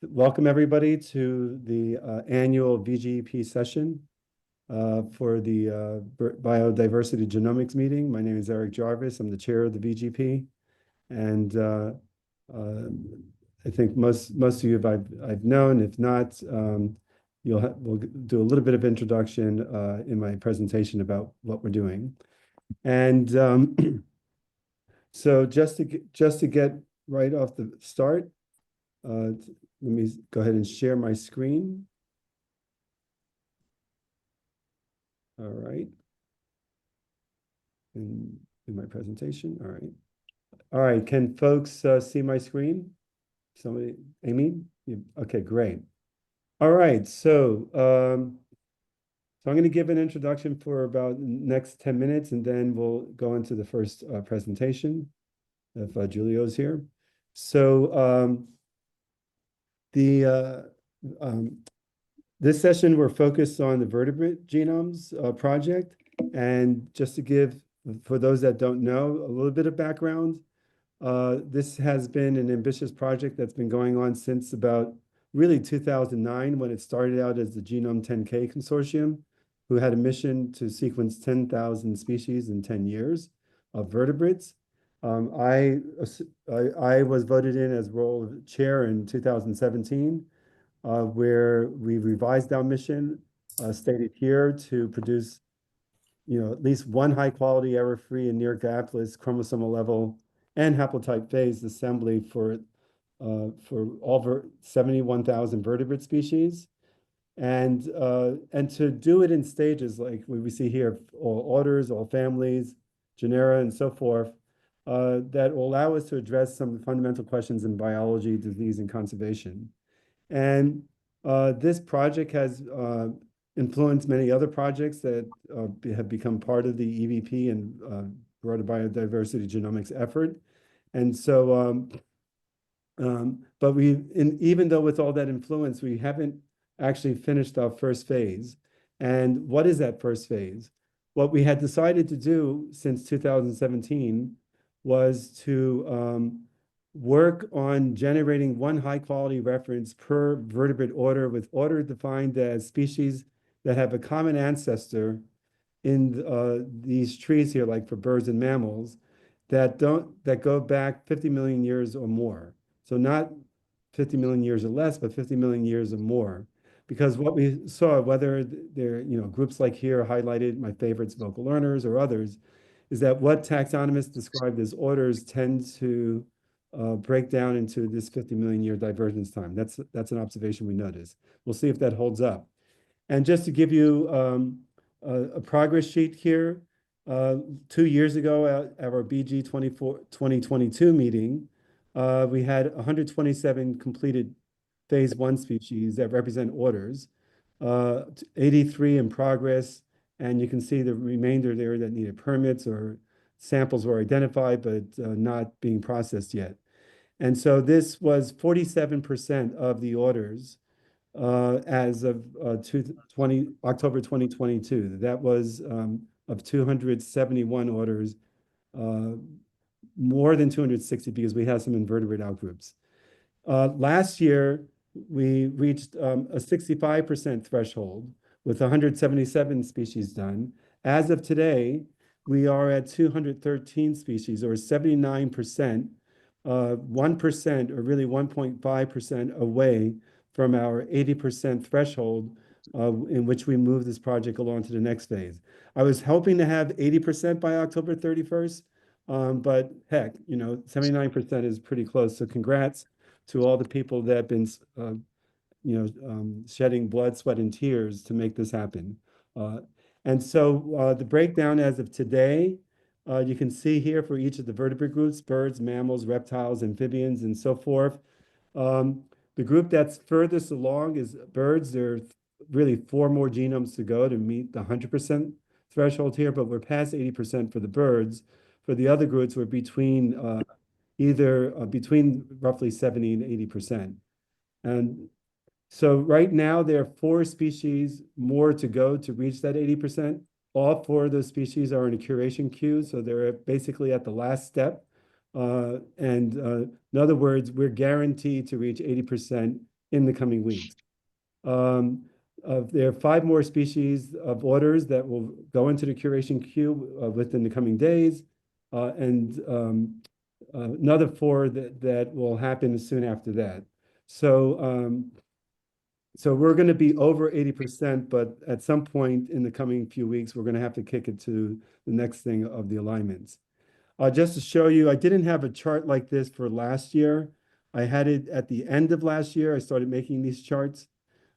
Welcome everybody to the annual VGP session for the Biodiversity Genomics meeting. My name is Eric Jarvis. I'm the chair of the VGP, and I think most of you I've known. If not, we'll do a little bit of introduction in my presentation about what we're doing. And so just to get right off the start. Let me go ahead and share my screen. All right. In my presentation. All right. All right. Can folks see my screen? Somebody, Amy? Okay, great. All right. So I'm going to give an introduction for about the next 10 minutes, and then we'll go into the first presentation if Julio's here. So this session, we're focused on the Vertebrate Genomes Project. And just to give, for those that don't know, a little bit of background, this has been an ambitious project that's been going on since about really 2009, when it started out as the Genome 10K Consortium, who had a mission to sequence 10,000 species in 10 years of vertebrates. I was voted in as role of chair in 2017. Where we revised our mission, stated here, to produce, at least one high-quality, error-free, and near-gapless chromosomal level and haplotype phase assembly for all 71,000 vertebrate species, and to do it in stages like we see here, all orders, all families, genera, and so forth, that will allow us to address some fundamental questions in biology, disease, and conservation. And this project has influenced many other projects that have become part of the EVP and broader biodiversity genomics effort. And so, but even though with all that influence, we haven't actually finished our first phase. And what is that first phase? What we had decided to do since 2017 was to work on generating one high-quality reference per vertebrate order, with order defined as species that have a common ancestor in these trees here, like for birds and mammals, that go back 50 million years or more. So not 50 million years or less, but 50 million years or more. Because what we saw, whether they're groups like here highlighted, my favorites, vocal learners or others, is that what taxonomists described as orders tend to break down into this 50 million year divergence time. That's an observation we noticed. We'll see if that holds up. And just to give you a progress sheet here, 2 years ago at our BG 2022 meeting, we had 127 completed phase 1 species that represent orders, 83 in progress, and you can see the remainder there that needed permits or samples were identified but not being processed yet. And so this was 47% of the orders as of October 2022. That was of 271 orders, more than 260 because we had some invertebrate outgroups. Last year, we reached a 65% threshold with 177 species done. As of today, we are at 213 species, or 79%, 1%, or really 1.5% away from our 80% threshold in which we move this project along to the next phase. I was hoping to have 80% by October 31st, but heck, 79% is pretty close. So congrats to all the people that have been shedding blood, sweat, and tears to make this happen. And so the breakdown as of today, you can see here for each of the vertebrate groups: birds, mammals, reptiles, amphibians, and so forth. The group that's furthest along is birds. There are really 4 more genomes to go to meet the 100% threshold here, but we're past 80% for the birds. For the other groups, we're between between roughly 70 and 80%. And so right now, there are 4 species more to go to reach that 80%. All 4 of those species are in a curation queue, so they're basically at the last step. In other words, we're guaranteed to reach 80% in the coming weeks. There are 5 more species of orders that will go into the curation queue within the coming days, and another 4 that will happen soon after that. So we're going to be over 80%, but at some point in the coming few weeks, we're going to have to kick it to the next thing of the alignments. Just to show you, I didn't have a chart like this for last year. I had it at the end of last year. I started making these charts.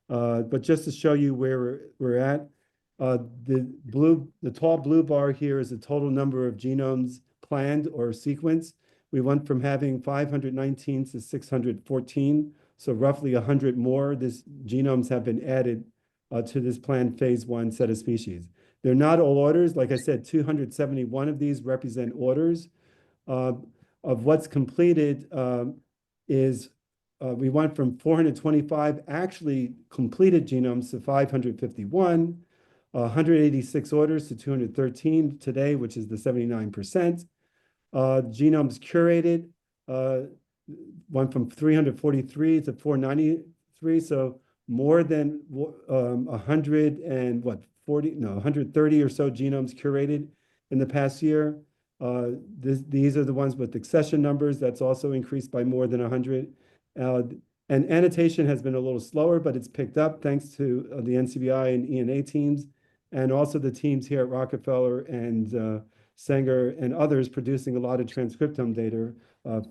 But just to show you where we're at, the tall blue bar here is the total number of genomes planned or sequenced. We went from having 519 to 614, so roughly 100 more genomes have been added to this planned phase 1 set of species. They're not all orders. Like I said, 271 of these represent orders. Of what's completed is we went from 425 actually completed genomes to 551, 186 orders to 213 today, which is the 79%. Genomes curated went from 343 to 493, so more than 130 or so genomes curated in the past year. These are the ones with accession numbers. That's also increased by more than 100. And annotation has been a little slower, but it's picked up thanks to the NCBI and ENA teams, and also the teams here at Rockefeller and Sanger and others producing a lot of transcriptome data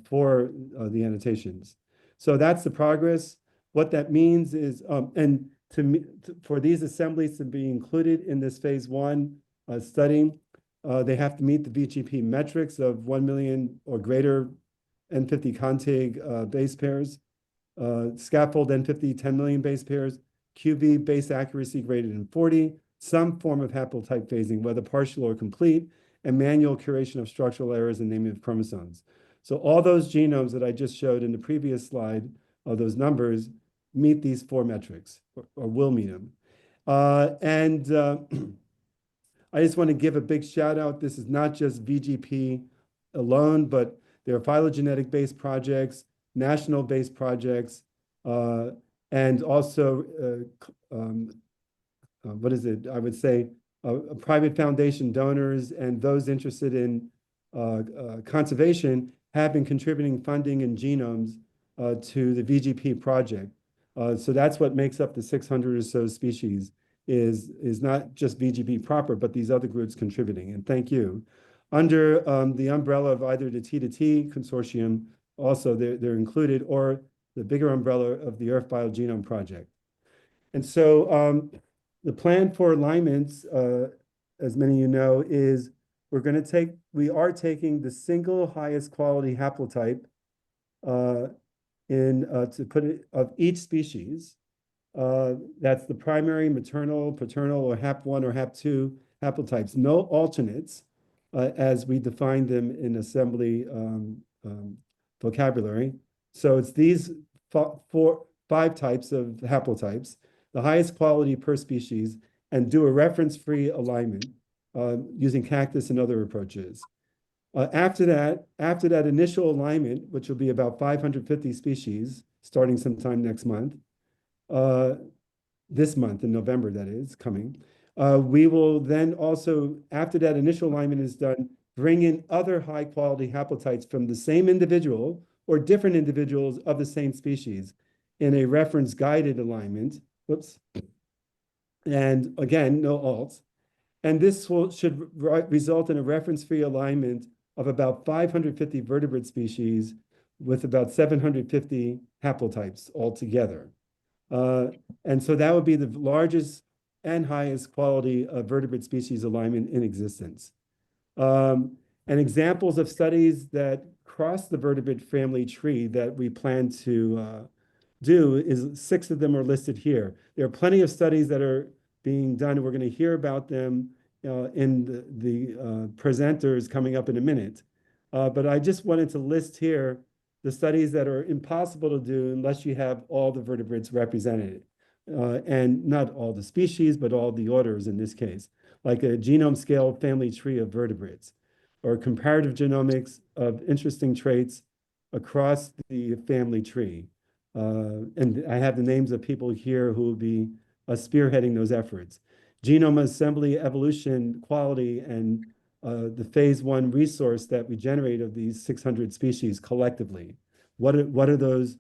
for the annotations. So that's the progress. What that means is, for these assemblies to be included in this phase 1 study, they have to meet the VGP metrics of 1 million or greater N50 contig base pairs, scaffold N50 10 million base pairs, QV base accuracy greater than 40, some form of haplotype phasing, whether partial or complete, and manual curation of structural errors and naming of chromosomes. So all those genomes that I just showed in the previous slide of those numbers meet these 4 metrics, or will meet them. I just want to give a big shout out. This is not just VGP alone, but there are phylogenetic-based projects, national-based projects, and also, I would say, private foundation donors and those interested in conservation have been contributing funding in genomes to the VGP project. So that's what makes up the 600 or so species, is not just VGP proper, but these other groups contributing. And thank you. Under the umbrella of either the T2T consortium, also they're included, or the bigger umbrella of the Earth Biogenome Project. And so the plan for alignments, as many of you know, is we are taking the single highest quality haplotype to put it of each species. That's the primary, maternal, paternal, or HAP1 or HAP2 haplotypes, no alternates, as we define them in assembly vocabulary. So it's these 5 types of haplotypes, the highest quality per species, and do a reference-free alignment using cactus and other approaches. After that initial alignment, which will be about 550 species, starting sometime next month, this month in November, that is coming, we will then also, after that initial alignment is done, bring in other high quality haplotypes from the same individual or different individuals of the same species in a reference guided alignment. Whoops. And again, no alts. And this should result in a reference-free alignment of about 550 vertebrate species with about 750 haplotypes altogether. And so that would be the largest and highest quality of vertebrate species alignment in existence. And examples of studies that cross the vertebrate family tree that we plan to do is 6 of them are listed here. There are plenty of studies that are being done, and we're going to hear about them in the presenters coming up in a minute. But I just wanted to list here the studies that are impossible to do unless you have all the vertebrates represented. And not all the species, but all the orders in this case, like a genome scale family tree of vertebrates, or comparative genomics of interesting traits across the family tree. And I have the names of people here who will be spearheading those efforts. Genome assembly, evolution, quality, and the phase 1 resource that we generate of these 600 species collectively. What are those?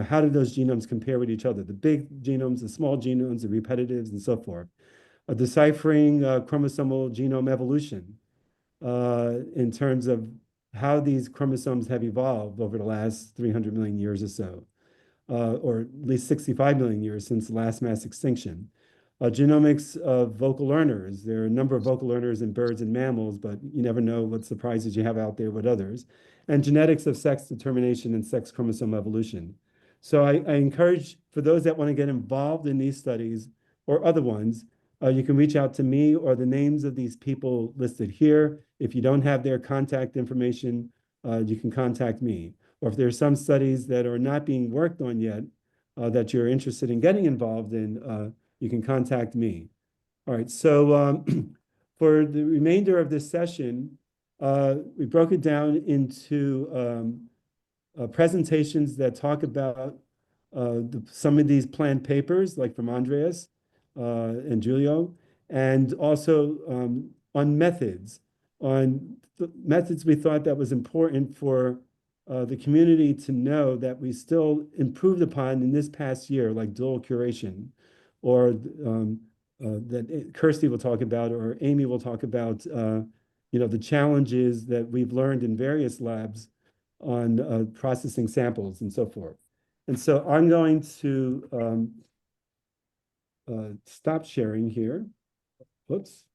How do those genomes compare with each other? The big genomes, the small genomes, the repetitives, and so forth. Deciphering chromosomal genome evolution in terms of how these chromosomes have evolved over the last 300 million years or so, or at least 65 million years since the last mass extinction. Genomics of vocal learners. There are a number of vocal learners in birds and mammals, but you never know what surprises you have out there with others. And genetics of sex determination and sex chromosome evolution. So I encourage, for those that want to get involved in these studies or other ones, you can reach out to me or the names of these people listed here. If you don't have their contact information, you can contact me. Or if there are some studies that are not being worked on yet that you're interested in getting involved in, you can contact me. All right, so for the remainder of this session, we broke it down into presentations that talk about some of these planned papers, like from Andreas and Giulio, and also on methods. On the methods we thought that was important for the community to know that we still improved upon in this past year, like dual curation, or that Kirsty will talk about, or Amy will talk about, the challenges that we've learned in various labs on processing samples and so forth. And so I'm going to stop sharing here. Whoops.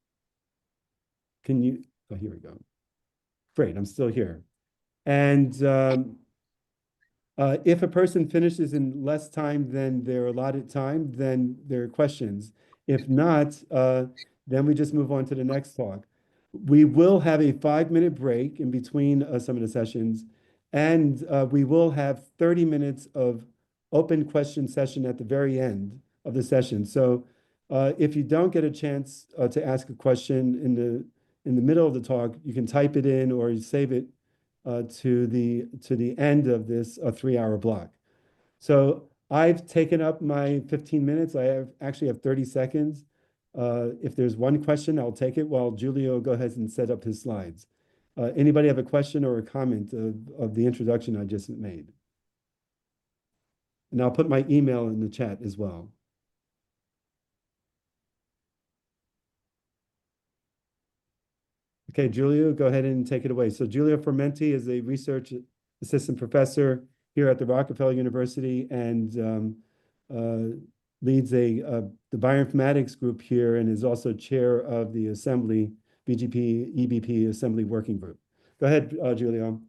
Can you, oh, here we go. Great, I'm still here. And if a person finishes in less time than their allotted time, then there are questions. If not, then we just move on to the next talk. We will have a 5-minute break in between some of the sessions, and we will have 30 minutes of open question session at the very end of the session. So if you don't get a chance to ask a question in the middle of the talk, you can type it in or save it to the end of this 3-hour block. So I've taken up my 15 minutes. I actually have 30 seconds. If there's one question, I'll take it while Giulio goes ahead and set up his slides. Anybody have a question or a comment of the introduction I just made? And I'll put my email in the chat as well. Okay, Giulio, go ahead and take it away. So Giulio Fermenti is a research assistant professor here at the Rockefeller University and leads the bioinformatics group here and is also chair of the Assembly, BGP, EBP Assembly Working Group. Go ahead, Giulio.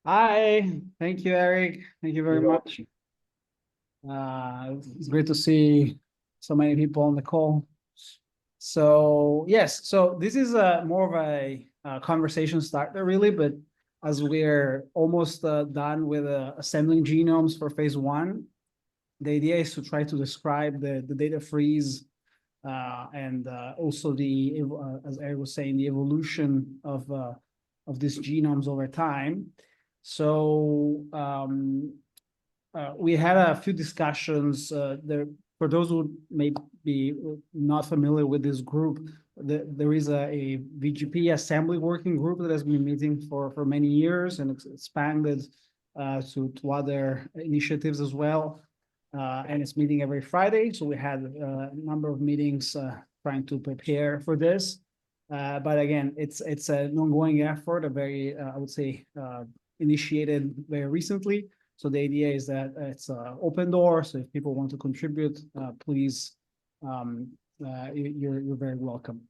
Hi, thank you, Eric. Thank you very much. It's great to see so many people on the call. So yes, so this is more of a conversation starter, really. But as we're almost done with assembling genomes for phase 1, the idea is to try to describe the data freeze and also the as Eric was saying, the evolution of these genomes over time. So we had a few discussions there. For those who may be not familiar with this group, there is a VGP assembly working group that has been meeting for many years and it's expanded to other initiatives as well. And it's meeting every Friday. So we had a number of meetings trying to prepare for this. But again, it's an ongoing effort, a very, I would say, initiated very recently. So the idea is that it's an open door. So if people want to contribute, please, you're very welcome.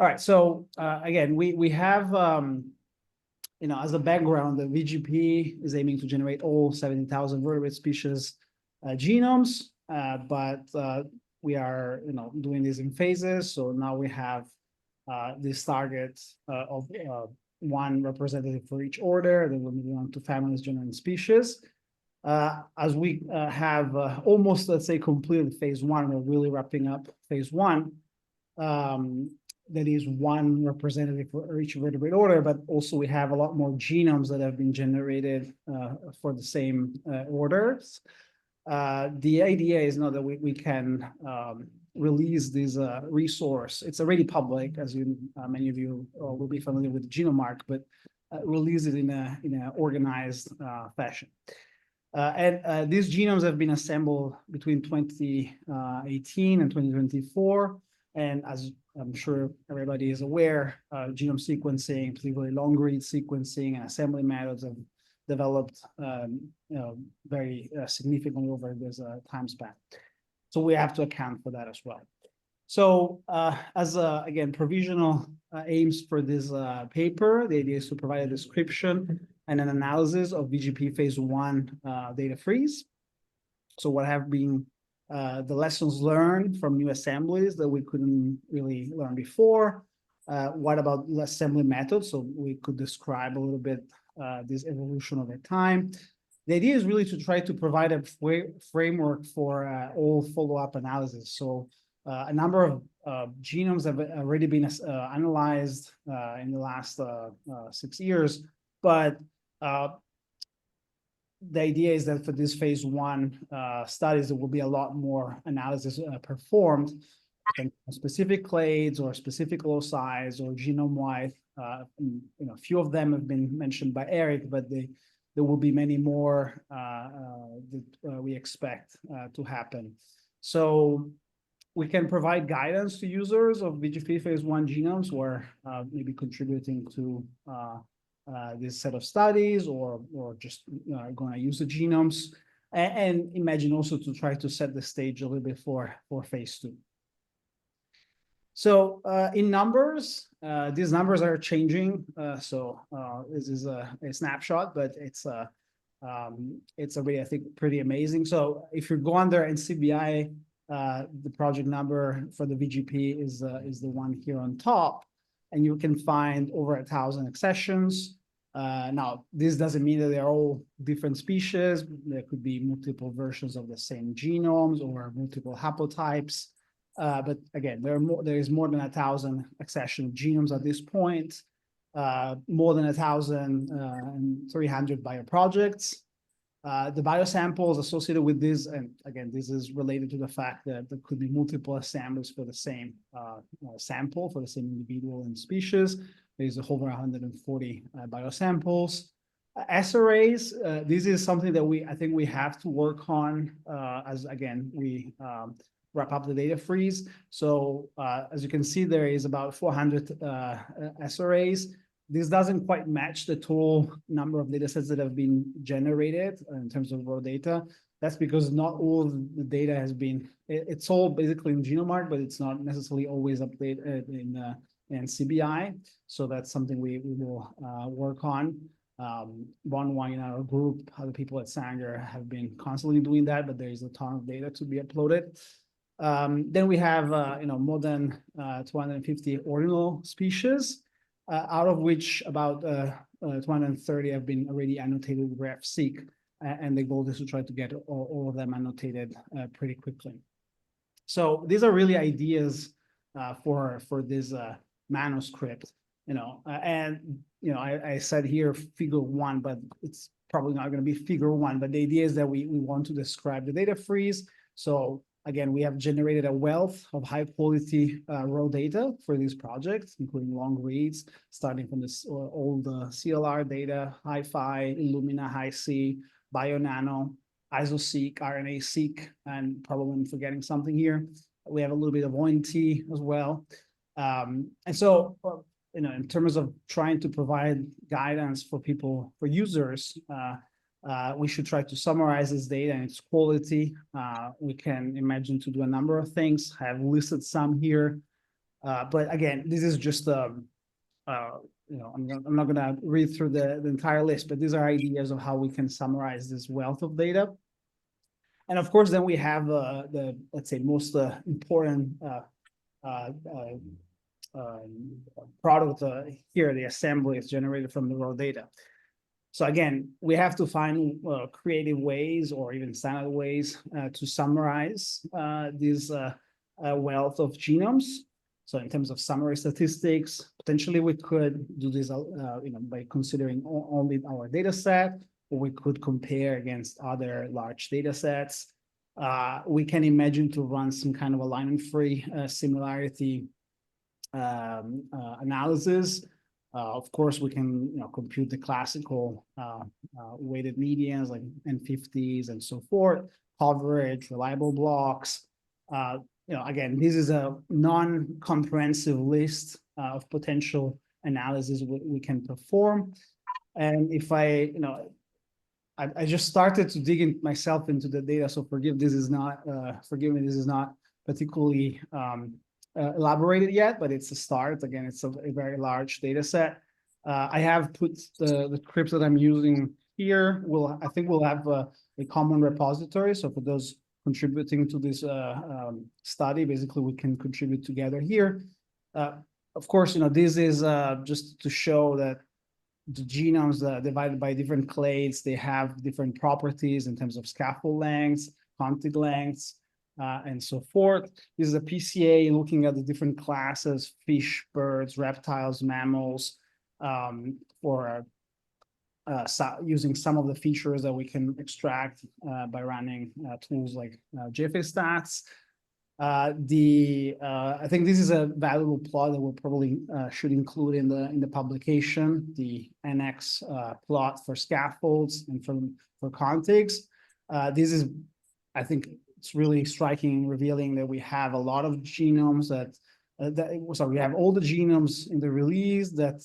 All right. So again, we have, as a background, the VGP is aiming to generate all 70,000 vertebrate species genomes, but we are, doing this in phases. So now we have this target of one representative for each order. Then we're moving on to families, genera, and species. As we have almost, let's say, completed phase 1, we're really wrapping up phase 1. that is one representative for each vertebrate order, but also we have a lot more genomes that have been generated for the same orders. The idea is now that we can release this resource. It's already public, as you many of you will be familiar with the GenomeArk, but release it in a organized fashion. And these genomes have been assembled between 2018 and 2024. And as I'm sure everybody is aware, genome sequencing, particularly long-read sequencing and assembly methods have developed very significantly over this time span. So we have to account for that as well. So as again, provisional aims for this paper, the idea is to provide a description and an analysis of VGP phase 1 data freeze. So what have been the lessons learned from new assemblies that we couldn't really learn before? What about the assembly methods? So we could describe a little bit this evolution over time. The idea is really to try to provide a framework for all follow-up analysis. So a number of genomes have already been analyzed in the last 6 years, but the idea is that for this phase 1 studies, there will be a lot more analysis performed on specific clades or specific loci or genome-wide. A few of them have been mentioned by Eric, but there will be many more that we expect to happen. So we can provide guidance to users of VGP phase 1 genomes who are maybe contributing to this set of studies or just going to use the genomes, and imagine also to try to set the stage a little bit for phase 2. So in numbers, these numbers are changing. This is a snapshot, but it's already, I think, pretty amazing. So if you go under NCBI, the project number for the VGP is the one here on top, and you can find over 1,000 accessions. Now, this doesn't mean that they're all different species. There could be multiple versions of the same genomes or multiple haplotypes. But again, there is more than 1,000 accession genomes at this point, more than 1,300 bioprojects. The biosamples associated with this, and again, this is related to the fact that there could be multiple assemblies for the same sample, for the same individual and species. There's over 140 biosamples. SRAs, this is something that I think we have to work on as, again, we wrap up the data freeze. So as you can see, there is about 400 SRAs. This doesn't quite match the total number of data sets that have been generated in terms of raw data. That's because not all of the data has been, it's all basically in GenomeArk, but it's not necessarily always updated in CBI. So that's something we will work on. One in our group, other people at Sanger have been constantly doing that, but there is a ton of data to be uploaded. Then we have more than 250 ordinal species, out of which about 230 have been already annotated with RefSeq, and the goal is to try to get all of them annotated pretty quickly. So these are really ideas for this manuscript, I said here figure 1, but it's probably not going to be figure 1. But the idea is that we want to describe the data freeze. So again, we have generated a wealth of high quality raw data for these projects, including long reads, starting from this old CLR data, HiFi, Illumina, Hi-C, BioNano, IsoSeq, RNA-seq, and probably I'm forgetting something here. We have a little bit of ONT as well. And so, in terms of trying to provide guidance for people, for users, we should try to summarize this data and its quality. We can imagine to do a number of things. I have listed some here, but again, this is just I'm not going to read through the entire list, but these are ideas of how we can summarize this wealth of data. And of course, then we have the let's say most important product here. The assembly is generated from the raw data. So again, we have to find creative ways or even standard ways to summarize this wealth of genomes. So in terms of summary statistics, potentially we could do this, by considering only our data set, or we could compare against other large data sets. We can imagine to run some kind of alignment-free similarity analysis. Of course, we can compute the classical weighted medians like N50s and so forth, coverage, reliable blocks. Again, this is a non-comprehensive list of potential analysis we can perform. And if I just started to dig myself into the data, so forgive me, this is not particularly elaborated yet, but it's a start. Again, it's a very large data set. I have put the scripts that I'm using here. I think we'll have a common repository. So for those contributing to this study, basically we can contribute together here. Of course, this is just to show that the genomes divided by different clades, they have different properties in terms of scaffold lengths, contig lengths, and so forth. This is a PCA looking at the different classes, fish, birds, reptiles, mammals, for using some of the features that we can extract by running tools like GFA-stats. I think this is a valuable plot that we'll probably should include in the publication, the NX plot for scaffolds and for contigs. This is, I think it's really striking and revealing that we have a lot of genomes we have all the genomes in the release that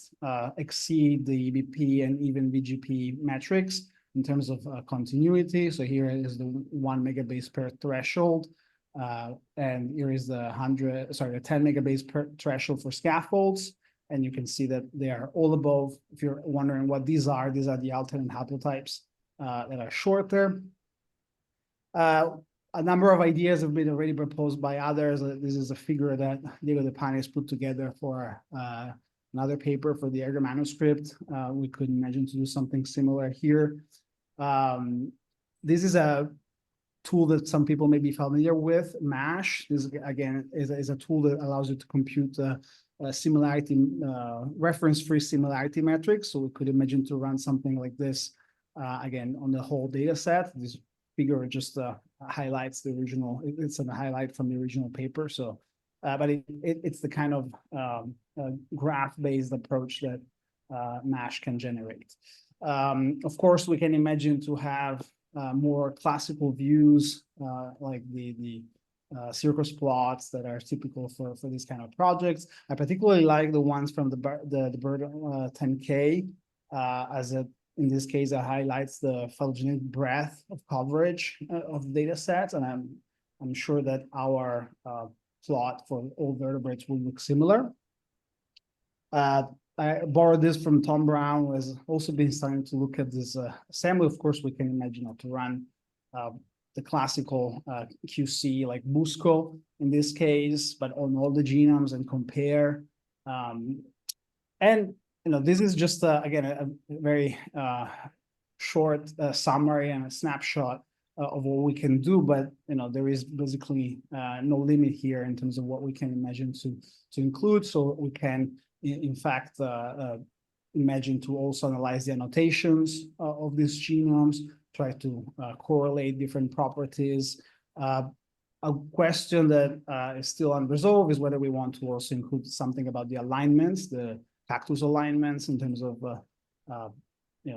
exceed the EBP and even VGP metrics in terms of continuity. So here is the 1 megabase per threshold. And here is the 10 megabase per threshold for scaffolds. And you can see that they are all above. If you're wondering what these are the alternate haplotypes that are shorter. A number of ideas have been already proposed by others. This is a figure that Diego De Panis put together for another paper for the Ergo manuscript. We could imagine to do something similar here. This is a tool that some people may be familiar with, MASH. This, again, is a tool that allows you to compute similarity, reference-free similarity metrics. So we could imagine to run something like this, again, on the whole data set. This figure just highlights the original, it's a highlight from the original paper. So, but it's the kind of graph-based approach that MASH can generate. Of course, we can imagine to have more classical views like the circus plots that are typical for these kind of projects. I particularly like the ones from the BIRD 10K in this case, it highlights the phylogenetic breadth of coverage of data sets, and I'm sure that our plot for all vertebrates will look similar. I borrowed this from Tom Brown, who has also been starting to look at this assembly. Of course, we can imagine how to run the classical QC like Busco in this case, but on all the genomes and compare. And this is just, again, a very short summary and a snapshot of what we can do, but there is basically no limit here in terms of what we can imagine to include. So we can, in fact, imagine to also analyze the annotations of these genomes, try to correlate different properties. A question that is still unresolved is whether we want to also include something about the alignments, the cactus alignments in terms of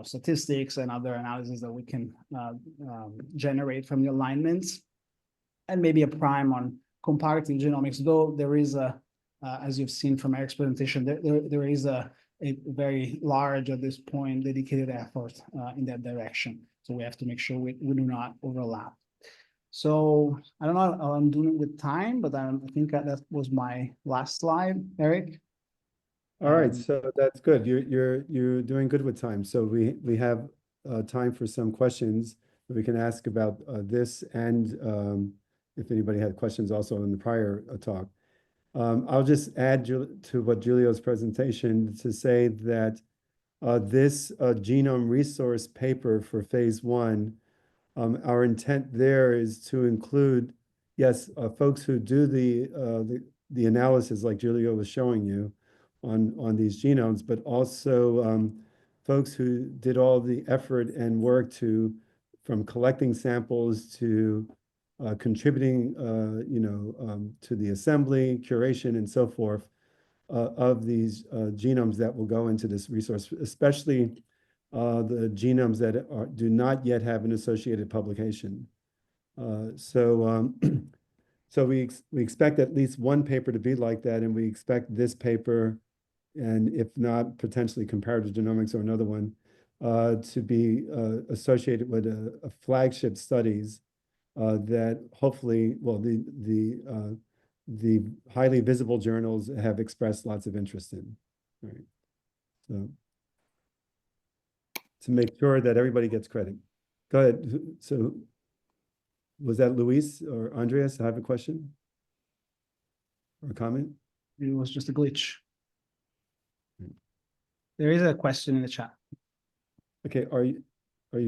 statistics and other analysis that we can generate from the alignments, and maybe a prime on comparative genomics. Though there is as you've seen from Eric's presentation, there is a very large at this point dedicated effort in that direction. So we have to make sure we do not overlap. So I don't know how I'm doing with time, but I think that was my last slide, Eric. All right, so that's good. You're doing good with time. So we have time for some questions that we can ask about this, and if anybody had questions also in the prior talk. I'll just add to what Giulio's presentation to say that this genome resource paper for phase 1, our intent there is to include, yes, folks who do the the analysis like Julio was showing you on these genomes, but also folks who did all the effort and work from collecting samples to contributing, to the assembly, curation, and so forth of these genomes that will go into this resource, especially the genomes that do not yet have an associated publication. So we expect at least one paper to be like that, and we expect this paper, and if not potentially comparative genomics or another one, to be associated with a flagship studies that hopefully, well, the highly visible journals have expressed lots of interest in. Right. So to make sure that everybody gets credit. Go ahead. So was that Luis or Andreas? I have a question or a comment. It was just a glitch. Hmm. There is a question in the chat. Okay, are you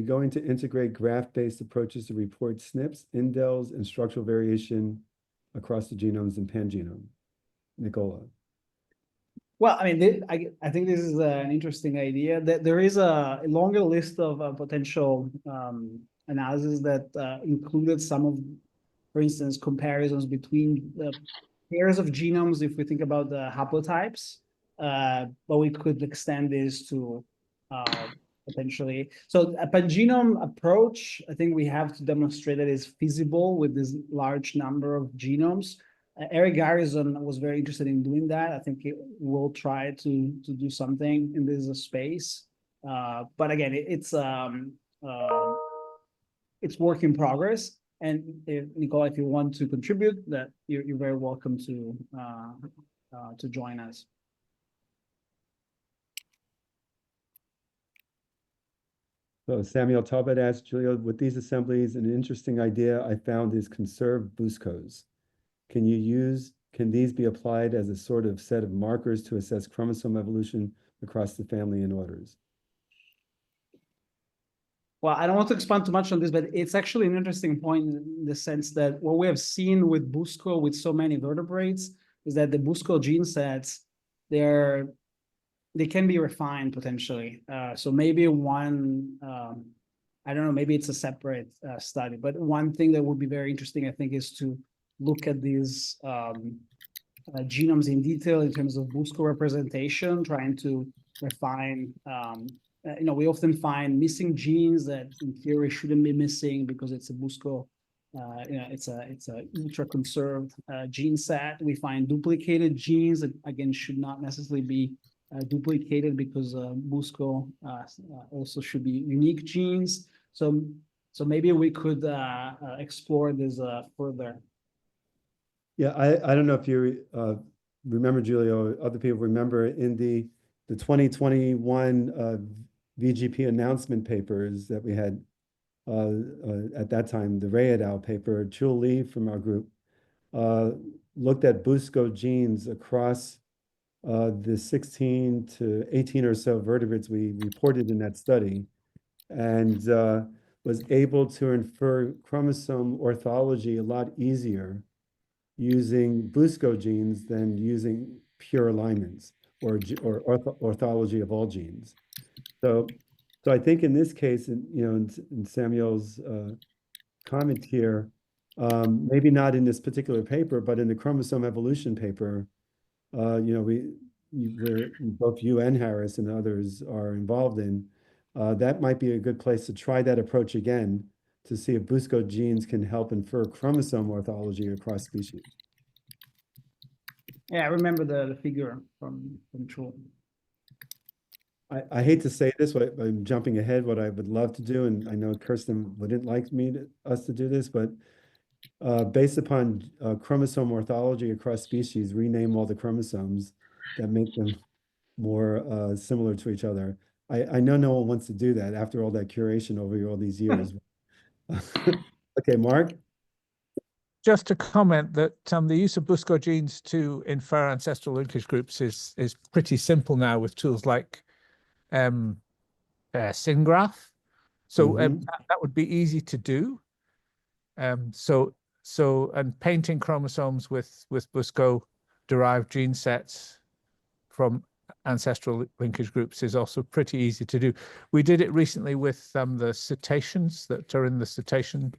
going to integrate graph-based approaches to report SNPs, indels, and structural variation across the genomes and pangenome? Nicola. Well, I mean, I think this is an interesting idea. That there is a longer list of potential analysis that included some of, for instance, comparisons between the pairs of genomes, if we think about the haplotypes, but we could extend this to potentially. So a pangenome approach, I think we have to demonstrate that is feasible with this large number of genomes. Eric Garrison was very interested in doing that. I think he will try to do something in this space. But again, it's work in progress. And if Nicola, if you want to contribute, that you're very welcome to join us. So Samuel Talbot asked Julio, with these assemblies, an interesting idea I found is conserved buscos. Can these be applied as a sort of set of markers to assess chromosome evolution across the family and orders? Well, I don't want to expand too much on this, but it's actually an interesting point in the sense that what we have seen with Busco, with so many vertebrates, is that the Busco gene sets, they can be refined potentially. So maybe one, I don't know, maybe it's a separate study, but one thing that would be very interesting, I think, is to look at these genomes in detail in terms of Busco representation, trying to refine. We often find missing genes that in theory shouldn't be missing because it's a Busco. It's a ultra conserved gene set. We find duplicated genes that again should not necessarily be duplicated because Busco also should be unique genes. So maybe we could explore this further. Yeah, I don't know if you remember, Julio, other people remember in the 2021 VGP announcement papers that we had at that time, the Ray et al. Paper, Chul Lee from our group looked at Busco genes across the 16 to 18 or so vertebrates we reported in that study, and was able to infer chromosome orthology a lot easier using Busco genes than using pure alignments or orthology of all genes. So I think in this case, in Samuel's comment here, maybe not in this particular paper, but in the chromosome evolution paper, where both you and Harris and others are involved in, that might be a good place to try that approach again to see if Busco genes can help infer chromosome orthology across species. Yeah, I remember the figure from Chul. I hate to say this, but I'm jumping ahead. What I would love to do, and I know Kirsten wouldn't like us to do this, but based upon chromosome orthology across species, rename all the chromosomes that make them more similar to each other. I know no one wants to do that after all that curation over all these years. Okay, Mark? Just to comment that the use of Busco genes to infer ancestral linkage groups is pretty simple now with tools like SynGraph. So that would be easy to do. And painting chromosomes with Busco derive gene sets from ancestral linkage groups is also pretty easy to do. We did it recently with the cetaceans that are in the cetacean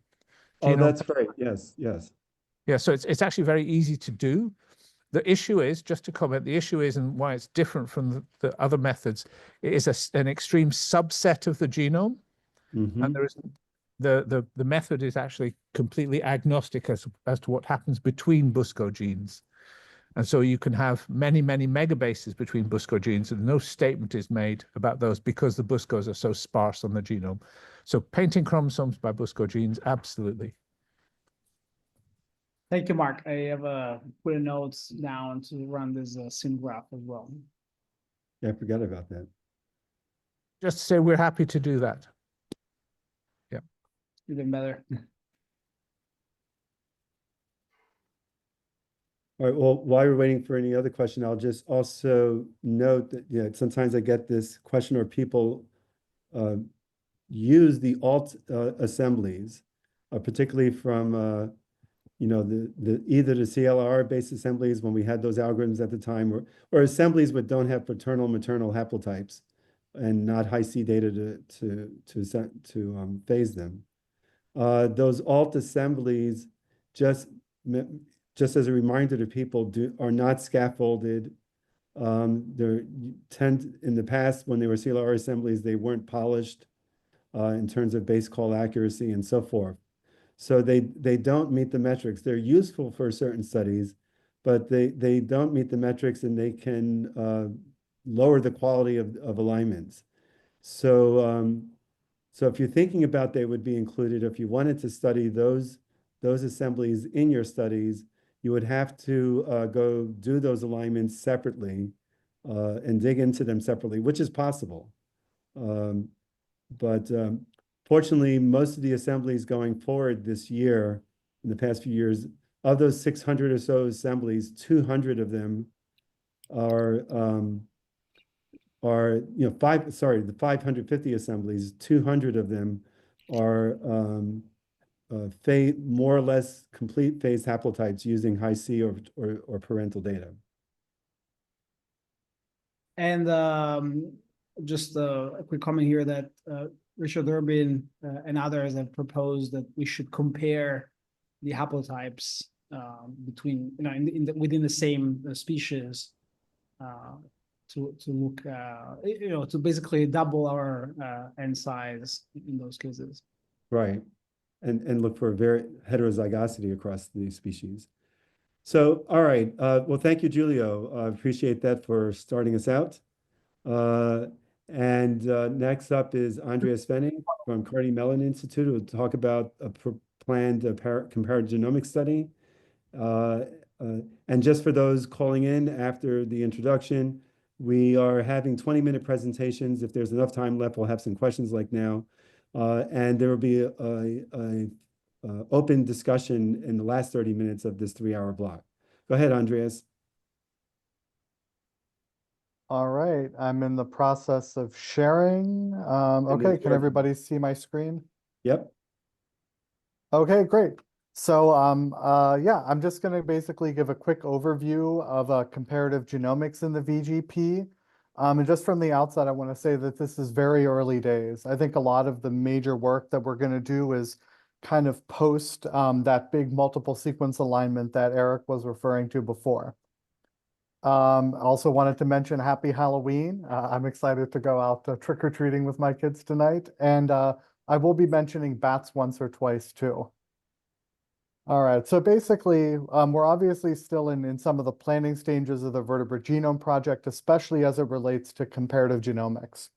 Oh, genome. that's great. Yes, yes. Yeah, so it's actually very easy to do. The issue is, just to comment, the issue is, and why it's different from the other methods, it is an extreme subset of the genome, Mhm. and there is the method is actually completely agnostic as to what happens between BUSCO genes. And so you can have many, many megabases between BUSCO genes, and no statement is made about those because the BUSCOs are so sparse on the genome. So painting chromosomes by BUSCO genes, absolutely. Thank you, Mark. I have put notes down to run this sim graph as well. Yeah, I forgot about that. Just to say we're happy to do that. Even better. All right, well, while you're waiting for any other question, I'll just also note that, yeah, sometimes I get this question or people use the alt assemblies, particularly from you know, either the CLR-based assemblies when we had those algorithms at the time, or assemblies that don't have paternal maternal haplotypes and not high C data to phase them. Those alt assemblies, just just as a reminder to people, are not scaffolded. They're in the past when they were CLR assemblies, they weren't polished in terms of base call accuracy and so forth. So they don't meet the metrics. They're useful for certain studies, but they don't meet the metrics, and they can lower the quality of alignments. So so if you're thinking about they would be included, if you wanted to study those assemblies in your studies, you would have to go do those alignments separately and dig into them separately, which is possible. But fortunately, most of the assemblies going forward this year, in the past few years, of those 600 or so assemblies, 200 of them are the 550 assemblies, 200 of them are more or less complete phased haplotypes using high C or parental data. And just a quick comment here that Richard Durbin and others have proposed that we should compare the haplotypes between, within the same species to look, to basically double our N size in those cases. Right. And look for a very heterozygosity across the species. So, all right. Well, thank you, Giulio. I appreciate that for starting us out. And next up is Andrea Svenning from Carnegie Mellon Institute, who will talk about a planned comparative genomics study. And just for those calling in after the introduction, we are having 20-minute presentations. If there's enough time left, we'll have some questions like now. And there will be a open discussion in the last 30 minutes of this 3-hour block. Go ahead, Andreas. All right, I'm in the process of sharing. Okay, can everybody see my screen? Yep. Okay, great. So yeah, I'm just going to basically give a quick overview of comparative genomics in the VGP. And just from the outset, I want to say that this is very early days. I think a lot of the major work that we're going to do is kind of post that big multiple sequence alignment that Eric was referring to before. Also wanted to mention Happy Halloween. I'm excited to go out trick-or-treating with my kids tonight. And I will be mentioning bats once or twice too. All right, so basically, we're obviously still in some of the planning stages of the Vertebrate Genome Project, especially as it relates to comparative genomics.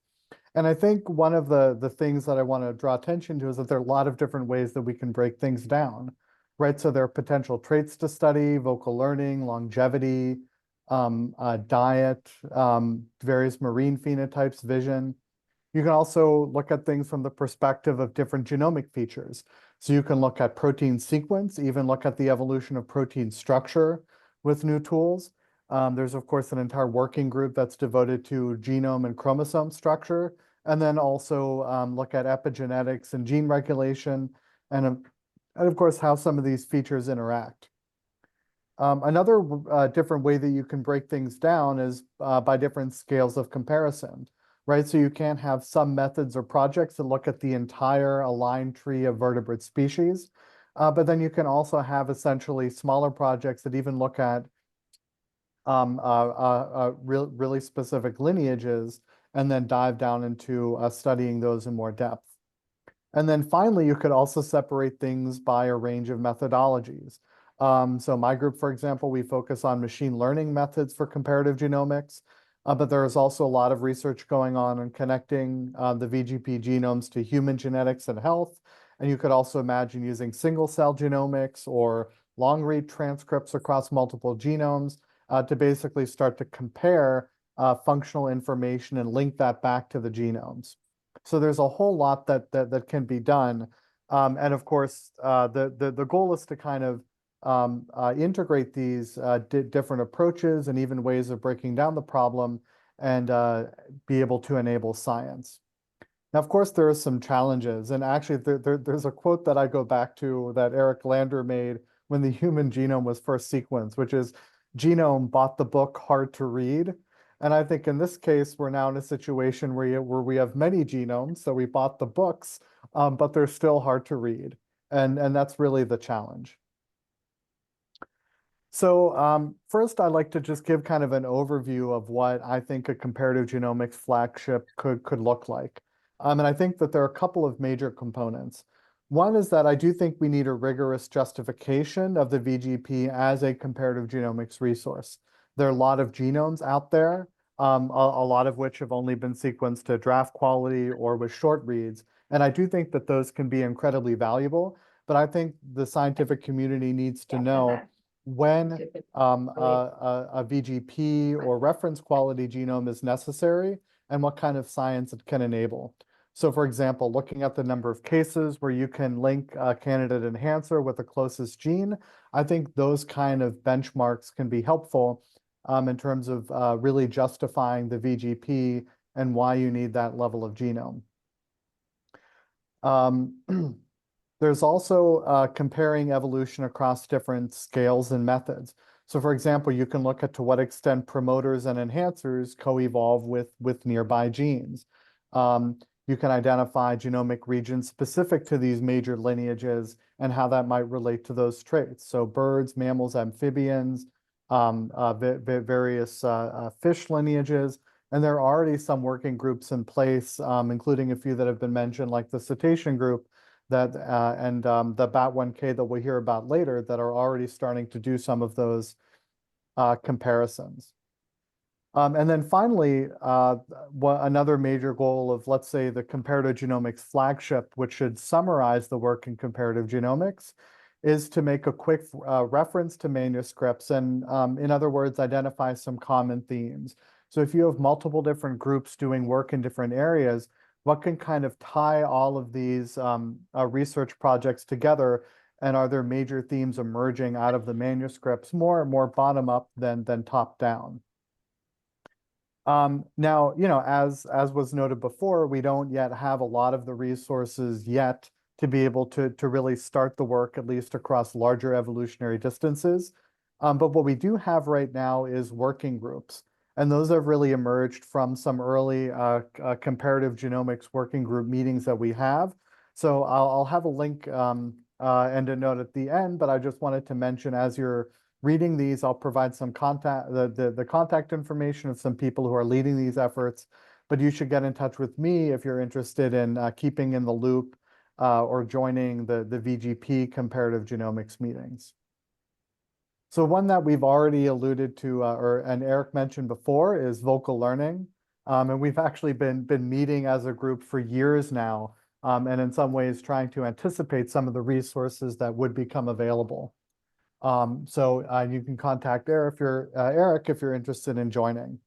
And I think one of the things that I want to draw attention to is that there are a lot of different ways that we can break things down, right? So there are potential traits to study, vocal learning, longevity, diet, various marine phenotypes, vision. You can also look at things from the perspective of different genomic features. So you can look at protein sequence, even look at the evolution of protein structure with new tools. There's, of course, an entire working group that's devoted to genome and chromosome structure, and then also look at epigenetics and gene regulation, and of course, how some of these features interact. Another different way that you can break things down is by different scales of comparison, right? So you can have some methods or projects that look at the entire aligned tree of vertebrate species, but then you can also have essentially smaller projects that even look at really specific lineages and then dive down into studying those in more depth. And then finally, you could also separate things by a range of methodologies. So my group, for example, we focus on machine learning methods for comparative genomics, but there is also a lot of research going on connecting the VGP genomes to human genetics and health. And you could also imagine using single cell genomics or long read transcripts across multiple genomes to basically start to compare functional information and link that back to the genomes. So there's a whole lot that can be done. And of course, the goal is to kind of integrate these different approaches and even ways of breaking down the problem and be able to enable science. Now, of course, there are some challenges. And actually, there's a quote that I go back to that Eric Lander made when the human genome was first sequenced, which is, "Genome bought the book, hard to read." And I think in this case, we're now in a situation where we have many genomes, so we bought the books, but they're still hard to read. And that's really the challenge. So first, I'd like to just give kind of an overview of what I think a comparative genomics flagship could look like. And I think that there are a couple of major components. One is that I do think we need a rigorous justification of the VGP as a comparative genomics resource. There are a lot of genomes out there, a lot of which have only been sequenced to draft quality or with short reads. And I do think that those can be incredibly valuable, but I think the scientific community needs to know when a VGP or reference quality genome is necessary and what kind of science it can enable. So for example, looking at the number of cases where you can link a candidate enhancer with the closest gene, I think those kind of benchmarks can be helpful in terms of really justifying the VGP and why you need that level of genome. There's also comparing evolution across different scales and methods. So for example, you can look at to what extent promoters and enhancers co-evolve with nearby genes. You can identify genomic regions specific to these major lineages and how that might relate to those traits. So birds, mammals, amphibians, various fish lineages. And there are already some working groups in place, including a few that have been mentioned, like the cetacean group, that and the BAT1K that we'll hear about later, that are already starting to do some of those comparisons. And then finally, another major goal of, let's say, the comparative genomics flagship, which should summarize the work in comparative genomics, is to make a quick reference to manuscripts and, in other words, identify some common themes. So if you have multiple different groups doing work in different areas, what can kind of tie all of these research projects together? And are there major themes emerging out of the manuscripts, more bottom up than top down? Now, as was noted before, we don't yet have a lot of the resources yet to be able to really start the work, at least across larger evolutionary distances. But what we do have right now is working groups. And those have really emerged from some early comparative genomics working group meetings that we have. So I'll have a link and a note at the end, but I just wanted to mention, as you're reading these, I'll provide some contact, the contact information of some people who are leading these efforts, but you should get in touch with me if you're interested in keeping in the loop or joining the VGP comparative genomics meetings. So one that we've already alluded to, and Eric mentioned before, is vocal learning. And we've actually been meeting as a group for years now, and in some ways trying to anticipate some of the resources that would become available. So you can contact Eric if you're interested in joining.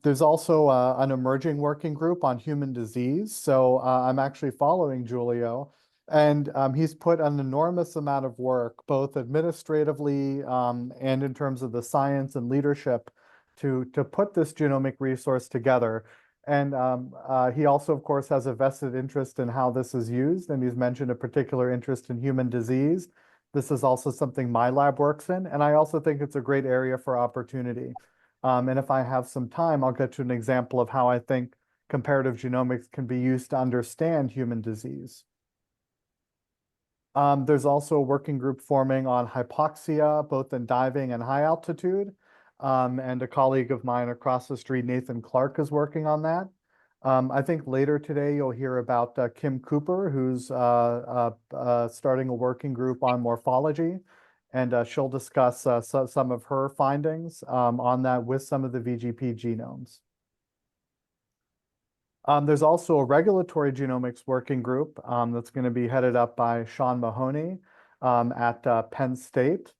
There's also an emerging working group on human disease. So I'm actually following Giulio, and he's put an enormous amount of work, both administratively and in terms of the science and leadership, to put this genomic resource together. And he also, of course, has a vested interest in how this is used, and he's mentioned a particular interest in human disease. This is also something my lab works in, and I also think it's a great area for opportunity. And if I have some time, I'll get to an example of how I think comparative genomics can be used to understand human disease. There's also a working group forming on hypoxia, both in diving and high altitude. And a colleague of mine across the street, Nathan Clark, is working on that. I think later today you'll hear about Kim Cooper, who's starting a working group on morphology, and she'll discuss some of her findings on that with some of the VGP genomes. There's also a regulatory genomics working group that's going to be headed up by Sean Mahoney at Penn State.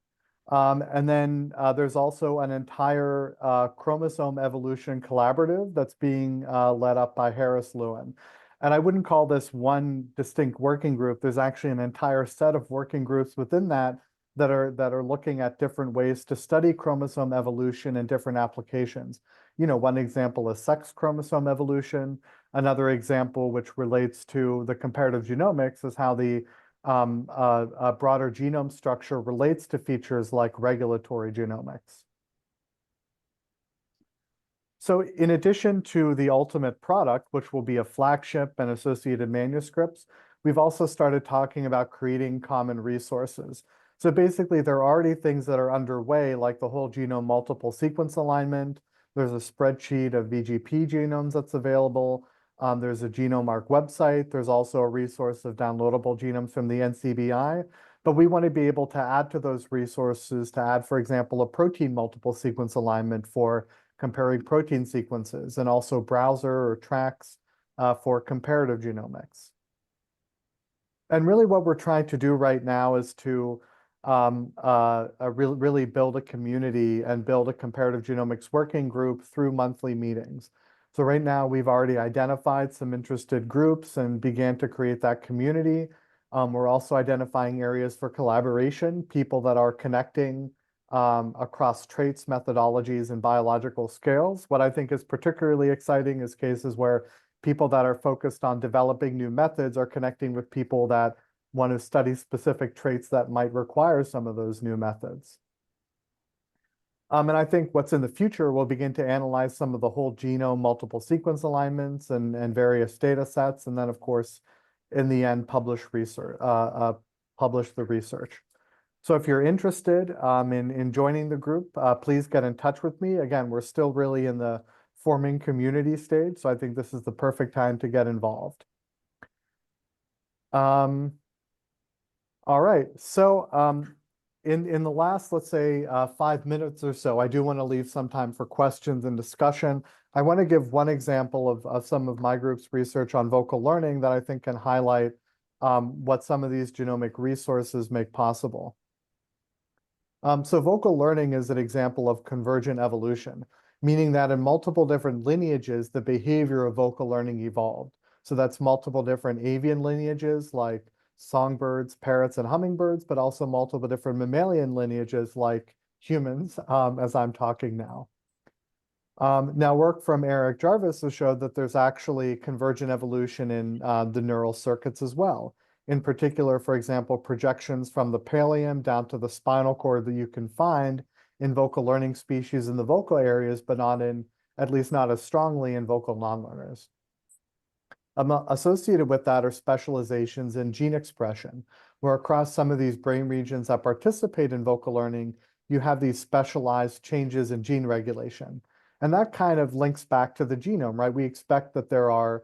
And then there's also an entire chromosome evolution collaborative that's being led up by Harris Lewin. And I wouldn't call this one distinct working group. There's actually an entire set of working groups within that are looking at different ways to study chromosome evolution in different applications. You know, one example is sex chromosome evolution. Another example, which relates to the comparative genomics, is how the broader genome structure relates to features like regulatory genomics. So in addition to the ultimate product, which will be a flagship and associated manuscripts, we've also started talking about creating common resources. So basically, there are already things that are underway, like the whole genome multiple sequence alignment. There's a spreadsheet of VGP genomes that's available. There's a GenomeArc website. There's also a resource of downloadable genomes from the NCBI. But we want to be able to add to those resources to add, for example, a protein multiple sequence alignment for comparing protein sequences, and also browser or tracks for comparative genomics. And really what we're trying to do right now is to really build a community and build a comparative genomics working group through monthly meetings. So right now we've already identified some interested groups and began to create that community. We're also identifying areas for collaboration, people that are connecting across traits, methodologies, and biological scales. What I think is particularly exciting is cases where people that are focused on developing new methods are connecting with people that want to study specific traits that might require some of those new methods. And I think what's in the future, we'll begin to analyze some of the whole genome multiple sequence alignments and various data sets, and then of course, in the end, publish the research. So if you're interested in joining the group, please get in touch with me. Again, we're still really in the forming community stage, so I think this is the perfect time to get involved. All right, so in the last, let's say, 5 minutes or so, I do want to leave some time for questions and discussion. I want to give one example of some of my group's research on vocal learning that I think can highlight what some of these genomic resources make possible. So vocal learning is an example of convergent evolution, meaning that in multiple different lineages, the behavior of vocal learning evolved. So that's multiple different avian lineages like songbirds, parrots, and hummingbirds, but also multiple different mammalian lineages like humans, as I'm talking now. Now, work from Eric Jarvis has showed that there's actually convergent evolution in the neural circuits as well. In particular, for example, projections from the pallium down to the spinal cord that you can find in vocal learning species in the vocal areas, but not in, at least not as strongly in vocal non-learners. Associated with that are specializations in gene expression, where across some of these brain regions that participate in vocal learning, you have these specialized changes in gene regulation. And that kind of links back to the genome, right? We expect that there are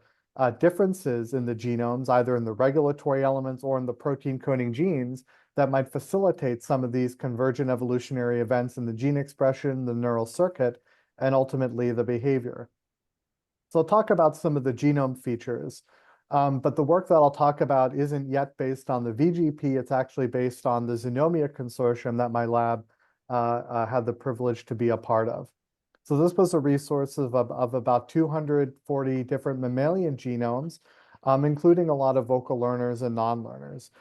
differences in the genomes, either in the regulatory elements or in the protein coding genes, that might facilitate some of these convergent evolutionary events in the gene expression, the neural circuit, and ultimately the behavior. So I'll talk about some of the genome features, but the work that I'll talk about isn't yet based on the VGP. It's actually based on the Xenomia consortium that my lab had the privilege to be a part of. So this was a resource of about 240 different mammalian genomes, including a lot of vocal learners and non-learners.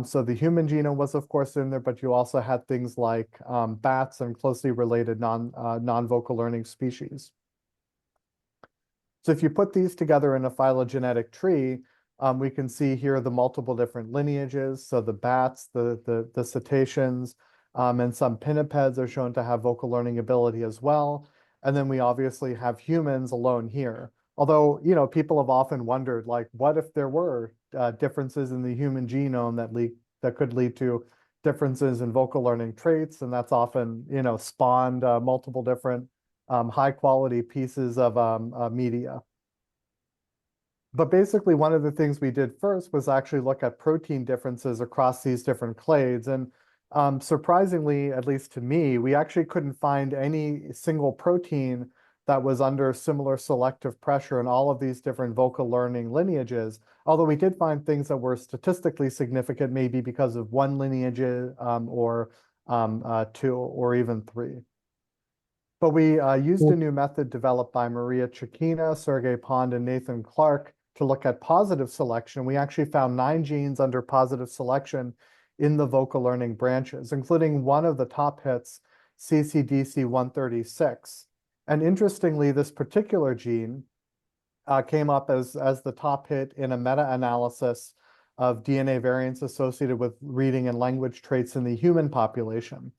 So the human genome was, of course, in there, but you also had things like bats and closely related non-vocal learning species. So if you put these together in a phylogenetic tree, We can see here the multiple different lineages. So the bats, the cetaceans, and some pinnipeds are shown to have vocal learning ability as well. And then we obviously have humans alone here. Although, people have often wondered, like, what if there were differences in the human genome that could lead to differences in vocal learning traits, and that's often, spawned multiple different high quality pieces of media. But basically, one of the things we did first was actually look at protein differences across these different clades. And surprisingly, at least to me, we actually couldn't find any single protein that was under similar selective pressure in all of these different vocal learning lineages. Although we did find things that were statistically significant, maybe because of one lineage or two or even three. But we used a new method developed by Maria Chikina, Sergey Pond, and Nathan Clark to look at positive selection. We actually found 9 genes under positive selection in the vocal learning branches, including one of the top hits, CCDC136. And interestingly, this particular gene came up as the top hit in a meta-analysis of DNA variants associated with reading and language traits in the human population.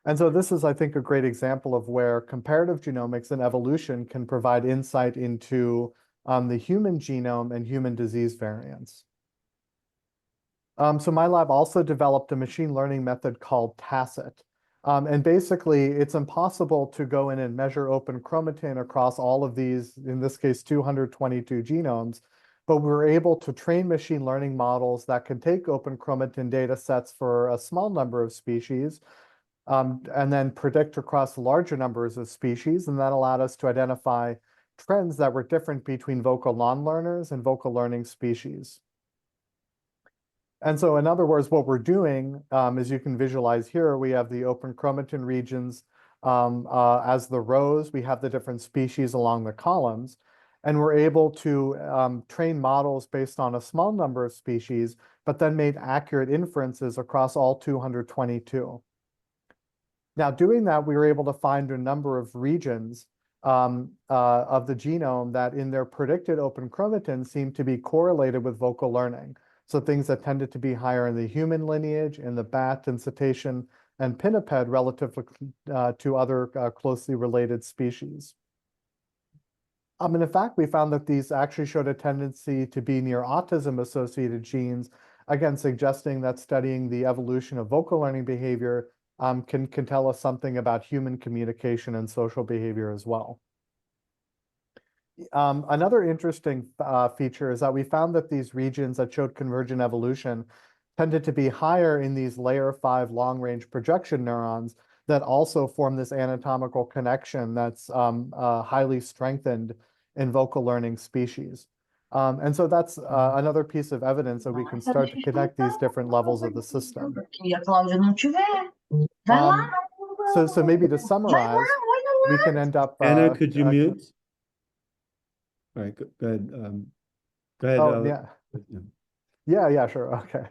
And so this is, I think, a great example of where comparative genomics and evolution can provide insight into the human genome and human disease variants. So my lab also developed a machine learning method called Tacit. And basically, it's impossible to go in and measure open chromatin across all of these, in this case, 222 genomes. But we're able to train machine learning models that can take open chromatin data sets for a small number of species, and then predict across larger numbers of species. And that allowed us to identify trends that were different between vocal non-learners and vocal learning species. And so in other words, what we're doing, as you can visualize here, we have the open chromatin regions as the rows. We have the different species along the columns. And we're able to train models based on a small number of species, but then made accurate inferences across all 222. Now, doing that, we were able to find a number of regions of the genome that in their predicted open chromatin seem to be correlated with vocal learning. So things that tended to be higher in the human lineage, in the bat and cetacean and pinniped relative to other closely related species. And in fact, we found that these actually showed a tendency to be near autism-associated genes, again, suggesting that studying the evolution of vocal learning behavior can tell us something about human communication and social behavior as well. Another interesting feature is that we found that these regions that showed convergent evolution tended to be higher in these layer 5 long-range projection neurons that also form this anatomical connection that's highly strengthened in vocal learning species. And so that's another piece of evidence that we can start to connect these different levels of the system. So maybe to summarize, we can end up. Anna, could you mute? All right, go ahead. Go ahead. Oh, yeah, sure. Okay.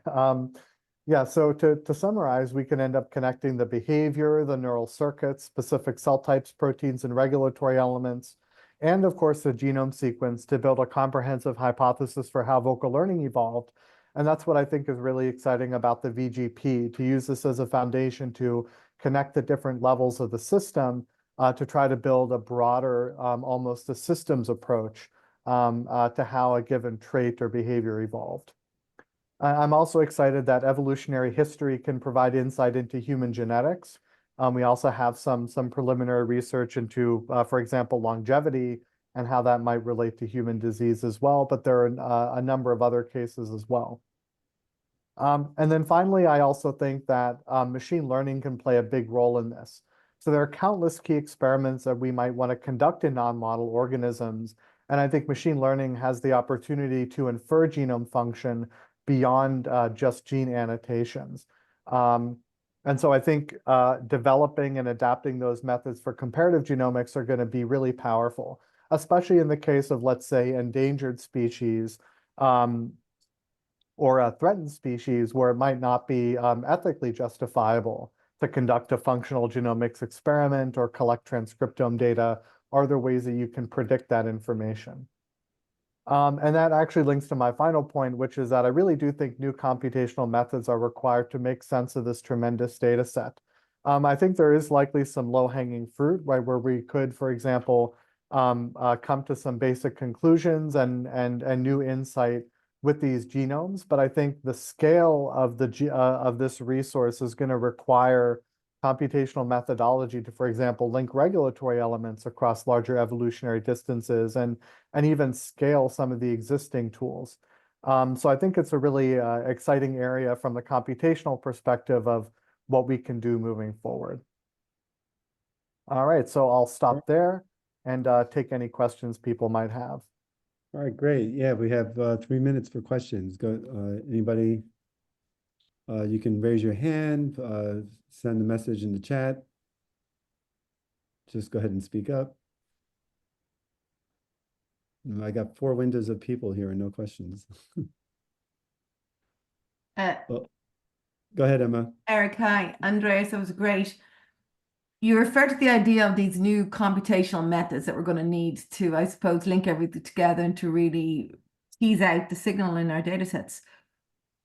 Yeah, so to summarize, we can end up connecting the behavior, the neural circuits, specific cell types, proteins, and regulatory elements, and of course, the genome sequence to build a comprehensive hypothesis for how vocal learning evolved. And that's what I think is really exciting about the VGP, to use this as a foundation to connect the different levels of the system to try to build a broader, almost a systems approach to how a given trait or behavior evolved. I'm also excited that evolutionary history can provide insight into human genetics. We also have some preliminary research into, for example, longevity and how that might relate to human disease as well, but there are a number of other cases as well. And then finally, I also think that machine learning can play a big role in this. So there are countless key experiments that we might want to conduct in non-model organisms. And I think machine learning has the opportunity to infer genome function beyond just gene annotations. And so I think developing and adapting those methods for comparative genomics are going to be really powerful, especially in the case of, let's say, endangered species or a threatened species where it might not be ethically justifiable to conduct a functional genomics experiment or collect transcriptome data. Are there ways that you can predict that information? And that actually links to my final point, which is that I really do think new computational methods are required to make sense of this tremendous data set. I think there is likely some low-hanging fruit, right, where we could, for example, come to some basic conclusions and new insight with these genomes. But I think the scale of of this resource is going to require computational methodology to, for example, link regulatory elements across larger evolutionary distances and even scale some of the existing tools. So I think it's a really exciting area from the computational perspective of what we can do moving forward. All right, so I'll stop there and take any questions people might have. All right, great. Yeah, we have 3 minutes for questions. Go, anybody? You can raise your hand, send a message in the chat. Just go ahead and speak up. I got 4 windows of people here and no questions. Well, go ahead, Emma. Eric, hi. Andreas, that was great. You referred to the idea of these new computational methods that we're going to need to, I suppose, link everything together and to really tease out the signal in our data sets.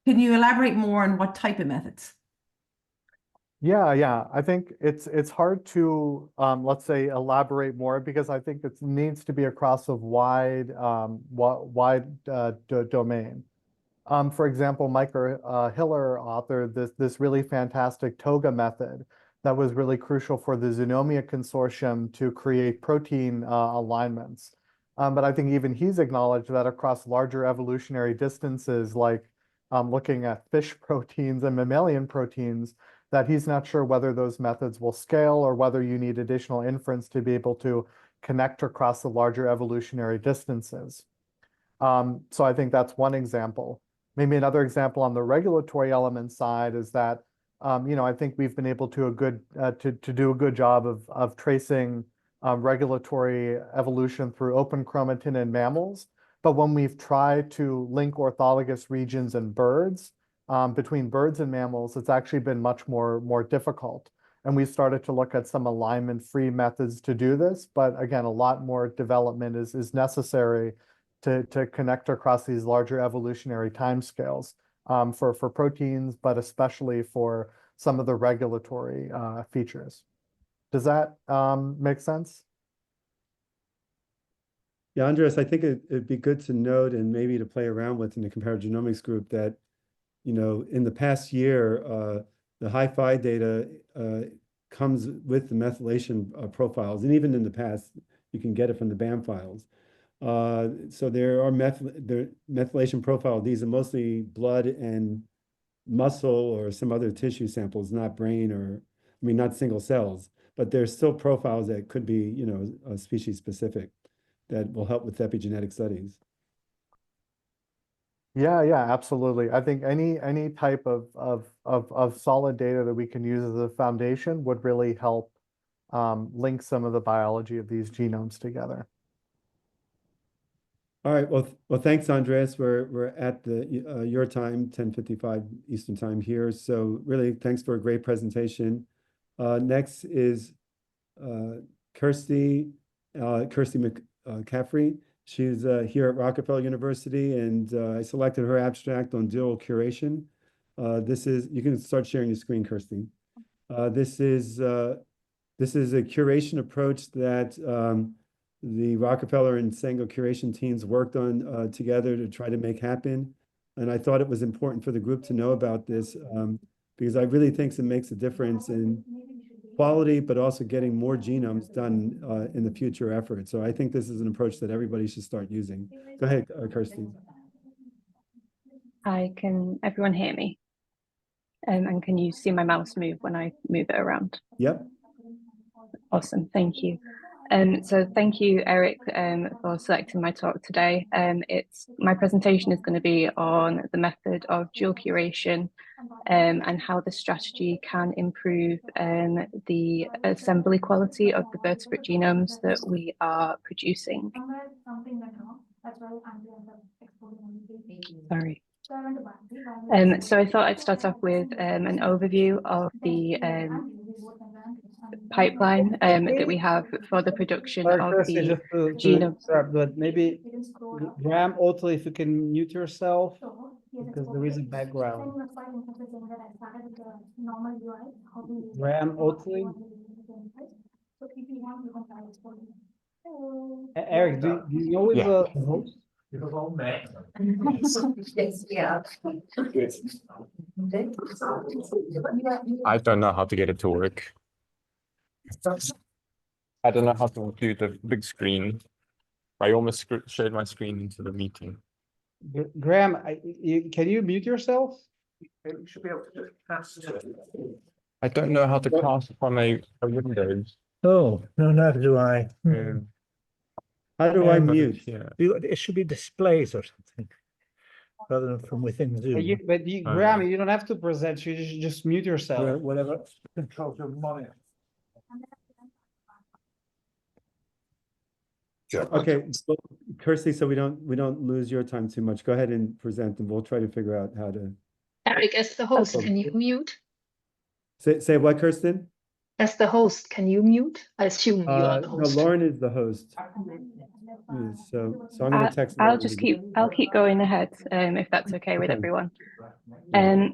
Can you elaborate more on what type of methods? Yeah. I think it's hard to let's say elaborate more because I think it needs to be across a wide domain. For example, Michael Hiller authored this really fantastic TOGA method that was really crucial for the Xenomia Consortium to create protein alignments. But I think even he's acknowledged that across larger evolutionary distances, like looking at fish proteins and mammalian proteins, that he's not sure whether those methods will scale or whether you need additional inference to be able to connect across the larger evolutionary distances. So I think that's one example. Maybe another example on the regulatory element side is that, I think we've been able to do a good job of tracing regulatory evolution through open chromatin in mammals. But when we've tried to link orthologous regions in birds, between birds and mammals, it's actually been much more difficult. And we started to look at some alignment-free methods to do this. But again, a lot more development is necessary to connect across these larger evolutionary timescales for proteins, but especially for some of the regulatory features. Does that make sense? Yeah, Andreas, I think it'd be good to note and maybe to play around with in the comparative genomics group that, in the past year, the hi-fi data comes with the methylation profiles. And even in the past, you can get it from the BAM files. So there are methylation profile. These are mostly blood and muscle or some other tissue samples, not brain not single cells, but there's still profiles that could be, species specific that will help with epigenetic studies. Yeah, absolutely. I think any type of solid data that we can use as a foundation would really help link some of the biology of these genomes together. All right. Well, thanks, Andreas. We're at the your time, 10:55 Eastern time here. So really, thanks for a great presentation. Next is Kirsty McCaffrey. She's here at Rockefeller University, and I selected her abstract on dual curation. You can start sharing your screen, Kirsty. This is a curation approach that the Rockefeller and Sango curation teams worked on together to try to make happen. And I thought it was important for the group to know about this because I really think it makes a difference in quality, but also getting more genomes done in the future effort. So I think this is an approach that everybody should start using. Go ahead, Kirsty. Can everyone hear me? And can you see my mouse move when I move it around? Yep. Awesome, thank you. So thank you, Eric, for selecting my talk today. My presentation is going to be on the method of dual curation and how the strategy can improve the assembly quality of the vertebrate genomes that we are producing. Sorry. So I thought I'd start off with an overview of the pipeline that we have for the production Sorry, of Kirsty, the just to genome. interrupt, but maybe Graham, Otley, if you can mute yourself, because there is a background. Graham Otley. Eric, do you know Yeah. the host? I don't know how to get it to work. I don't know how to do the big screen. I almost shared my screen into the meeting. Graham, can you mute yourself? You should be able to cast. I don't know how to cast from a Windows. Oh, no, neither do I. How do I But mute? yeah. It should be displays or something, rather than from within Zoom. Graham, you don't have to present, you should just mute yourself. Whatever controls your monitor. Okay, so, Kirsty, so we don't lose your time too much. Go ahead and present, and we'll try to figure out how to Eric, as the host, Okay. can you mute? say what, Kirsten? As the host, can you mute? I assume you are the No, host. Lauren is the host. Yeah, so I'm gonna text. I'll Lauren just again. I'll keep going ahead, if that's okay with Okay. everyone. Yeah.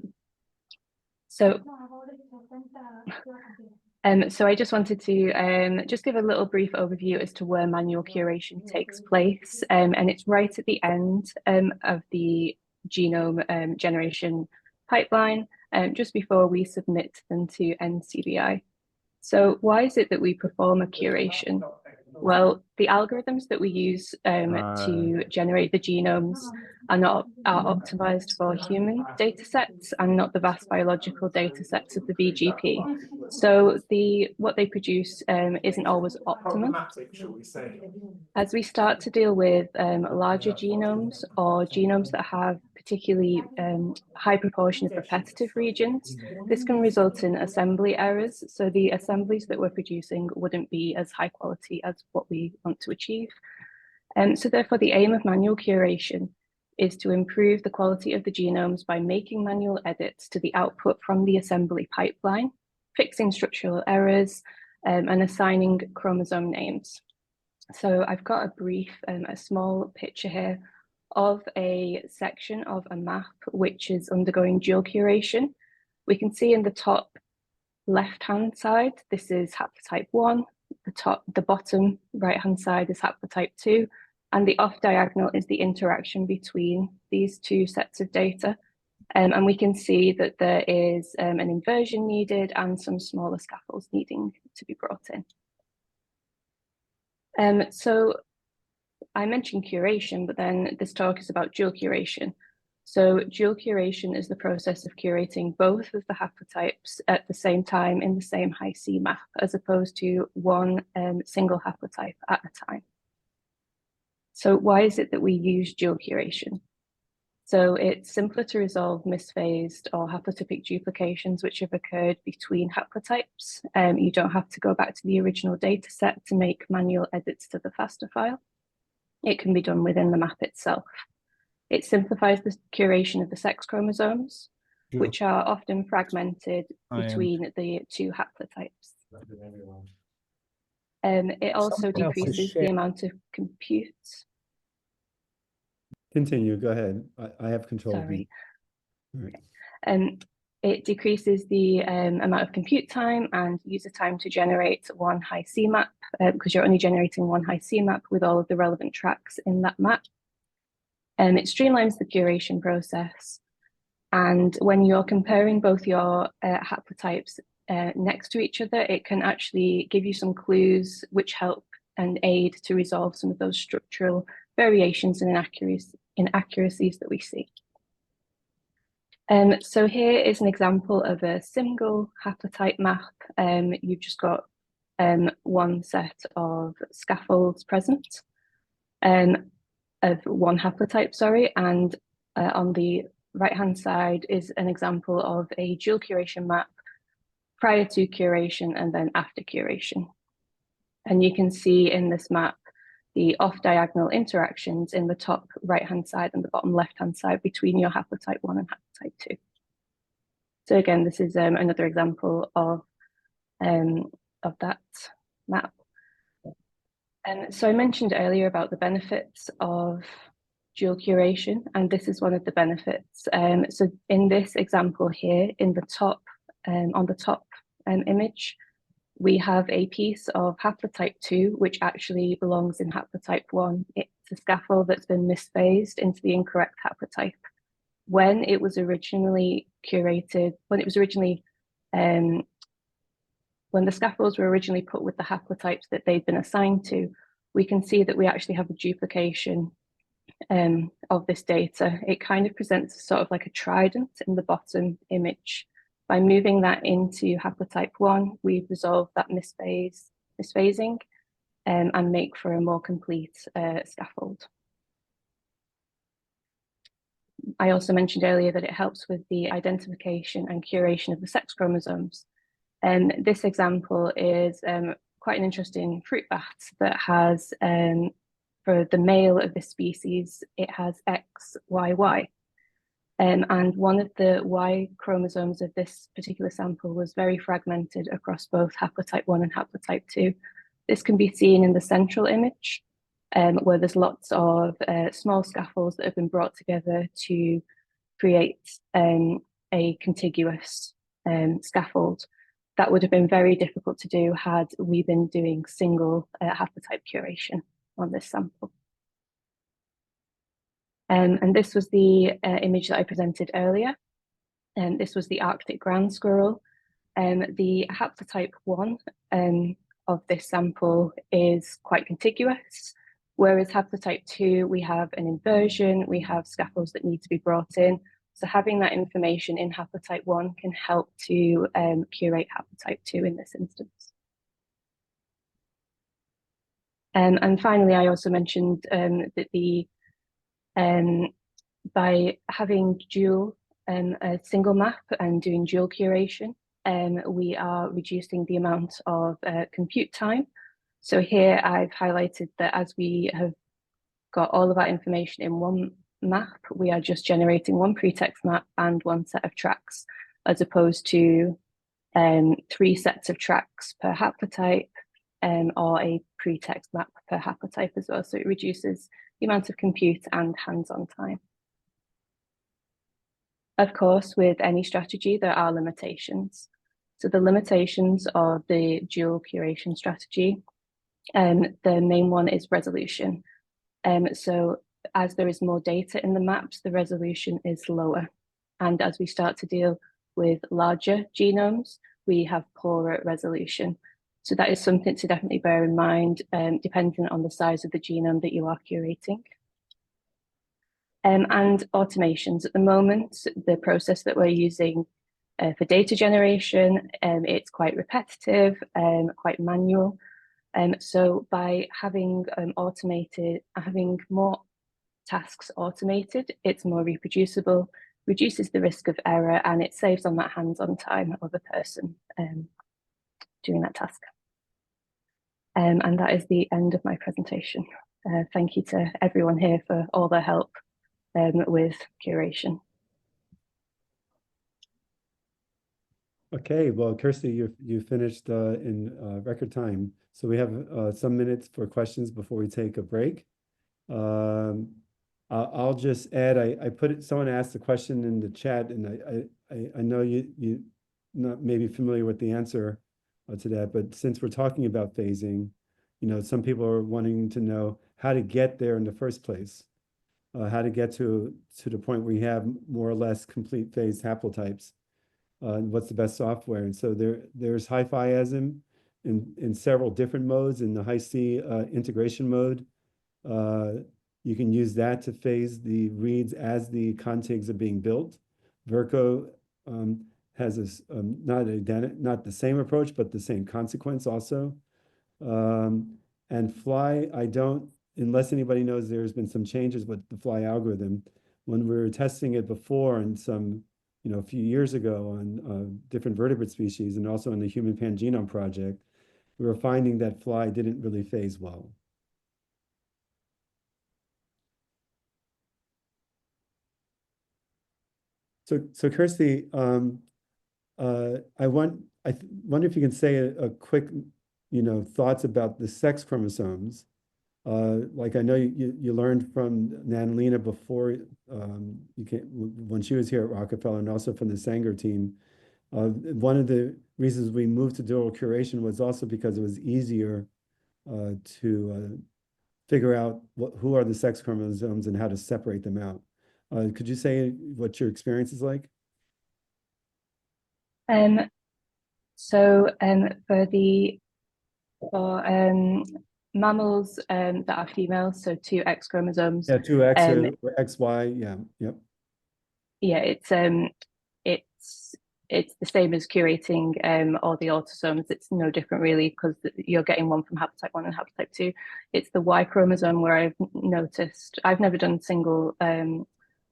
So I just wanted to just give a little brief overview as to where manual curation takes place, and it's right at the end of the genome generation pipeline, just before we submit them to NCBI. So why is it that we perform a curation? Well, the algorithms that we use to generate the genomes are optimized for human data sets and not the vast biological data sets of the VGP. So what they produce isn't always optimum. As we start to deal with larger genomes or genomes that have particularly high proportion of repetitive regions, this can result in assembly errors. So the assemblies that we're producing wouldn't be as high quality as what we want to achieve. So therefore, the aim of manual curation is to improve the quality of the genomes by making manual edits to the output from the assembly pipeline, fixing structural errors, and assigning chromosome names. So I've got a small picture here of a section of a map which is undergoing dual curation. We can see in the top left-hand side, this is haplotype 1, the bottom right-hand side is haplotype 2, and the off-diagonal is the interaction between these two sets of data. And we can see that there is an inversion needed and some smaller scaffolds needing to be brought in. So I mentioned curation, but then this talk is about dual curation. So dual curation is the process of curating both of the haplotypes at the same time in the same Hi-C map, as opposed to one single haplotype at a time. So why is it that we use dual curation? So it's simpler to resolve misphased or haplotypic duplications which have occurred between haplotypes. You don't have to go back to the original data set to make manual edits to the FASTA file. It can be done within the map itself. It simplifies the curation of the sex chromosomes, which are often fragmented between the two haplotypes. It also decreases the amount of compute. Continue, go ahead. I have control. Sorry. Right. It decreases the amount of compute time and user time to generate one Hi-C map, because you're only generating one Hi-C map with all of the relevant tracks in that map. It streamlines the curation process. And when you're comparing both your haplotypes next to each other, it can actually give you some clues which help and aid to resolve some of those structural variations and inaccuracies that we see. So here is an example of a single haplotype map. You've just got one set of scaffolds present of one haplotype, sorry, and on the right-hand side is an example of a dual curation map prior to curation and then after curation. And you can see in this map the off-diagonal interactions in the top right-hand side and the bottom left-hand side between your haplotype 1 and haplotype 2. So again, this is another example of that map. So I mentioned earlier about the benefits of dual curation, and this is one of the benefits. So in this example here, in the top, on the top image, we have a piece of haplotype 2, which actually belongs in haplotype 1. It's a scaffold that's been misphased into the incorrect haplotype. When it was originally curated, when the scaffolds were originally put with the haplotypes that they'd been assigned to, we can see that we actually have a duplication of this data. It kind of presents sort of like a trident in the bottom image. By moving that into haplotype 1, we've resolved that misphasing and make for a more complete scaffold. I also mentioned earlier that it helps with the identification and curation of the sex chromosomes. And this example is quite an interesting fruit bat that has, for the male of this species, it has XYY. And one of the Y chromosomes of this particular sample was very fragmented across both haplotype 1 and haplotype 2. This can be seen in the central image, where there's lots of small scaffolds that have been brought together to create a contiguous scaffold. That would have been very difficult to do had we been doing single haplotype curation on this sample. And this was the image that I presented earlier. And this was the Arctic ground squirrel. The haplotype 1 of this sample is quite contiguous, whereas haplotype 2, we have an inversion, we have scaffolds that need to be brought in. So having that information in haplotype 1 can help to curate haplotype 2 in this instance. And finally, I also mentioned that by having a single map and doing dual curation, we are reducing the amount of compute time. So here I've highlighted that as we have got all of our information in one map, we are just generating one pretext map and one set of tracks, as opposed to 3 sets of tracks per haplotype, or a pretext map per haplotype as well. So it reduces the amount of compute and hands-on time. Of course, with any strategy, there are limitations. So the limitations of the dual curation strategy, the main one is resolution. So as there is more data in the maps, the resolution is lower. And as we start to deal with larger genomes, we have poorer resolution. So that is something to definitely bear in mind, depending on the size of the genome that you are curating. And automations. At the moment, the process that we're using for data generation, it's quite repetitive, quite manual. So by having having more tasks automated, it's more reproducible, reduces the risk of error, and it saves on that hands-on time of a person doing that task. And that is the end of my presentation. Thank you to everyone here for all their help with curation. Okay, well, Kirsty, you finished in record time. So we have some minutes for questions before we take a break. I'll just add, I put it, someone asked a question in the chat, and I know you not maybe familiar with the answer to that, but since we're talking about phasing, you know, some people are wanting to know how to get there in the first place, how to get to the point where you have more or less complete phased haplotypes. What's the best software? And so there's HiFiasm in several different modes. In the Hi-C integration mode, you can use that to phase the reads as the contigs are being built. Verco has this not the same approach, but the same consequence also. And Fly, I don't, unless anybody knows, there's been some changes with the Fly algorithm. When we were testing it before and some, you know, a few years ago on different vertebrate species and also in the Human Pangenome Project, we were finding that Fly didn't really phase well. So Kirsty, I wonder if you can say a quick thoughts about the sex chromosomes. Like I know you learned from Nanalina before when she was here at Rockefeller, and also from the Sanger team. One of the reasons we moved to dual curation was also because it was easier to figure out who are the sex chromosomes and how to separate them out. Could you say what your experience is like? So for mammals that are females, so two X chromosomes. Yeah, two X or XY. Yeah, yep. Yeah, it's the same as curating all the autosomes. It's no different really, because you're getting one from haplotype 1 and haplotype 2. It's the Y chromosome where I've noticed, I've never done single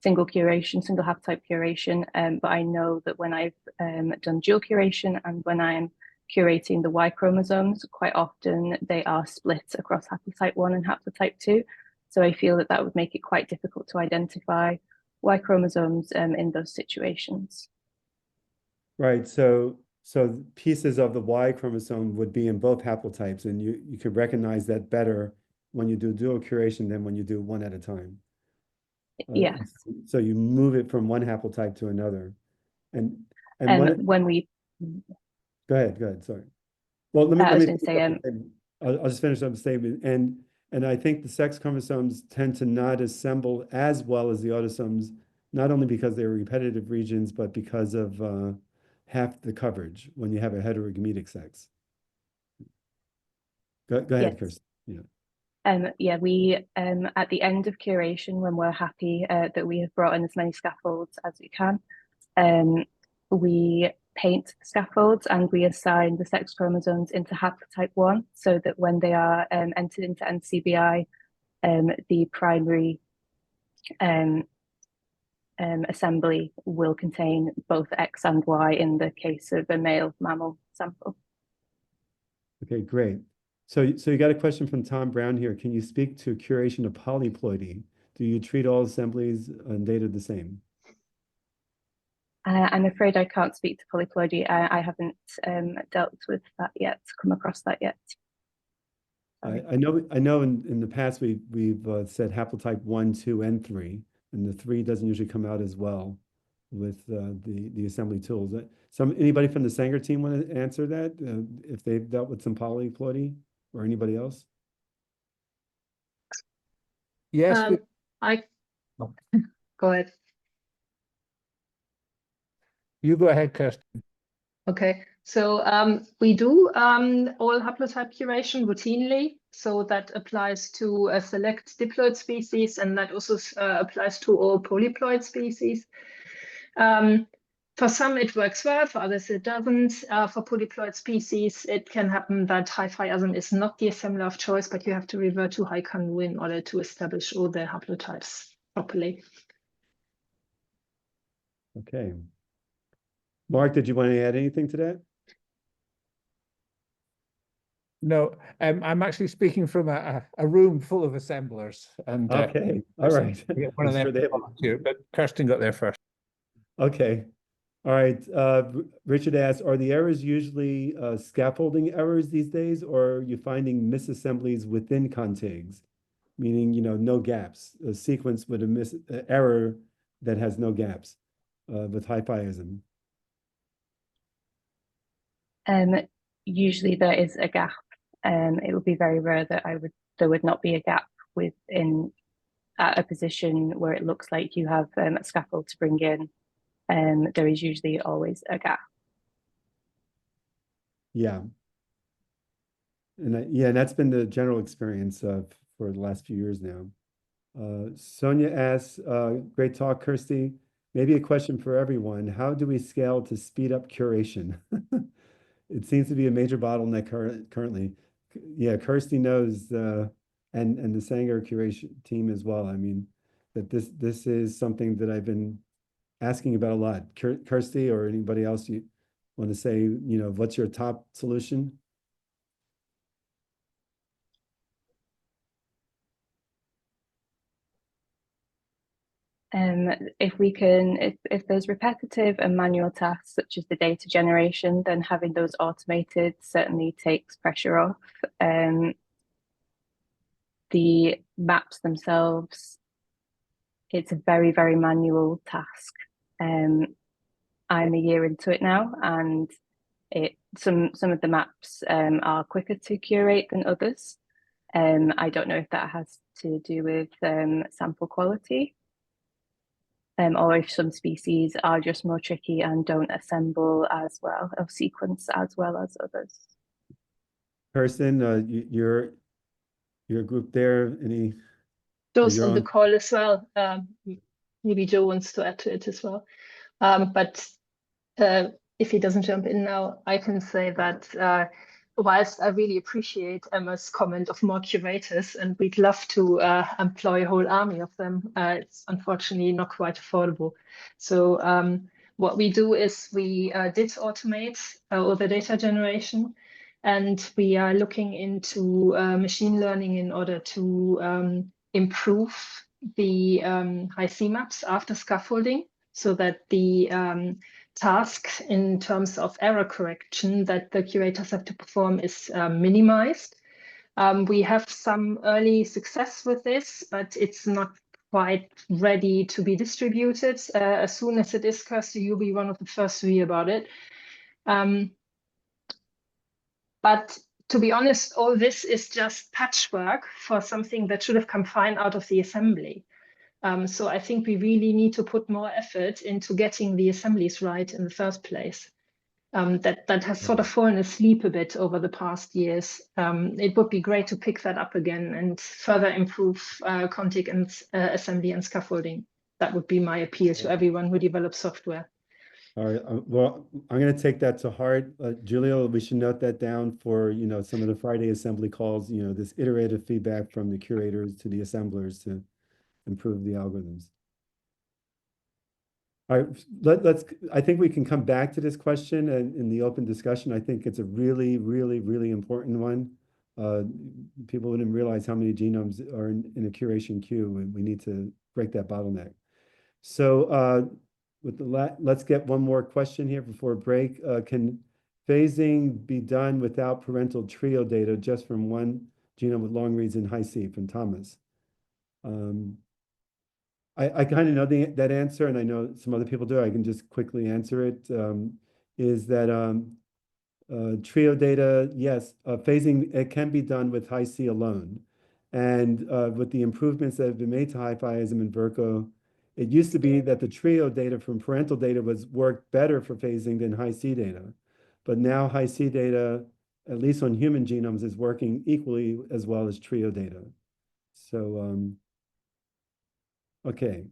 curation, single haplotype curation, but I know that when I've done dual curation and when I'm curating the Y chromosomes, quite often they are split across haplotype 1 and haplotype 2. So I feel that that would make it quite difficult to identify Y chromosomes in those situations. Right. So pieces of the Y chromosome would be in both haplotypes, and you could recognize that better when you do dual curation than when you do one at a time. Yes. So you move it from one haplotype to another, and when we go ahead. Sorry. Well, let I was me going to say I'll just finish up the statement. And I think the sex chromosomes tend to not assemble as well as the autosomes, not only because they're repetitive regions, but because of half the coverage when you have a heterogametic sex. Go ahead, yes. Kirsten. Yeah. Yeah, we at the end of curation, when we're happy that we have brought in as many scaffolds as we can, we paint the scaffolds and we assign the sex chromosomes into haplotype 1, so that when they are entered into NCBI, the primary assembly will contain both X and Y in the case of a male mammal sample. Okay, great. So you got a question from Tom Brown here. Can you speak to curation of polyploidy? Do you treat all assemblies and data the same? I'm afraid I can't speak to polyploidy. I haven't dealt with that yet, come across that yet. I know in the past we've said haplotype 1, 2, and 3, and the 3 doesn't usually come out as well with the assembly tools. Anybody from the Sanger team want to answer that if they've dealt with some polyploidy, or anybody else? Yes. Go ahead. You go ahead, Kirsten. Okay, so we do all haplotype curation routinely. So that applies to a select diploid species, and that also applies to all polyploid species. For some, it works well. For others, it doesn't. For polyploid species, it can happen that high-phi-ASM is not the assembler of choice, but you have to revert to high-CAN in order to establish all the haplotypes properly. Okay. Mark, did you want to add anything to that? No, I'm actually speaking from a room full of assemblers. And okay, all right. One of them volunteer, but Kirsten got there first. Okay. All right. Richard asks, are the errors usually scaffolding errors these days, or are you finding misassemblies within contigs? Meaning, no gaps, a sequence with a error that has no gaps with high-phi-ASM. Usually there is a gap. It would be very rare that there would not be a gap at a position where it looks like you have a scaffold to bring in. There is usually always a gap. Yeah. And that's been the general experience for the last few years now. Sonia asks, great talk, Kirsty. Maybe a question for everyone. How do we scale to speed up curation? It seems to be a major bottleneck currently. Yeah, Kirsty knows, and the Sanger curation team as well. I mean, that this is something that I've been asking about a lot. Kirsty or anybody else, you want to say, what's your top solution? If we can, if there's repetitive and manual tasks such as the data generation, then having those automated certainly takes pressure off. The maps themselves, it's a very, very manual task. I'm a year into it now, and some of the maps are quicker to curate than others. I don't know if that has to do with sample quality, or if some species are just more tricky and don't assemble as well, or sequence as well as others. Kirsten, your group there, any? Joe's you're on the on- call as well. Maybe Joe wants to add to it as well. But if he doesn't jump in now, I can say that whilst I really appreciate Emma's comment of more curators, and we'd love to employ a whole army of them, it's unfortunately not quite affordable. So what we do is we did automate all the data generation, and we are looking into machine learning in order to improve the high-C maps after scaffolding, so that the task in terms of error correction that the curators have to perform is minimized. We have some early success with this, but it's not quite ready to be distributed. As soon as it is, Kirsty, you'll be one of the first to hear about it. But to be honest, all this is just patchwork for something that should have come fine out of the assembly. So I think we really need to put more effort into getting the assemblies right in the first place. That has sort of fallen asleep a bit over the past years. It would be great to pick that up again and further improve contig and assembly and scaffolding. That would be my appeal to everyone who develops software. All right, well, I'm going to take that to heart. Julio, we should note that down for, some of the Friday assembly calls, this iterative feedback from the curators to the assemblers to improve the algorithms. All right, I think we can come back to this question and in the open discussion. I think it's a really, really, really important one. People wouldn't realize how many genomes are in a curation queue, and we need to break that bottleneck. So let's get one more question here before break. Can phasing be done without parental trio data, just from one genome with long reads in Hi-C? From Thomas. I kind of know that answer, and I know some other people do. I can just quickly answer it. Is that trio data? Yes, phasing, it can be done with Hi-C alone, and with the improvements that have been made to HiFiism and Verco, it used to be that the trio data from parental data worked better for phasing than Hi-C data, but now Hi-C data, at least on human genomes, is working equally as well as trio data. So. Okay.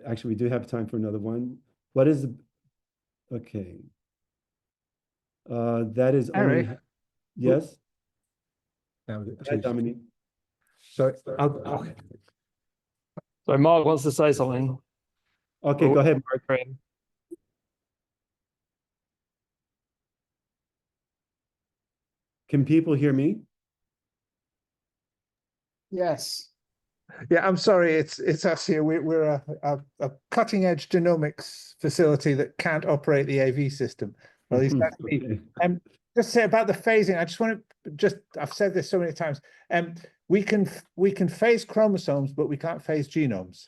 Actually, we do have time for another one. What is okay? That is Eric? only yes. No, Hi, Dominique. so okay. So Mark wants to say something. Okay, go ahead, Mark. Can people hear me? Yes. Yeah, I'm sorry. It's us here. We're a cutting edge genomics facility that can't operate the AV system. Well, at least that's me. Just say about the phasing. I just want to I've said this so many times. We can phase chromosomes, but we can't phase genomes.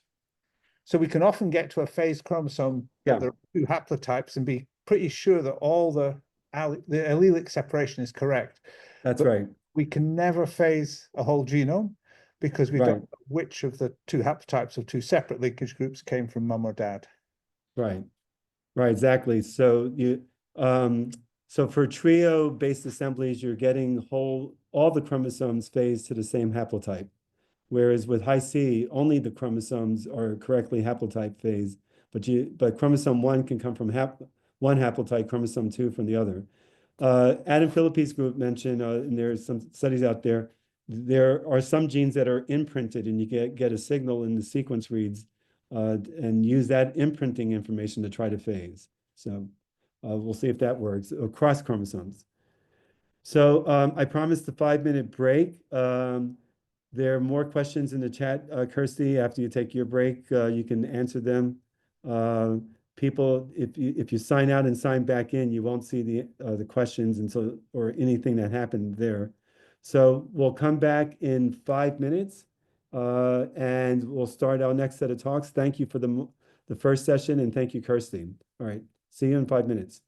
So we can often get to a phased chromosome, Yeah. there are two haplotypes, and be pretty sure that all the allelic separation is correct. That's But right. we can never phase a whole genome because we don't know which of the two haplotypes of two separate linkage groups came from mum or dad. Right. Right. Exactly. So so for trio-based assemblies, you're getting all the chromosomes phased to the same haplotype. Whereas with Hi-C, only the chromosomes are correctly haplotype phased, but chromosome 1 can come from one haplotype, chromosome 2 from the other. Adam Philippe's group mentioned, and there's some studies out there, there are some genes that are imprinted, and you get a signal in the sequence reads, and use that imprinting information to try to phase. So we'll see if that works across chromosomes. So I promised a 5-minute break. There are more questions in the chat, Kirsty. After you take your break, you can answer them. People, if you sign out and sign back in, you won't see the questions and so or anything that happened there. So we'll come back in 5 minutes, and we'll start our next set of talks. Thank you for the first session, and thank you, Kirsty. All right, see you in 5 minutes.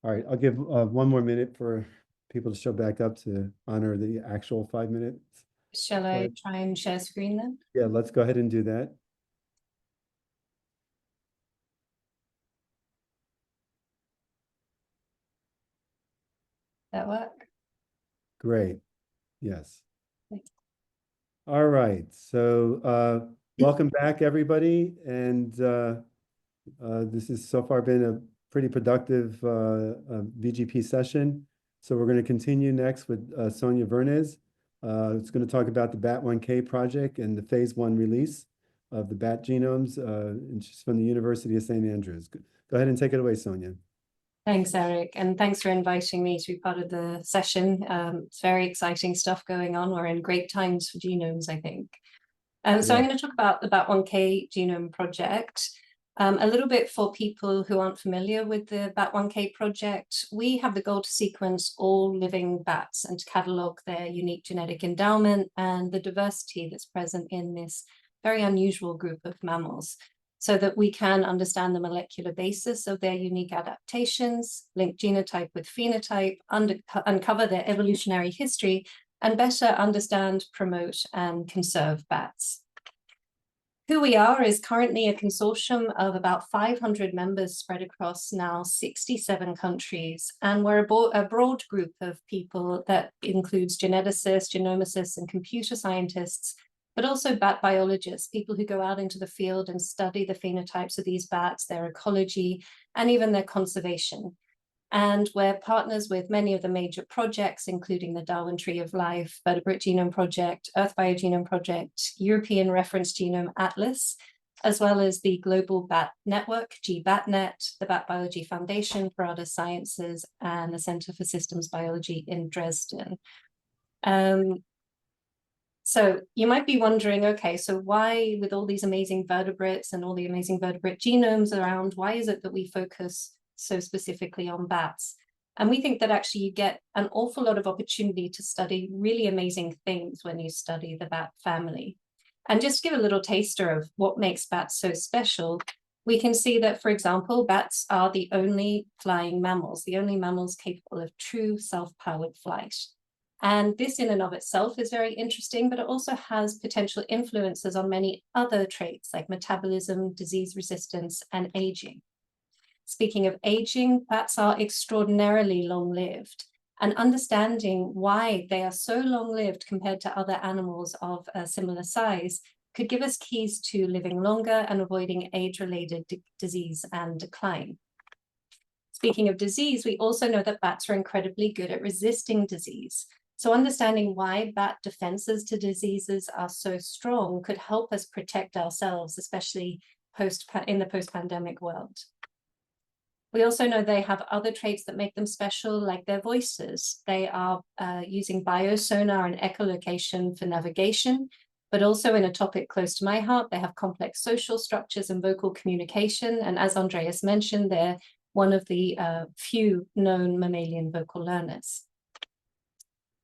All right, I'll give 1 more minute for people to show back up to honor the actual 5 minutes. Shall I Right. try and share screen then? Yeah, let's go ahead and do that. That work? Great. Yes. Thanks. All right. So welcome back, everybody. And this has so far been a pretty productive VGP session. So we're going to continue next with Sonia Vernes. It's going to talk about the BAT1K project and the phase 1 release of the BAT genomes. And she's from the University of St. Andrews. Go ahead and take it away, Sonia. Thanks, Eric, and thanks for inviting me to be part of the session. It's very exciting stuff going on. We're in great times for genomes, I think. So I'm Yeah. going to talk about the BAT1K Genome Project. A little bit for people who aren't familiar with the BAT1K project, we have the goal to sequence all living bats and to catalogue their unique genetic endowment and the diversity that's present in this very unusual group of mammals, so that we can understand the molecular basis of their unique adaptations, link genotype with phenotype, uncover their evolutionary history, and better understand, promote, and conserve bats. Who we are is currently a consortium of about 500 members spread across now 67 countries. And we're a broad group of people that includes geneticists, genomicists, and computer scientists, but also bat biologists, people who go out into the field and study the phenotypes of these bats, their ecology, and even their conservation. And we're partners with many of the major projects, including the Darwin Tree of Life, Vertebrate Genome Project, Earth Biogenome Project, European Reference Genome Atlas, as well as the Global Bat Network, GBATnet, the Bat Biology Foundation for Other Sciences, and the Center for Systems Biology in Dresden. So you might be wondering, okay, so why, with all these amazing vertebrates and all the amazing vertebrate genomes around, why is it that we focus so specifically on bats? And we think that actually you get an awful lot of opportunity to study really amazing things when you study the bat family. And just to give a little taster of what makes bats so special, we can see that, for example, bats are the only flying mammals, the only mammals capable of true self-powered flight. And this in and of itself is very interesting, but it also has potential influences on many other traits like metabolism, disease resistance, and aging. Speaking of aging, bats are extraordinarily long-lived, and understanding why they are so long-lived compared to other animals of a similar size could give us keys to living longer and avoiding age-related disease and decline. Speaking of disease, we also know that bats are incredibly good at resisting disease. So understanding why bat defenses to diseases are so strong could help us protect ourselves, especially in the post-pandemic world. We also know they have other traits that make them special, like their voices. They are using biosonar and echolocation for navigation, but also in a topic close to my heart, they have complex social structures and vocal communication. And as Andreas mentioned, they're one of the few known mammalian vocal learners.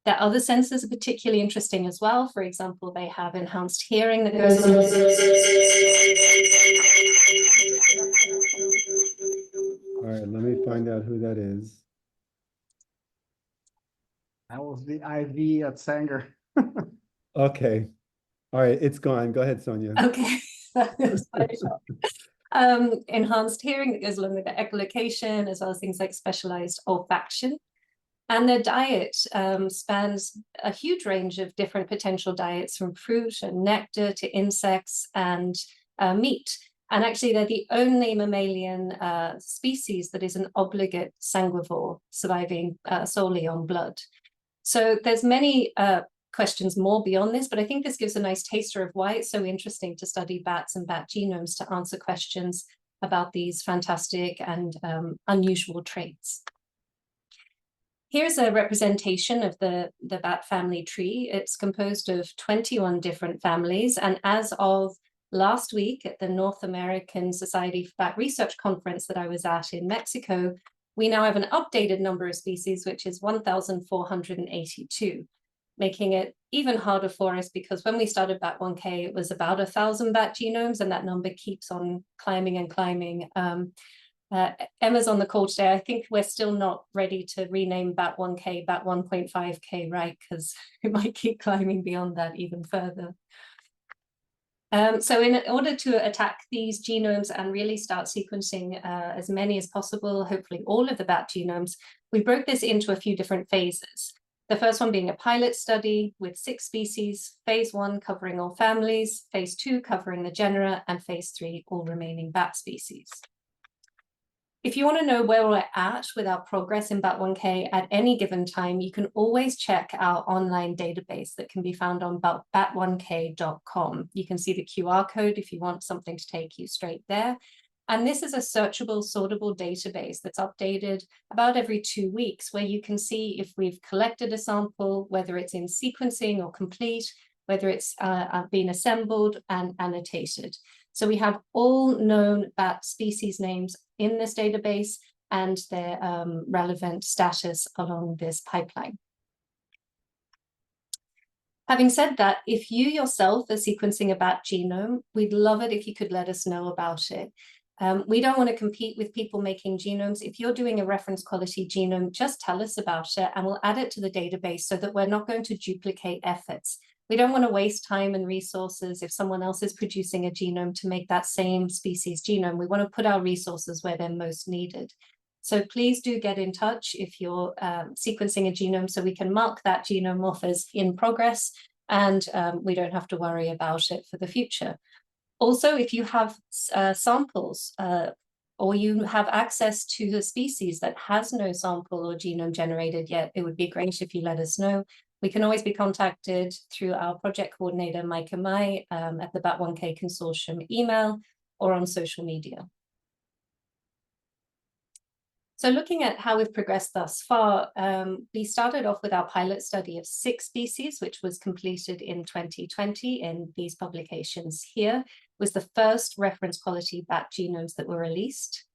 Their other senses are particularly interesting as well. For example, they have enhanced hearing that goes on. All right, let me find out who that is. That was the IV at Sanger. Okay. All right, it's gone. Go ahead, Sonia. Okay. Enhanced hearing that goes along with the echolocation, as well as things like specialized olfaction. And their diet spans a huge range of different potential diets, from fruit and nectar to insects and meat. And actually, they're the only mammalian species that is an obligate sanguivore, surviving solely on blood. So there's many questions more beyond this, but I think this gives a nice taster of why it's so interesting to study bats and bat genomes to answer questions about these fantastic and unusual traits. Here's a representation of the bat family tree. It's composed of 21 different families, and as of last week at the North American Society for Bat Research Conference that I was at in Mexico, we now have an updated number of species, which is 1,482, making it even harder for us because when we started BAT1K, it was about 1,000 bat genomes, and that number keeps on climbing and climbing. Emma's on the call today. I think we're still not ready to rename BAT1K, BAT 1.5K, right? Because it might keep climbing beyond that even further. So in order to attack these genomes and really start sequencing as many as possible, hopefully all of the bat genomes, we broke this into a few different phases. The first one being a pilot study with 6 species, phase 1 covering all families, phase 2 covering the genera, and phase 3 all remaining bat species. If you want to know where we're at with our progress in BAT1K at any given time, you can always check our online database that can be found on bat1k.com. You can see the QR code if you want something to take you straight there. And this is a searchable, sortable database that's updated about every 2 weeks, where you can see if we've collected a sample, whether it's in sequencing or complete, whether it's been assembled and annotated. So we have all known bat species names in this database and their relevant status along this pipeline. Having said that, if you yourself are sequencing a bat genome, we'd love it if you could let us know about it. We don't want to compete with people making genomes. If you're doing a reference quality genome, just tell us about it and we'll add it to the database so that we're not going to duplicate efforts. We don't want to waste time and resources if someone else is producing a genome to make that same species genome. We want to put our resources where they're most needed. So please do get in touch if you're sequencing a genome so we can mark that genome off as in progress and we don't have to worry about it for the future. Also, if you have samples or you have access to a species that has no sample or genome generated yet, it would be great if you let us know. We can always be contacted through our project coordinator, Micah Mai, at the Bat1K Consortium email or on social media. So looking at how we've progressed thus far, we started off with our pilot study of 6 species, which was completed in 2020 in these publications here. It was the first reference quality bat genomes that were released.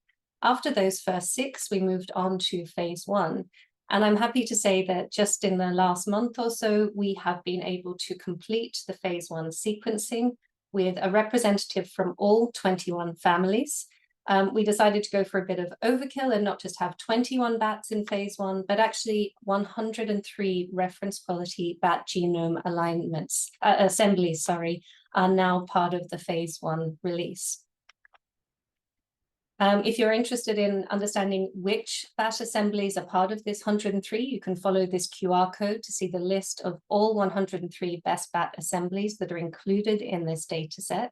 After those first 6, we moved on to phase 1. And I'm happy to say that just in the last month or so, we have been able to complete the phase 1 sequencing with a representative from all 21 families. We decided to go for a bit of overkill and not just have 21 bats in phase 1, but actually 103 reference quality bat genome assemblies, are now part of the phase 1 release. If you're interested in understanding which bat assemblies are part of this 103, you can follow this QR code to see the list of all 103 best bat assemblies that are included in this data set.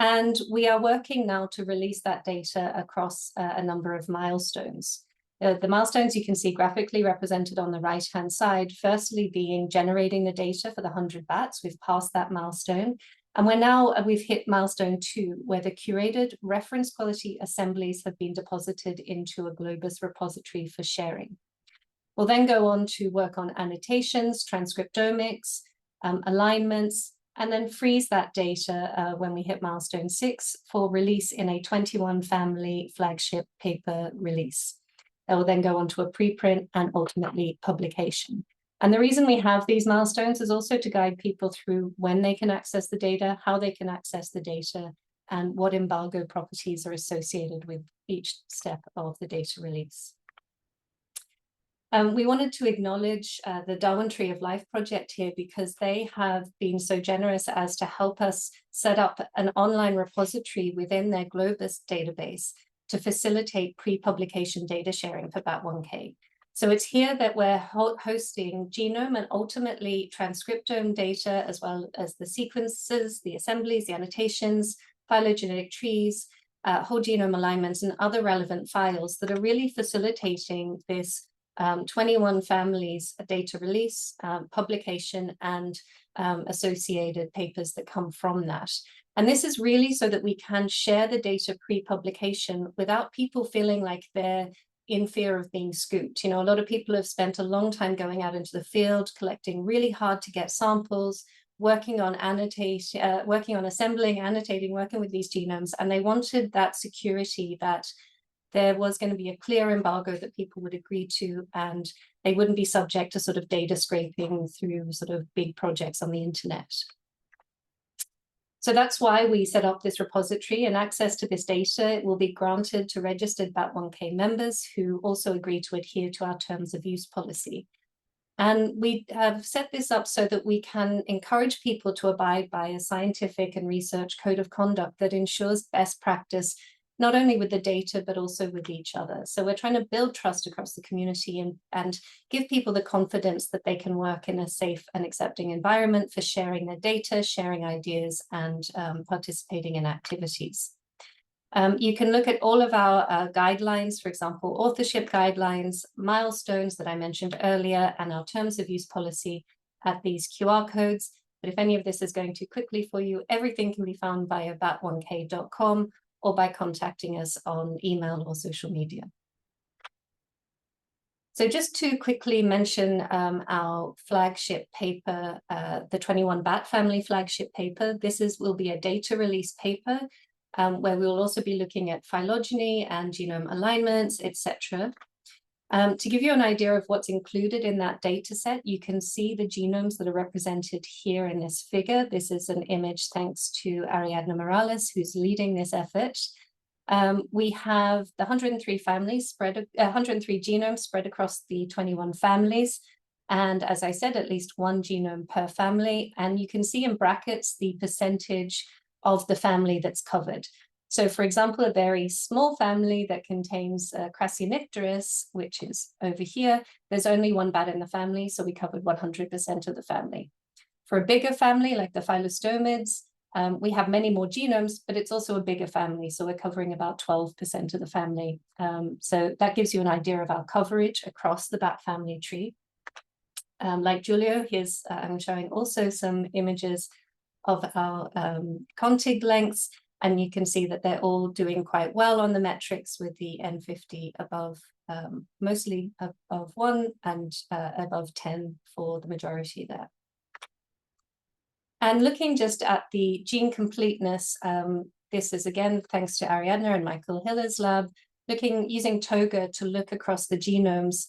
And we are working now to release that data across a number of milestones. The milestones you can see graphically represented on the right-hand side, firstly being generating the data for the 100 bats. We've passed that milestone. And we've hit milestone 2, where the curated reference quality assemblies have been deposited into a Globus repository for sharing. We'll then go on to work on annotations, transcriptomics, alignments, and then freeze that data when we hit milestone 6 for release in a 21 family flagship paper release. That will then go on to a preprint and ultimately publication. And the reason we have these milestones is also to guide people through when they can access the data, how they can access the data, and what embargo properties are associated with each step of the data release. We wanted to acknowledge the Darwin Tree of Life project here because they have been so generous as to help us set up an online repository within their Globus database to facilitate pre-publication data sharing for Bat1K. So it's here that we're hosting genome and ultimately transcriptome data, as well as the sequences, the assemblies, the annotations, phylogenetic trees, whole genome alignments, and other relevant files that are really facilitating this 21 families data release, publication, and associated papers that come from that. And this is really so that we can share the data pre-publication without people feeling like they're in fear of being scooped. You know, a lot of people have spent a long time going out into the field, collecting really hard to get samples, working on assembling, annotating, working with these genomes, and they wanted that security that there was going to be a clear embargo that people would agree to, and they wouldn't be subject to sort of data scraping through sort of big projects on the internet. So that's why we set up this repository, and access to this data will be granted to registered Bat1K members who also agree to adhere to our terms of use policy. And we have set this up so that we can encourage people to abide by a scientific and research code of conduct that ensures best practice, not only with the data, but also with each other. So we're trying to build trust across the community and give people the confidence that they can work in a safe and accepting environment for sharing their data, sharing ideas, and participating in activities. You can look at all of our guidelines, for example, authorship guidelines, milestones that I mentioned earlier, and our terms of use policy at these QR codes. But if any of this is going too quickly for you, everything can be found via bat1k.com or by contacting us on email or social media. So just to quickly mention our flagship paper, the 21 bat family flagship paper, will be a data release paper where we will also be looking at phylogeny and genome alignments, etc. To give you an idea of what's included in that data set, you can see the genomes that are represented here in this figure. This is an image thanks to Ariadna Morales, who's leading this effort. We have the 103 genomes spread across the 21 families. And as I said, at least one genome per family. And you can see in brackets the percentage of the family that's covered. So for example, a very small family that contains Crassionycteris, which is over here, there's only one bat in the family, so we covered 100% of the family. For a bigger family, like the Phylostomids, we have many more genomes, but it's also a bigger family, so we're covering about 12% of the family. So that gives you an idea of our coverage across the bat family tree. Like Giulio, I'm showing also some images of our contig lengths, and you can see that they're all doing quite well on the metrics with the N50 above, mostly above 1 and above 10 for the majority there. And looking just at the gene completeness, this is again, thanks to Ariadna and Michael Hiller's lab, using TOGA to look across the genomes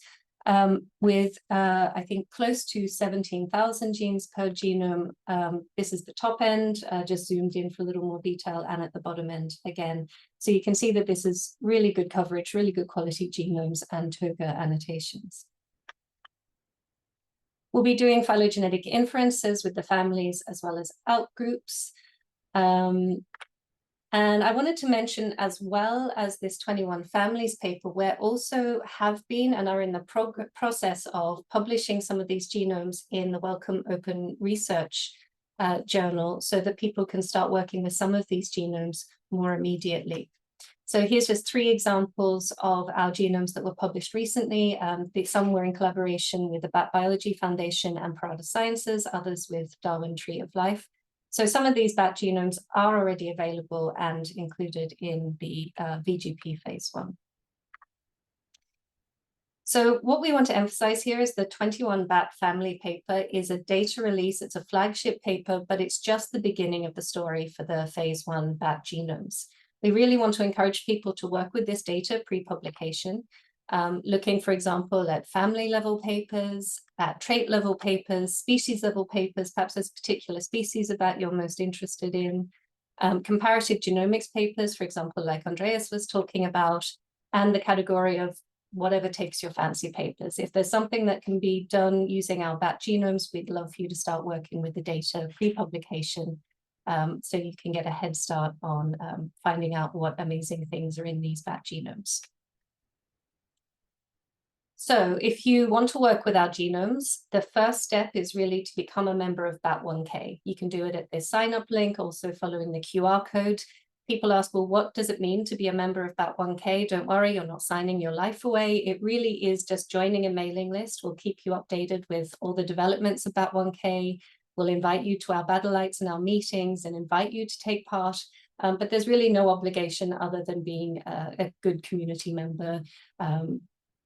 with, I think, close to 17,000 genes per genome. This is the top end, just zoomed in for a little more detail, and at the bottom end again. So you can see that this is really good coverage, really good quality genomes and TOGA annotations. We'll be doing phylogenetic inferences with the families as well as outgroups. And I wanted to mention, as well as this 21 families paper, where also have been and are in the process of publishing some of these genomes in the Wellcome Open Research journal, so that people can start working with some of these genomes more immediately. So here's just 3 examples of our genomes that were published recently. Some were in collaboration with the Bat Biology Foundation and Parada Sciences, others with Darwin Tree of Life. So some of these bat genomes are already available and included in the VGP phase 1. So what we want to emphasize here is the 21 bat family paper is a data release. It's a flagship paper, but it's just the beginning of the story for the phase 1 bat genomes. We really want to encourage people to work with this data pre-publication, looking, for example, at family level papers, at trait level papers, species level papers, perhaps there's a particular species of bat you're most interested in, comparative genomics papers, for example, like Andreas was talking about, and the category of whatever takes your fancy papers. If there's something that can be done using our bat genomes, we'd love for you to start working with the data pre-publication, so you can get a head start on finding out what amazing things are in these bat genomes. So if you want to work with our genomes, the first step is really to become a member of Bat1K. You can do it at this sign up link, also following the QR code. People ask, well, what does it mean to be a member of Bat1K? Don't worry, you're not signing your life away. It really is just joining a mailing list. We'll keep you updated with all the developments of Bat1K. We'll invite you to our Battleites and our meetings and invite you to take part. But there's really no obligation other than being a good community member.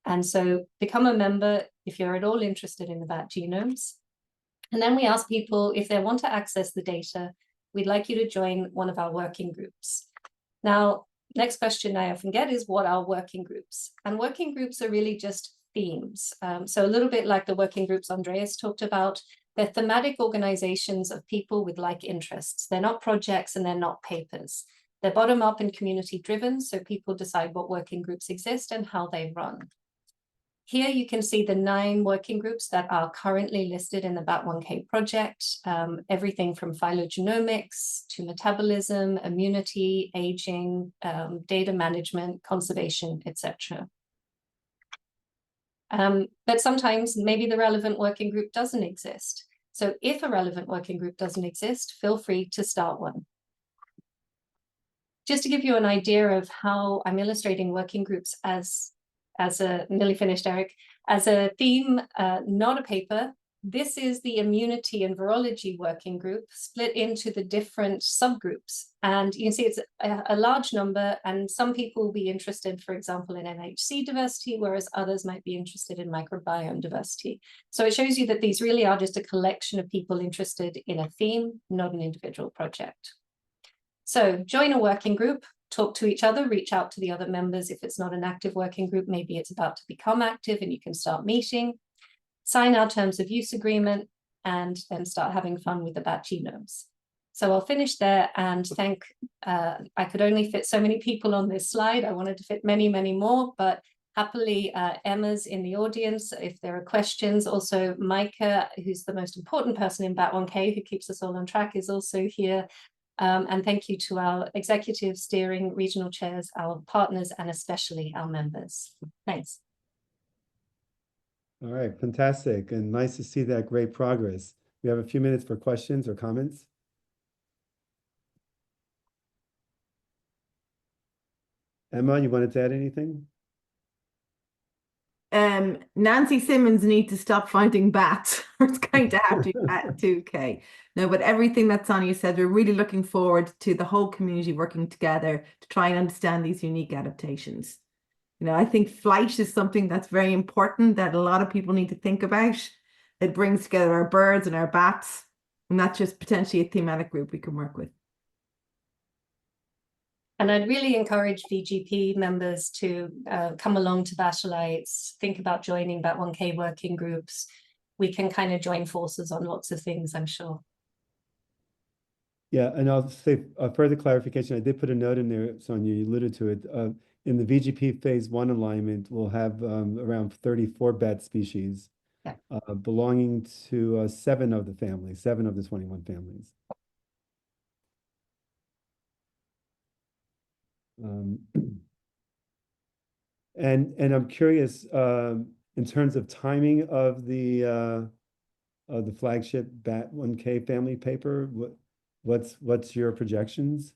And so become a member if you're at all interested in the bat genomes. And then we ask people if they want to access the data, we'd like you to join one of our working groups. Now, next question I often get is, what are working groups? And working groups are really just themes. So a little bit like the working groups Andreas talked about, they're thematic organizations of people with like interests. They're not projects and they're not papers. They're bottom up and community driven, so people decide what working groups exist and how they run. Here you can see the 9 working groups that are currently listed in the Bat1K project, everything from phylogenomics to metabolism, immunity, aging, data management, conservation, etc. But sometimes maybe the relevant working group doesn't exist. So if a relevant working group doesn't exist, feel free to start one. Just to give you an idea of how I'm illustrating working groups as a nearly finished, Eric, as a theme, not a paper, This is the immunity and virology working group split into the different subgroups. And you can see it's a large number, and some people will be interested, for example, in MHC diversity, whereas others might be interested in microbiome diversity. So it shows you that these really are just a collection of people interested in a theme, not an individual project. So join a working group, talk to each other, reach out to the other members. If it's not an active working group, maybe it's about to become active and you can start meeting. Sign our terms of use agreement, and then start having fun with the bat genomes. So I'll finish there and thank, I could only fit so many people on this slide. I wanted to fit many, many more, but happily Emma's in the audience if there are questions. Also Micah, who's the most important person in BAT1K, who keeps us all on track, is also here. And thank you to our executive steering, regional chairs, our partners, and especially our members. Thanks. All right, fantastic, and nice to see that great progress. We have a few minutes for questions or comments. Emma, you wanted to add anything? Nancy Simmons needs to stop finding bats. It's going to have to at 2K. No, but everything that Sonia said, we're really looking forward to the whole community working together to try and understand these unique adaptations. You know, I think flight is something that's very important that a lot of people need to think about. It brings together our birds and our bats, and that's just potentially a thematic group we can work with. And I'd really encourage VGP members to come along to Bashalites, think about joining BAT1K working groups. We can kind of join forces on lots of things, I'm sure. Yeah, and I'll say a further clarification. I did put a note in there, Sonia, you alluded to it. In the VGP phase 1 alignment, we'll have around 34 bat species belonging to 7 of the families, 7 of the 21 families. And I'm curious, in terms of timing of the flagship BAT1K family paper, what's your projections?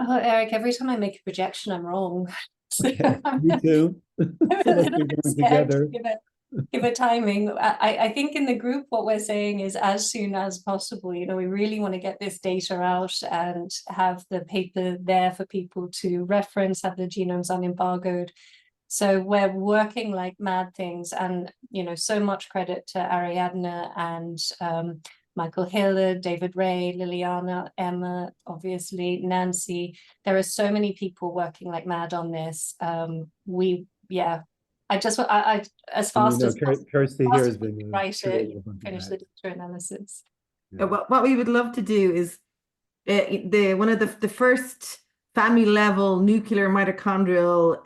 Oh, Eric, every time I make a projection, I'm wrong. Okay, me too. Together. Give it timing. I think in the group, what we're saying is as soon as possible. You know, we really want to get this data out and have the paper there for people to reference, have the genomes unembargoed. So we're working like mad things, and you know, so much credit to Ariadne and Michael Hiller, David Ray, Liliana, Emma, obviously, Nancy. There are so many people working like mad on this. I as fast as Kirsty here has been write it, finish the data analysis. Yeah. What we would love to do is one of the first family level nuclear mitochondrial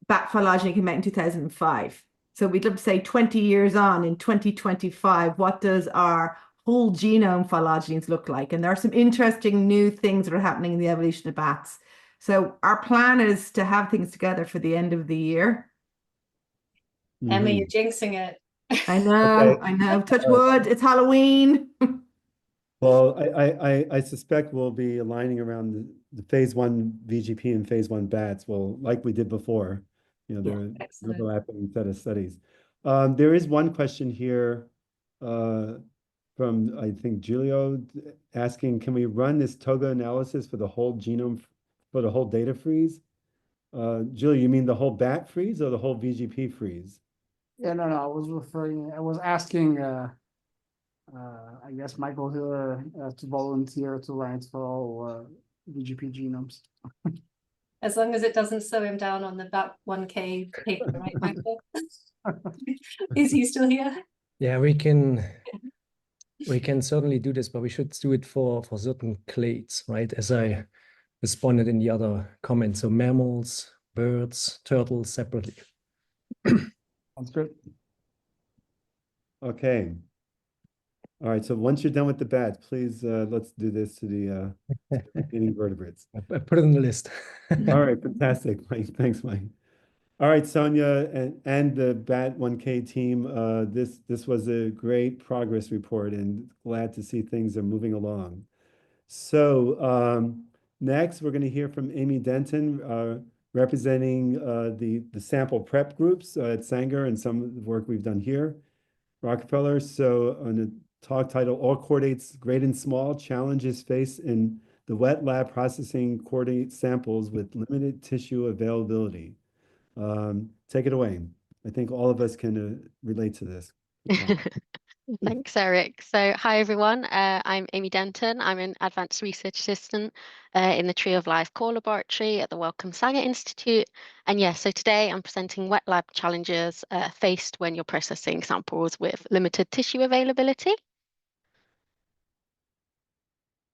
bat phylogeny came out in 2005. So we'd love to say 20 years on in 2025, what does our whole genome phylogenies look like? And there are some interesting new things that are happening in the evolution of bats. So our plan is to have things together for the end of the year. Emma, you're jinxing it. I know, Okay. I know. Touch wood, it's Halloween. Well, I suspect we'll be aligning around the phase 1 VGP and phase 1 bats. Well, like we did before, you know, there are an overlapping set of studies. There is one question here from, I think, Giulio asking, can we run this TOGA analysis for the whole genome, for the whole data freeze? Giulio, you mean the whole bat freeze or the whole VGP freeze? Yeah, no, I was asking, I guess Michael Hiller to volunteer to write for all VGP genomes. As long as it doesn't slow him down on the BAT1K paper, right, Michael? Is he still here? Yeah, we can certainly do this, but we should do it for certain clades, right? As I responded in the other comments. So mammals, birds, turtles separately. That's good. Okay. All right. So once you're done with the bats, please let's do this to the eating vertebrates. I put it on the list. All right. Fantastic, Mike. Thanks, Mike. All right, Sonia and the BAT1K team. This was a great progress report, and glad to see things are moving along. So next, we're going to hear from Amy Denton, representing the sample prep groups at Sanger and some of the work we've done here. Rockefeller. So on the talk title, All Chordates, Great and Small, Challenges Faced in the Wet Lab Processing Chordate Samples with Limited Tissue Availability. Take it away. I think all of us can relate to this. Thanks, Eric. So, hi everyone. I'm Amy Denton. I'm an advanced research assistant in the Tree of Life core laboratory at the Wellcome Sanger Institute. And yeah, so today I'm presenting wet lab challenges faced when you're processing samples with limited tissue availability.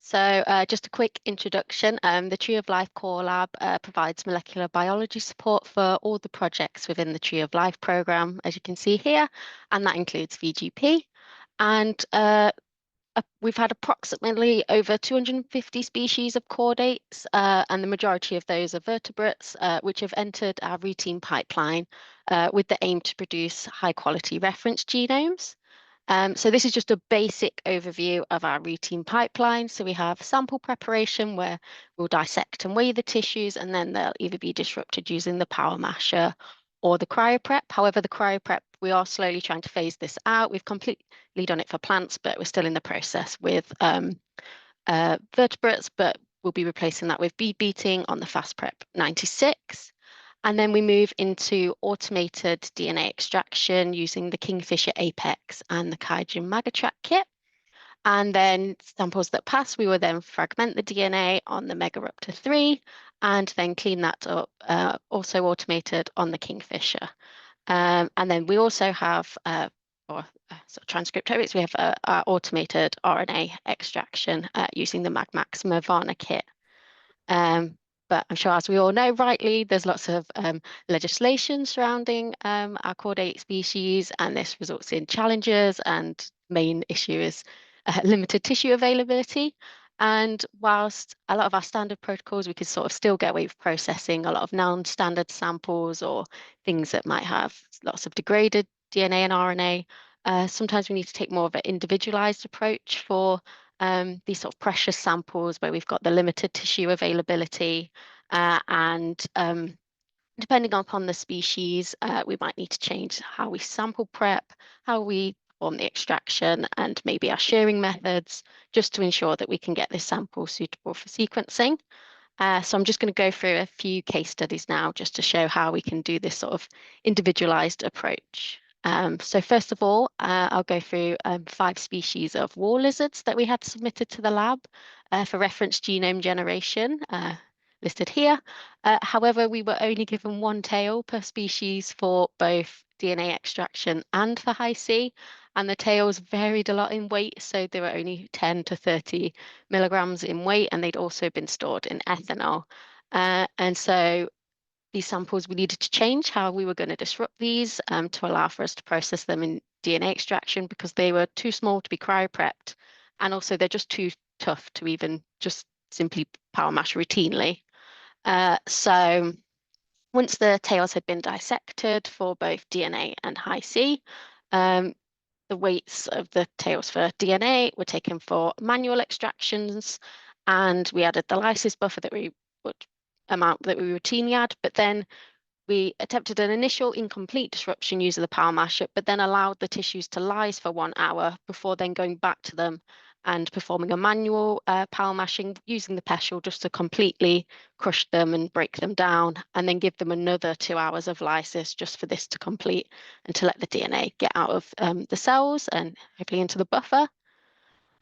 So just a quick introduction. The Tree of Life Core Lab provides molecular biology support for all the projects within the Tree of Life program, as you can see here, and that includes VGP. And we've had approximately over 250 species of chordates, and the majority of those are vertebrates, which have entered our routine pipeline with the aim to produce high quality reference genomes. So this is just a basic overview of our routine pipeline. So we have sample preparation where we'll dissect and weigh the tissues, and then they'll either be disrupted using the power masher or the cryoprep. However, the cryoprep, we are slowly trying to phase this out. We've completely done it for plants, but we're still in the process with vertebrates, but we'll be replacing that with bead beating on the FastPrep 96. And then we move into automated DNA extraction using the Kingfisher Apex and the Kaijin Magatrack kit. And then samples that pass, we will then fragment the DNA on the Megaruptor 3 and then clean that up, also automated on the Kingfisher. And then we also have, sort of transcriptomics, we have our automated RNA extraction using the MagMaxima Varna kit. But I'm sure, as we all know rightly, there's lots of legislation surrounding our chordate species, and this results in challenges, and main issue is limited tissue availability. And whilst a lot of our standard protocols, we could sort of still get away with processing a lot of non-standard samples or things that might have lots of degraded DNA and RNA, sometimes we need to take more of an individualized approach for these sort of precious samples where we've got the limited tissue availability and depending upon the species, we might need to change how we sample prep, how we perform the extraction, and maybe our shearing methods, just to ensure that we can get this sample suitable for sequencing. So I'm just going to go through a few case studies now just to show how we can do this sort of individualized approach. So first of all, I'll go through 5 species of wall lizards that we had submitted to the lab for reference genome generation, listed here. However, we were only given 1 tail per species for both DNA extraction and for Hi-C, and the tails varied a lot in weight, so they were only 10 to 30 milligrams in weight, and they'd also been stored in ethanol. And so these samples, we needed to change how we were going to disrupt these to allow for us to process them in DNA extraction, because they were too small to be cryoprepped, and also they're just too tough to even just simply power mash routinely. So once the tails had been dissected for both DNA and Hi-C, the weights of the tails for DNA were taken for manual extractions, and we added the lysis buffer that we would amount that we routinely add, but then we attempted an initial incomplete disruption using the power masher, but then allowed the tissues to lyse for 1 hour before then going back to them and performing a manual power mashing using the pestle just to completely crush them and break them down, and then give them another 2 hours of lysis just for this to complete and to let the DNA get out of the cells and hopefully into the buffer.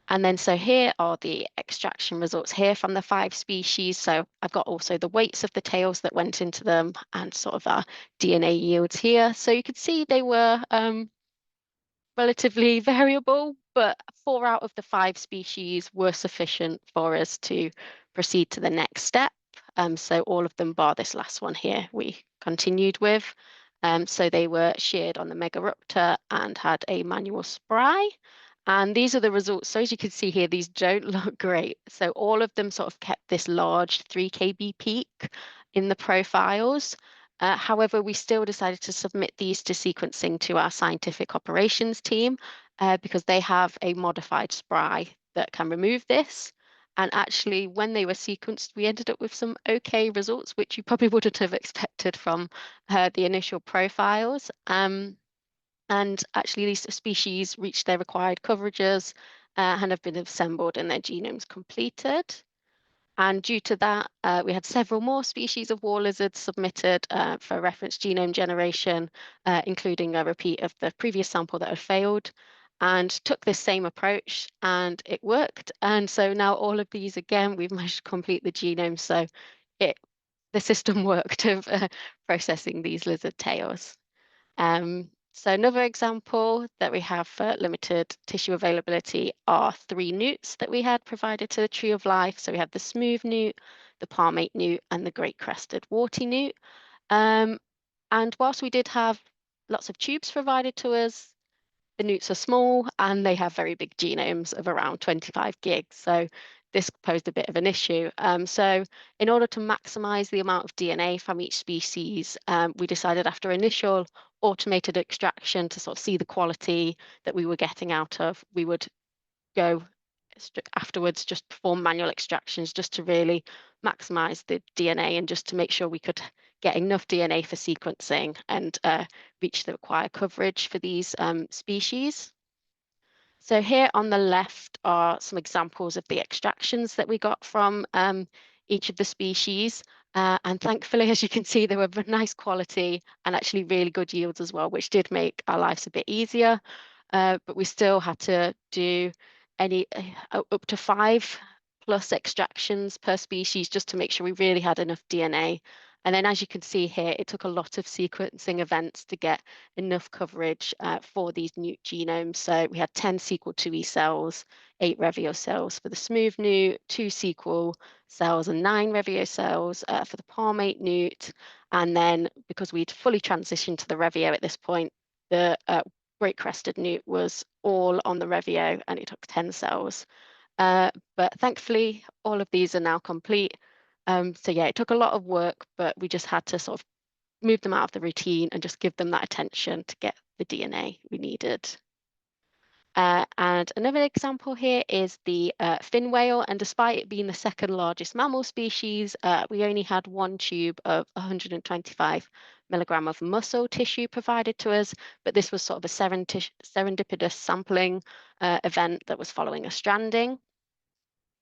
And then so here are the extraction results here from the 5 species. So I've got also the weights of the tails that went into them and sort of our DNA yields here. So you could see they were relatively variable, but 4 out of the 5 species were sufficient for us to proceed to the next step. So all of them bar this last one here we continued with. So they were sheared on the Megaruptor and had a manual spry. And these are the results. So as you can see here, these don't look great. So all of them sort of kept this large 3 kb peak in the profiles. However, we still decided to submit these to sequencing to our scientific operations team because they have a modified spry that can remove this. And actually, when they were sequenced, we ended up with some okay results, which you probably wouldn't have expected from the initial profiles. And And actually these species reached their required coverages and have been assembled and their genomes completed. And due to that, we had several more species of wall lizards submitted for reference genome generation, including a repeat of the previous sample that had failed, and took this same approach and it worked. And so now all of these, again, we've managed to complete the genome. So the system worked of processing these lizard tails. So another example that we have for limited tissue availability are 3 newts that we had provided to the Tree of Life. So we had the smooth newt, the palmate newt, and the great crested warty newt. And whilst we did have lots of tubes provided to us, the newts are small and they have very big genomes of around 25 gigs. So this posed a bit of an issue. So in order to maximize the amount of DNA from each species, we decided after initial automated extraction to sort of see the quality that we were getting out of, we would go afterwards just perform manual extractions just to really maximize the DNA and just to make sure we could get enough DNA for sequencing and reach the required coverage for these species. So here on the left are some examples of the extractions that we got from each of the species. And thankfully, as you can see, they were of nice quality and actually really good yields as well, which did make our lives a bit easier. But we still had to do up to 5+ extractions per species just to make sure we really had enough DNA. And then as you can see here, it took a lot of sequencing events to get enough coverage for these newt genomes. So we had 10 sequel 2E cells, 8 Revio cells for the smooth newt, 2 sequel cells and 9 Revio cells for the palmate newt. And then because we'd fully transitioned to the Revio at this point, the great crested newt was all on the Revio and it took 10 cells. But thankfully, all of these are now complete. So yeah, it took a lot of work, but we just had to sort of move them out of the routine and just give them that attention to get the DNA we needed. And another example here is the fin whale. And despite it being the 2nd largest mammal species, we only had 1 tube of 125 milligram of muscle tissue provided to us. But this was sort of a serendipitous sampling event that was following a stranding.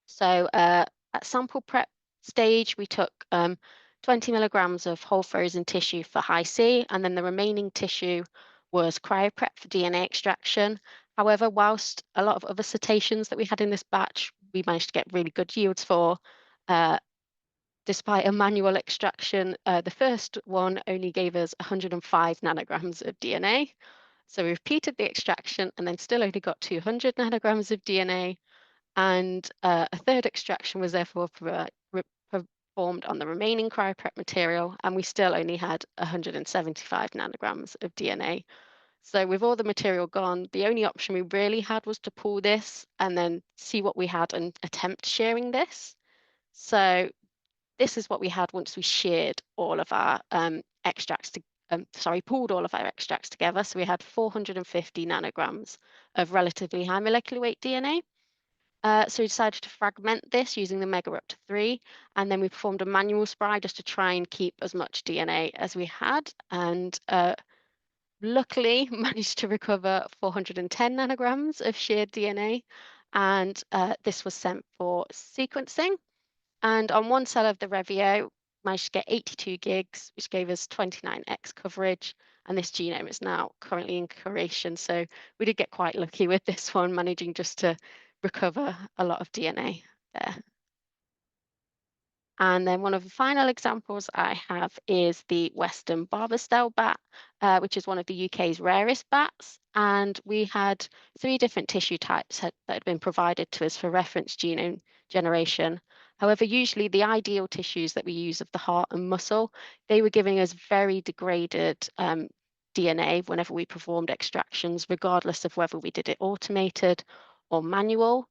So at sample prep stage, we took 20 milligrams of whole frozen tissue for high C, and then the remaining tissue was cryoprep for DNA extraction. However, whilst a lot of other cetaceans that we had in this batch, we managed to get really good yields for, despite a manual extraction, the first one only gave us 105 nanograms of DNA. So we repeated the extraction and then still only got 200 nanograms of DNA. And a 3rd extraction was therefore performed on the remaining cryoprep material, and we still only had 175 nanograms of DNA. So with all the material gone, the only option we really had was to pull this and then see what we had and attempt sharing this. So this is what we had once we shared all of our pulled all of our extracts together. So we had 450 nanograms of relatively high molecular weight DNA. So we decided to fragment this using the mega up to 3, and then we performed a manual spray just to try and keep as much DNA as we had, and luckily managed to recover 410 nanograms of shared DNA, and this was sent for sequencing. And on 1 cell of the Revio, managed to get 82 gigs, which gave us 29x coverage. And this genome is now currently in curation. So we did get quite lucky with this one, managing just to recover a lot of DNA there. And then one of the final examples I have is the Western Barbastelle bat, which is one of the UK's rarest bats. And we had 3 different tissue types that had been provided to us for reference genome generation. However, usually the ideal tissues that we use of the heart and muscle, they were giving us very degraded DNA whenever we performed extractions, regardless of whether we did it automated or manual.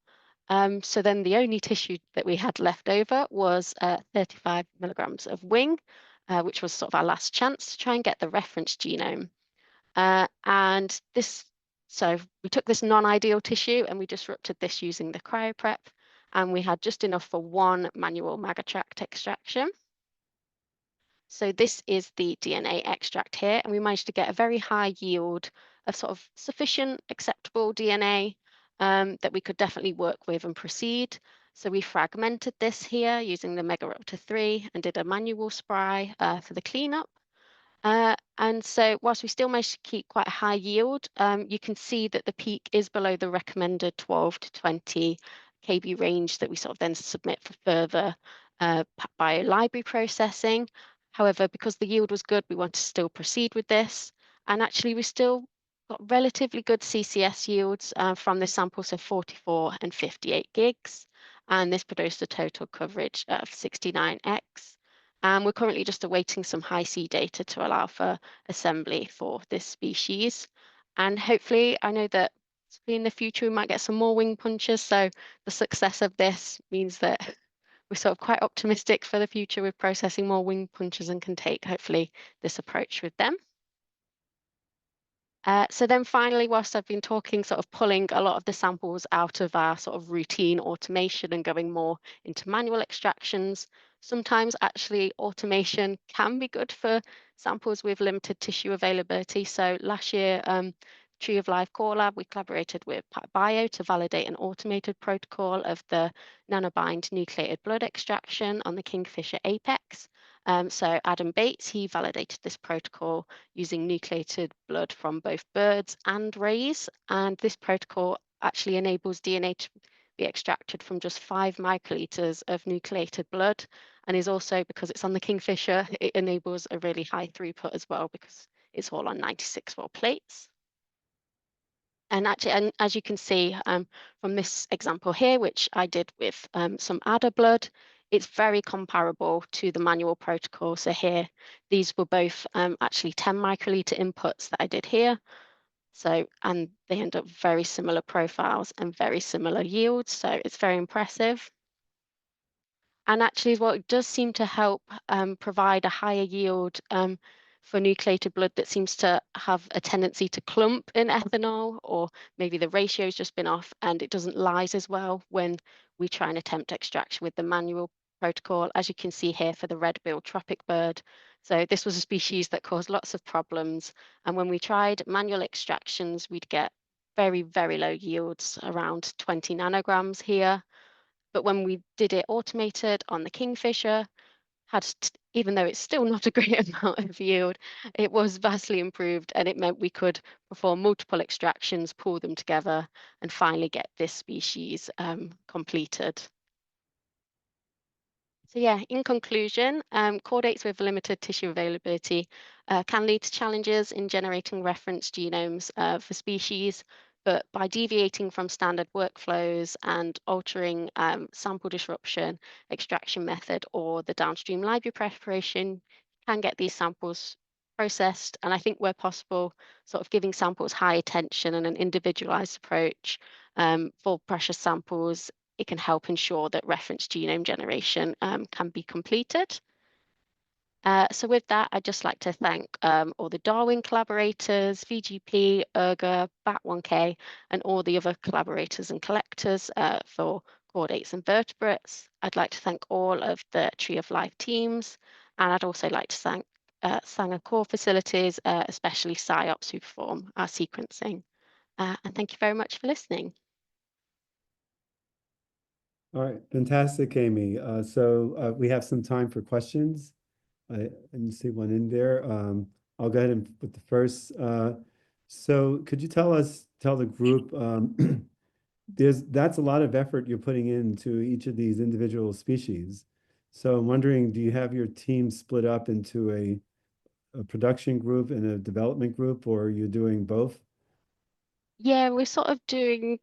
So then the only tissue that we had left over was 35 milligrams of wing, which was sort of our last chance to try and get the reference genome. So we took this non-ideal tissue and we disrupted this using the cryoprep, and we had just enough for 1 manual magatract extraction. So this is the DNA extract here, and we managed to get a very high yield of sort of sufficient acceptable DNA that we could definitely work with and proceed. So we fragmented this here using the Megaraptor 3 and did a manual spray for the cleanup. And so whilst we still managed to keep quite a high yield, you can see that the peak is below the recommended 12 to 20 kb range that we sort of then submit for further bio-library processing. However, because the yield was good, we want to still proceed with this. And actually, we still got relatively good CCS yields from this sample, so 44 and 58 gigs. And this produced a total coverage of 69x. And we're currently just awaiting some high-C data to allow for assembly for this species. And hopefully, I know that in the future, we might get some more wing punchers. So the success of this means that we're sort of quite optimistic for the future with processing more wing punchers and can take, hopefully, this approach with them. So then finally, whilst I've been talking, sort of pulling a lot of the samples out of our sort of routine automation and going more into manual extractions, sometimes actually automation can be good for samples with limited tissue availability. So last year, Tree of Life Core Lab, we collaborated with PacBio to validate an automated protocol of the nanobind nucleated blood extraction on the Kingfisher apex. So Adam Bates, he validated this protocol using nucleated blood from both birds and rays. And this protocol actually enables DNA to be extracted from just 5 microliters of nucleated blood. And is also, because it's on the Kingfisher, it enables a really high throughput as well because it's all on 96-well plates. And actually, and as you can see from this example here, which I did with some adder blood, it's very comparable to the manual protocol. So here, these were both actually 10 microliter inputs that I did here. So, and they end up very similar profiles and very similar yields. So it's very impressive. And actually, well, it does seem to help provide a higher yield for nucleated blood that seems to have a tendency to clump in ethanol, or maybe the ratio's just been off and it doesn't lyse as well when we try and attempt extraction with the manual protocol, as you can see here for the red-billed tropic bird. So this was a species that caused lots of problems. And when we tried manual extractions, we'd get very, very low yields, around 20 nanograms here. But when we did it automated on the Kingfisher, even though it's still not a great amount of yield, it was vastly improved, and it meant we could perform multiple extractions, pull them together, and finally get this species completed. So yeah, in conclusion, chordates with limited tissue availability can lead to challenges in generating reference genomes for species, but by deviating from standard workflows and altering sample disruption, extraction method, or the downstream library preparation, you can get these samples processed. And I think where possible, sort of giving samples high attention and an individualized approach for precious samples, it can help ensure that reference genome generation can be completed. So with that, I'd just like to thank all the Darwin collaborators, VGP, ERGA, BAT1K, and all the other collaborators and collectors for chordates and vertebrates. I'd like to thank all of the Tree of Life teams, and I'd also like to thank Sanger Core facilities, especially SciOps, who perform our sequencing. And thank you very much for listening. All right, fantastic, Amy. So we have some time for questions. I didn't see one in there. I'll go ahead and put the first. So could you tell the group, that's a lot of effort you're putting into each of these individual species. So I'm wondering, do you have your team split up into a production group and a development group, or are you doing both? Yeah, we're sort of doing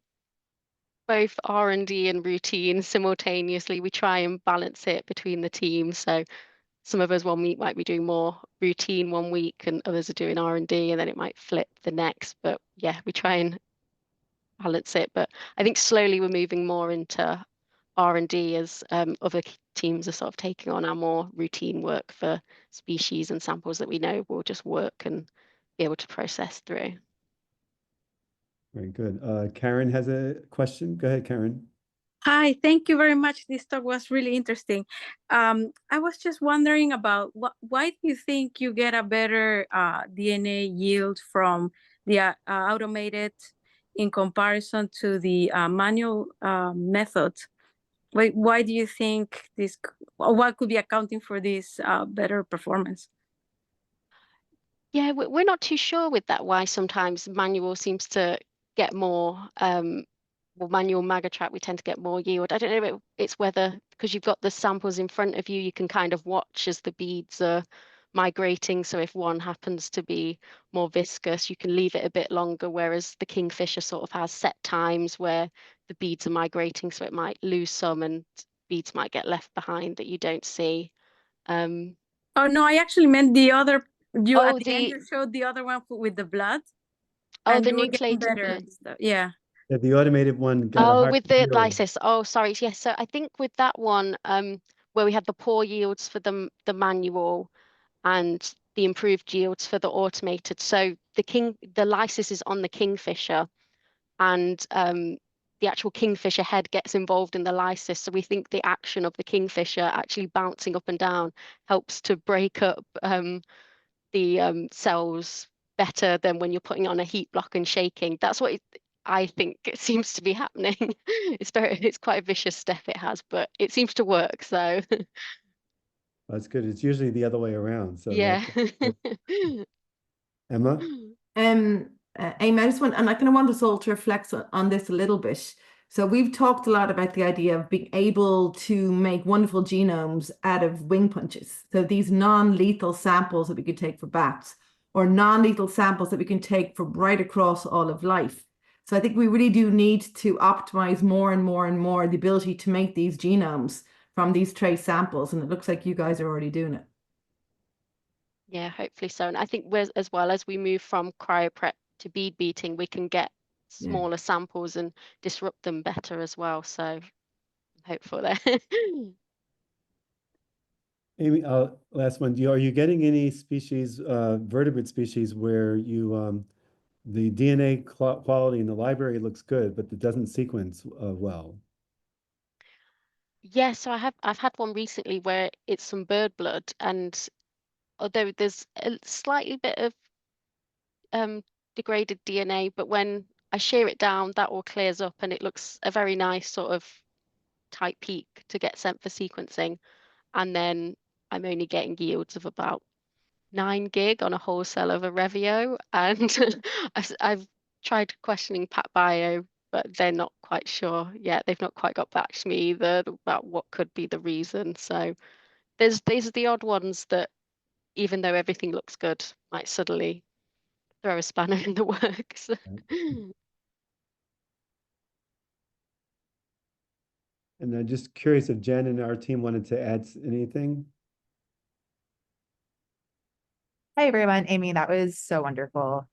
both R&D and routine simultaneously. We try and balance it between the teams. So some of us one week might be doing more routine one week and others are doing R&D, and then it might flip the next. But yeah, we try and balance it. But I think slowly we're moving more into R&D as other teams are sort of taking on our more routine work for species and samples that we know will just work and be able to process through. Very good. Karen has a question. Go ahead, Karen. Hi, thank you very much. This talk was really interesting. I was just wondering about why do you think you get a better DNA yield from automated in comparison to the manual method? Why do you think this, or what could be accounting for this better performance? Yeah, we're not too sure with that why sometimes manual seems to get more, well, manual MAGA-trap, we tend to get more yield. I don't know if it's whether, because you've got the samples in front of you, you can kind of watch as the beads are migrating. So if one happens to be more viscous, you can leave it a bit longer, whereas the Kingfisher sort of has set times where the beads are migrating, so it might lose some and beads might get left behind that you don't see. Oh no, I actually meant the other. You Oh, at the end you showed the other one with the blood. Oh, and the you were getting nucleated better blood. and stuff. Yeah. Yeah, the automated one got a Oh, higher with the yield. lysis. Oh, sorry. Yes. So I think with that one, where we had the poor yields for the manual and the improved yields for the automated. So the lysis is on the Kingfisher, and the actual Kingfisher head gets involved in the lysis. So we think the action of the Kingfisher actually bouncing up and down helps to break up the cells better than when you're putting on a heat block and shaking. That's what I think it seems to be happening. It's quite a vicious step it has, but it seems to work. So That's good. It's usually the other way around. So yeah. Emma? Amy, I just want, and I kind of want us all to reflect on this a little bit. So we've talked a lot about the idea of being able to make wonderful genomes out of wing punches. So these non-lethal samples that we could take for bats, or non-lethal samples that we can take from right across all of life. So I think we really do need to optimize more and more and more the ability to make these genomes from these trace samples. And it looks like you guys are already doing it. Yeah, hopefully so. And I think as well as we move from cryoprep to bead beating, we can get smaller samples and disrupt them better as well. So I'm hopeful there. Amy, last one. Are you getting any species, vertebrate species, where you the DNA quality in the library looks good, but it doesn't sequence well? Yeah, so I've had one recently where it's some bird blood, and although there's a slightly bit of degraded DNA, but when I shear it down, that all clears up and it looks a very nice sort of tight peak to get sent for sequencing. And then I'm only getting yields of about 9 gig on a whole cell of a Revio. And I've tried questioning PacBio, but they're not quite sure yet. They've not quite got back to me either about what could be the reason. So these are the odd ones that, even though everything looks good, might suddenly throw a spanner in the works. And I'm just curious if Jen and our team wanted to add anything. Hi everyone, Amy, that was so wonderful.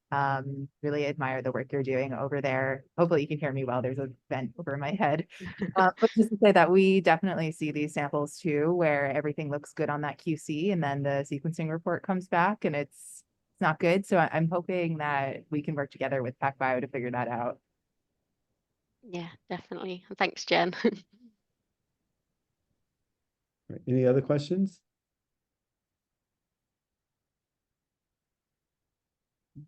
Really admire the work you're doing over there. Hopefully you can hear me well. There's a vent over my head. But just to say that we definitely see these samples too, where everything looks good on that QC and then the sequencing report comes back and it's not good. So I'm hoping that we can work together with PacBio to figure that out. Yeah, definitely. Thanks, Jen. Right. Any other questions?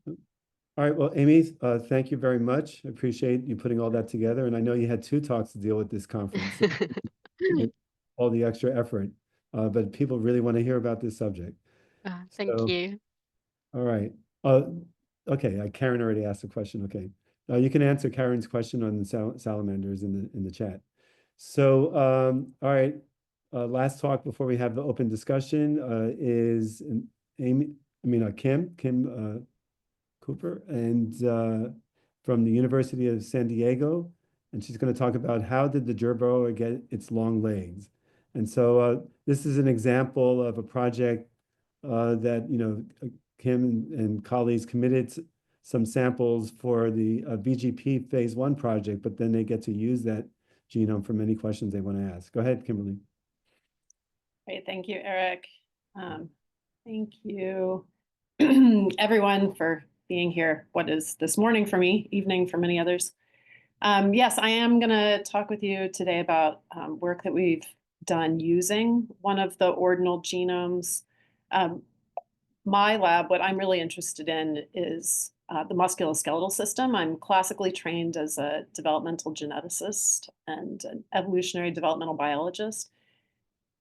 All right, well, Amy, thank you very much. I appreciate you putting all that together. And I know you had 2 talks to deal with this conference. So all the extra effort, but people really want to hear about this subject. Thank you. All right. Okay, Karen already asked a question. Okay. You can answer Karen's question on the salamanders in the chat. So, all right, last talk before we have the open discussion is Kim Cooper, and from the University of San Diego, and she's going to talk about how did the gerboa get its long legs. And so this is an example of a project that Kim and colleagues committed some samples for the VGP phase 1 project, but then they get to use that genome for many questions they want to ask. Go ahead, Kimberly. Great, thank you, Eric. Thank you, everyone, for being here. What is this morning for me, evening for many others. Yes, I am going to talk with you today about work that we've done using one of the ordinal genomes. my lab, what I'm really interested in is the musculoskeletal system. I'm classically trained as a developmental geneticist and an evolutionary developmental biologist.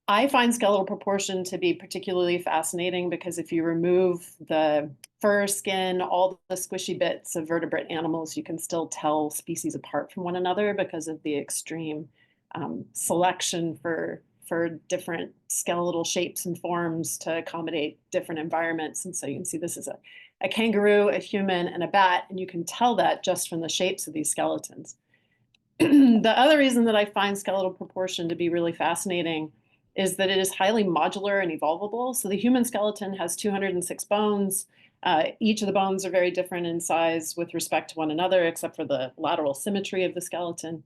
I find skeletal proportion to be particularly fascinating because if you remove the fur, skin, all the squishy bits of vertebrate animals, you can still tell species apart from one another because of the extreme selection for different skeletal shapes and forms to accommodate different environments. And so you can see this is a kangaroo, a human, and a bat, and you can tell that just from the shapes of these skeletons. The other reason that I find skeletal proportion to be really fascinating is that it is highly modular and evolvable. So the human skeleton has 206 bones. Each of the bones are very different in size with respect to one another, except for the lateral symmetry of the skeleton.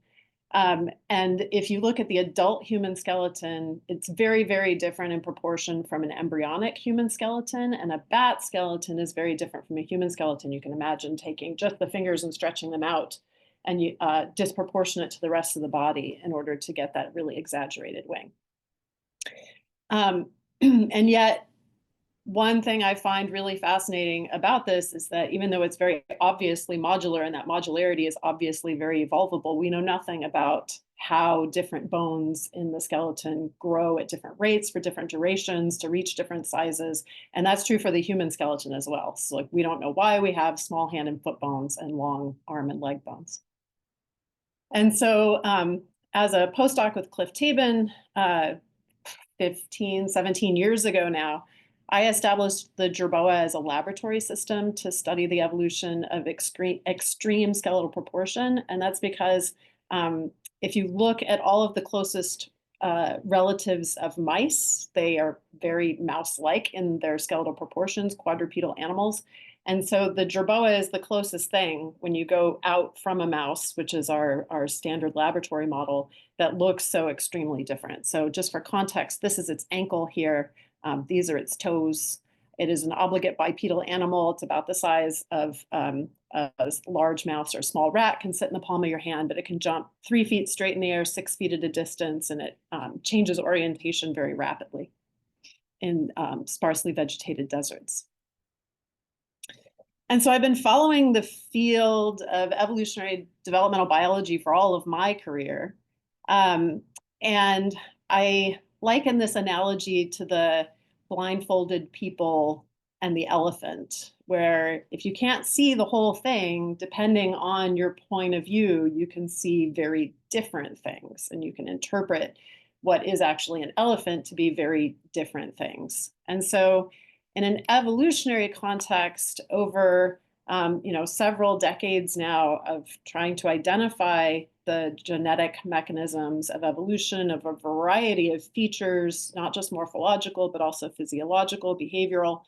And if you look at the adult human skeleton, it's very, very different in proportion from an embryonic human skeleton. And a bat skeleton is very different from a human skeleton. You can imagine taking just the fingers and stretching them out and disproportionate to the rest of the body in order to get that really exaggerated wing. And yet, one thing I find really fascinating about this is that even though it's very obviously modular and that modularity is obviously very evolvable, we know nothing about how different bones in the skeleton grow at different rates for different durations to reach different sizes. And that's true for the human skeleton as well. So like, we don't know why we have small hand and foot bones and long arm and leg bones. And so as a postdoc with Cliff Tabin, 15, 17 years ago now, I established the jerboa as a laboratory system to study the evolution of extreme skeletal proportion. And that's because if you look at all of the closest relatives of mice, they are very mouse-like in their skeletal proportions, quadrupedal animals. And so the jerboa is the closest thing when you go out from a mouse, which is our standard laboratory model, that looks so extremely different. So just for context, this is its ankle here. These are its toes. It is an obligate bipedal animal. It's about the size of a large mouse or small rat, can sit in the palm of your hand, but it can jump 3 feet straight in the air, 6 feet at a distance, and it changes orientation very rapidly in sparsely vegetated deserts. And so I've been following the field of evolutionary developmental biology for all of my career. And I liken this analogy to the blindfolded people and the elephant, where if you can't see the whole thing, depending on your point of view, you can see very different things, and you can interpret what is actually an elephant to be very different things. And so in an evolutionary context, over several decades now of trying to identify the genetic mechanisms of evolution of a variety of features, not just morphological, but also physiological, behavioral,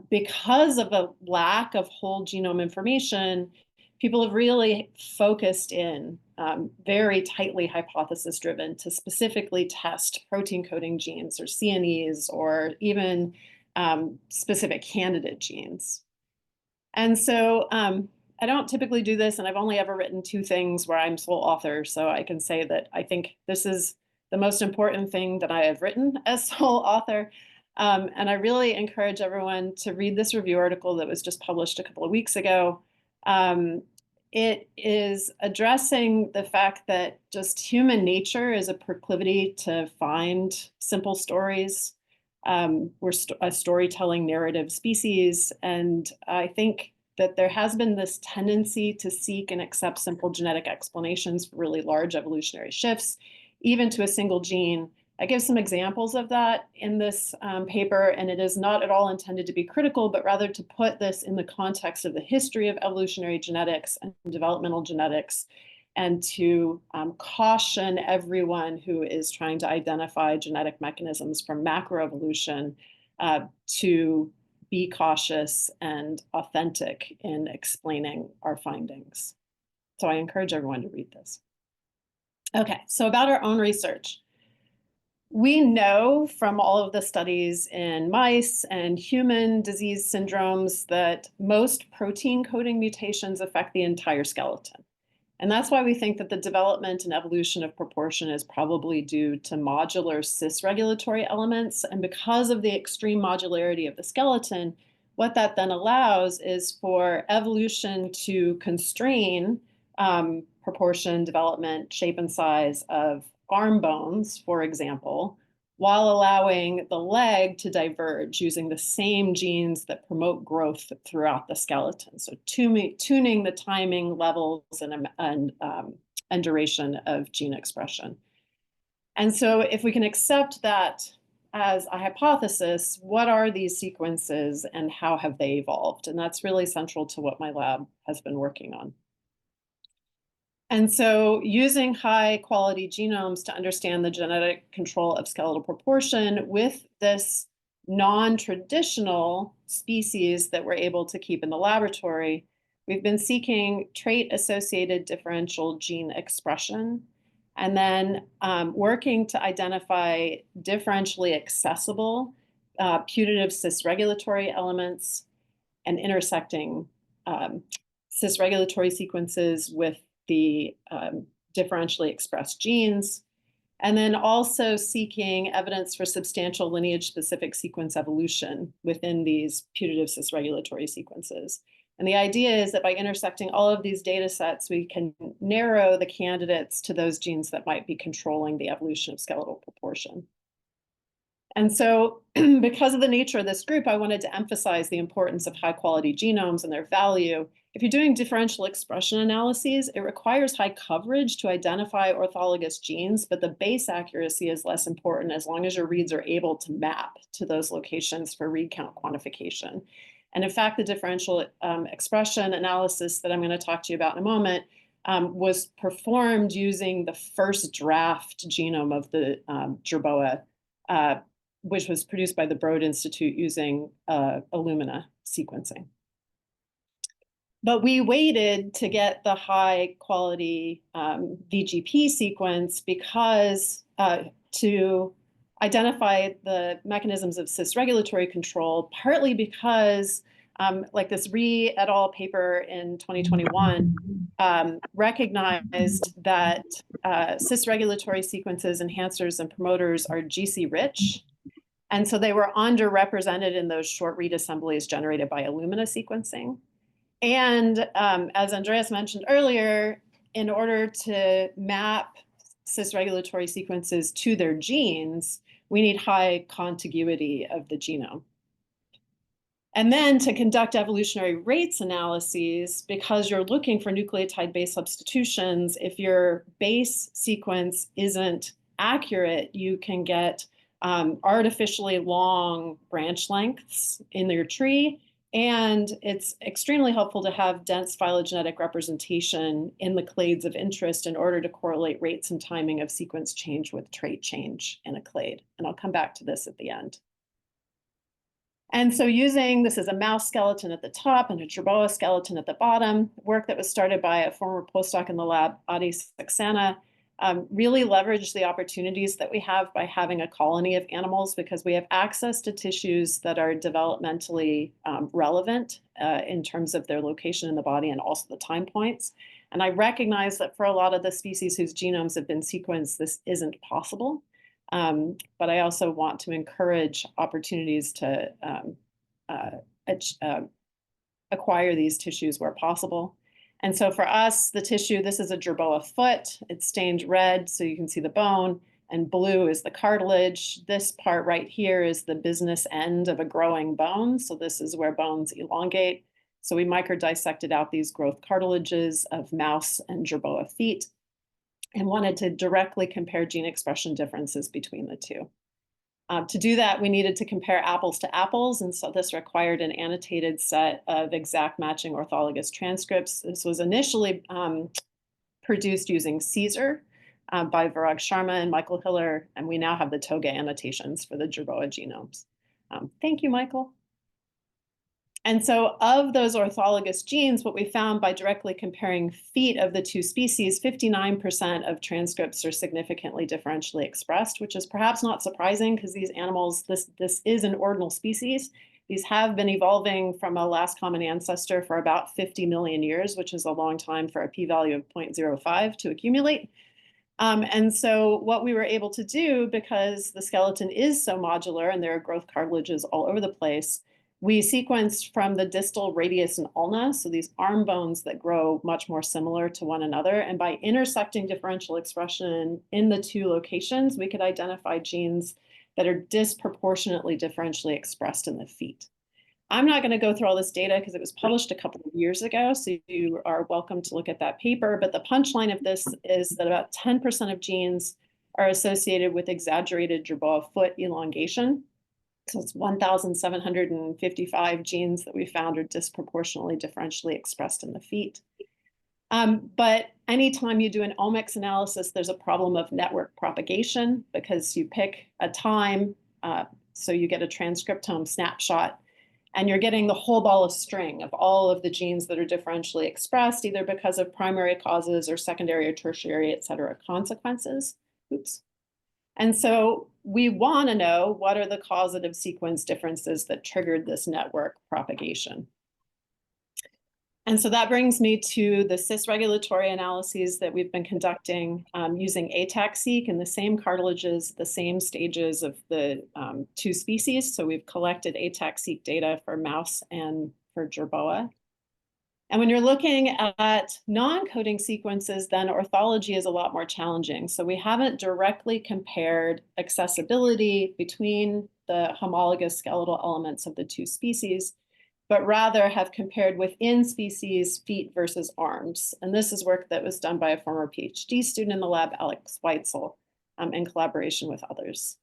because of a lack of whole genome information, people have really focused in very tightly hypothesis-driven to specifically test protein coding genes or CNEs or even specific candidate genes. And so I don't typically do this, and I've only ever written 2 things where I'm sole author, so I can say that I think this is the most important thing that I have written as sole author. And I really encourage everyone to read this review article that was just published a couple of weeks ago. It is addressing the fact that just human nature is a proclivity to find simple stories. We're a storytelling narrative species, and I think that there has been this tendency to seek and accept simple genetic explanations for really large evolutionary shifts, even to a single gene. I give some examples of that in this paper, and it is not at all intended to be critical, but rather to put this in the context of the history of evolutionary genetics and developmental genetics, and to caution everyone who is trying to identify genetic mechanisms from macroevolution to be cautious and authentic in explaining our findings. So I encourage everyone to read this. Okay, so about our own research. We know from all of the studies in mice and human disease syndromes that most protein coding mutations affect the entire skeleton. And that's why we think that the development and evolution of proportion is probably due to modular cis-regulatory elements. And because of the extreme modularity of the skeleton, what that then allows is for evolution to constrain proportion, development, shape, and size of arm bones, for example, while allowing the leg to diverge using the same genes that promote growth throughout the skeleton. So tuning the timing, levels, and duration of gene expression. And so if we can accept that as a hypothesis, what are these sequences and how have they evolved? And that's really central to what my lab has been working on. And so using high quality genomes to understand the genetic control of skeletal proportion with this non-traditional species that we're able to keep in the laboratory, we've been seeking trait-associated differential gene expression, and then working to identify differentially accessible putative cis-regulatory elements and intersecting cis-regulatory sequences with the differentially expressed genes, and then also seeking evidence for substantial lineage-specific sequence evolution within these putative cis-regulatory sequences. And the idea is that by intersecting all of these data sets, we can narrow the candidates to those genes that might be controlling the evolution of skeletal proportion. And so because of the nature of this group, I wanted to emphasize the importance of high quality genomes and their value. If you're doing differential expression analyses, it requires high coverage to identify orthologous genes, but the base accuracy is less important as long as your reads are able to map to those locations for read count quantification. And in fact, the differential expression analysis that I'm going to talk to you about in a moment was performed using the first draft genome of the jerboa, which was produced by the Broad Institute using Illumina sequencing. But we waited to get the high quality VGP sequence because to identify the mechanisms of cis-regulatory control, partly because like this Rhee et al. Paper in 2021 recognized that cis-regulatory sequences, enhancers, and promoters are GC rich. And so they were underrepresented in those short read assemblies generated by Illumina sequencing. And as Andreas mentioned earlier, in order to map cis-regulatory sequences to their genes, we need high contiguity of the genome. And then to conduct evolutionary rates analyses, because you're looking for nucleotide base substitutions, if your base sequence isn't accurate, you can get artificially long branch lengths in your tree. And it's extremely helpful to have dense phylogenetic representation in the clades of interest in order to correlate rates and timing of sequence change with trait change in a clade. And I'll come back to this at the end. And so this is a mouse skeleton at the top and a jerboa skeleton at the bottom, work that was started by a former postdoc in the lab, Adi Saxena, really leveraged the opportunities that we have by having a colony of animals because we have access to tissues that are developmentally relevant in terms of their location in the body and also the time points. And I recognize that for a lot of the species whose genomes have been sequenced, this isn't possible. But I also want to encourage opportunities to acquire these tissues where possible. And so for us, the tissue, this is a jerboa foot. It's stained red so you can see the bone, and blue is the cartilage. This part right here is the business end of a growing bone. So this is where bones elongate. So we microdissected out these growth cartilages of mouse and jerboa feet and wanted to directly compare gene expression differences between the two. To do that, we needed to compare apples to apples, and so this required an annotated set of exact matching orthologous transcripts. This was initially produced using Caesar by Virag Sharma and Michael Hiller, and we now have the TOGA annotations for the jerboa genomes. Thank you, Michael. And so of those orthologous genes, what we found by directly comparing feet of the two species, 59% of transcripts are significantly differentially expressed, which is perhaps not surprising because these animals, this is an ordinal species. These have been evolving from a last common ancestor for about 50 million years, which is a long time for a p-value of 0.05 to accumulate. And so what we were able to do, because the skeleton is so modular and there are growth cartilages all over the place, we sequenced from the distal radius and ulna, so these arm bones that grow much more similar to one another. And by intersecting differential expression in the two locations, we could identify genes that are disproportionately differentially expressed in the feet. I'm not going to go through all this data because it was published a couple of years ago, so you are welcome to look at that paper. But the punchline of this is that about 10% of genes are associated with exaggerated Jerboa foot elongation. So it's 1,755 genes that we found are disproportionately differentially expressed in the feet. But anytime you do an omics analysis, there's a problem of network propagation because you pick a time, so you get a transcriptome snapshot, and you're getting the whole ball of string of all of the genes that are differentially expressed, either because of primary causes or secondary or tertiary, et cetera, consequences. Oops. And so we want to know what are the causative sequence differences that triggered this network propagation. And so that brings me to the cis-regulatory analyses that we've been conducting using ATAC-seq in the same cartilages, the same stages of the two species. So we've collected ATAC-seq data for mouse and for Jerboa. And when you're looking at non-coding sequences, then orthology is a lot more challenging. So we haven't directly compared accessibility between the homologous skeletal elements of the two species, but rather have compared within species feet versus arms. And this is work that was done by a former PhD student in the lab, Alex Weitzel, in collaboration with others.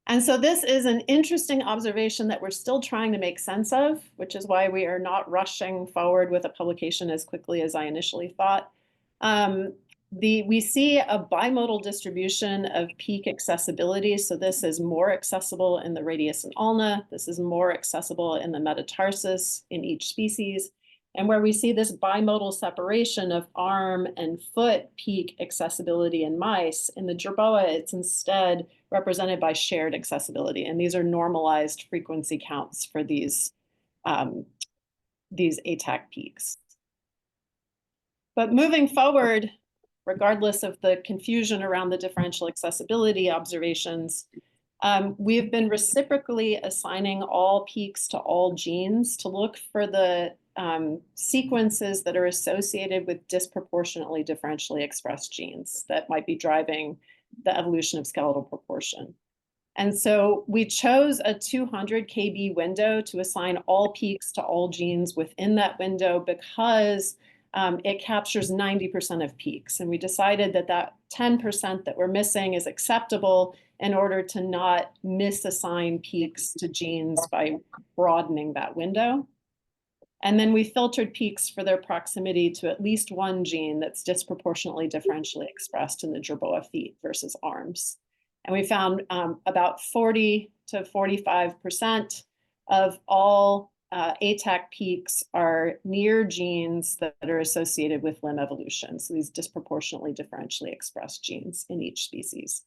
And so this is an interesting observation that we're still trying to make sense of, which is why we are not rushing forward with a publication as quickly as I initially thought. We see a bimodal distribution of peak accessibility. So this is more accessible in the radius and ulna. This is more accessible in the metatarsus in each species. And where we see this bimodal separation of arm and foot peak accessibility in mice, in the Jerboa, it's instead represented by shared accessibility. And these are normalized frequency counts for these ATAC peaks. But moving forward, regardless of the confusion around the differential accessibility observations, we have been reciprocally assigning all peaks to all genes to look for the sequences that are associated with disproportionately differentially expressed genes that might be driving the evolution of skeletal proportion. And so we chose a 200 kb window to assign all peaks to all genes within that window because it captures 90% of peaks. And we decided that that 10% that we're missing is acceptable in order to not misassign peaks to genes by broadening that window. And then we filtered peaks for their proximity to at least one gene that's disproportionately differentially expressed in the Jerboa feet versus arms. And we found about 40 to 45% of all ATAC peaks are near genes that are associated with limb evolution. So these disproportionately differentially expressed genes in each species.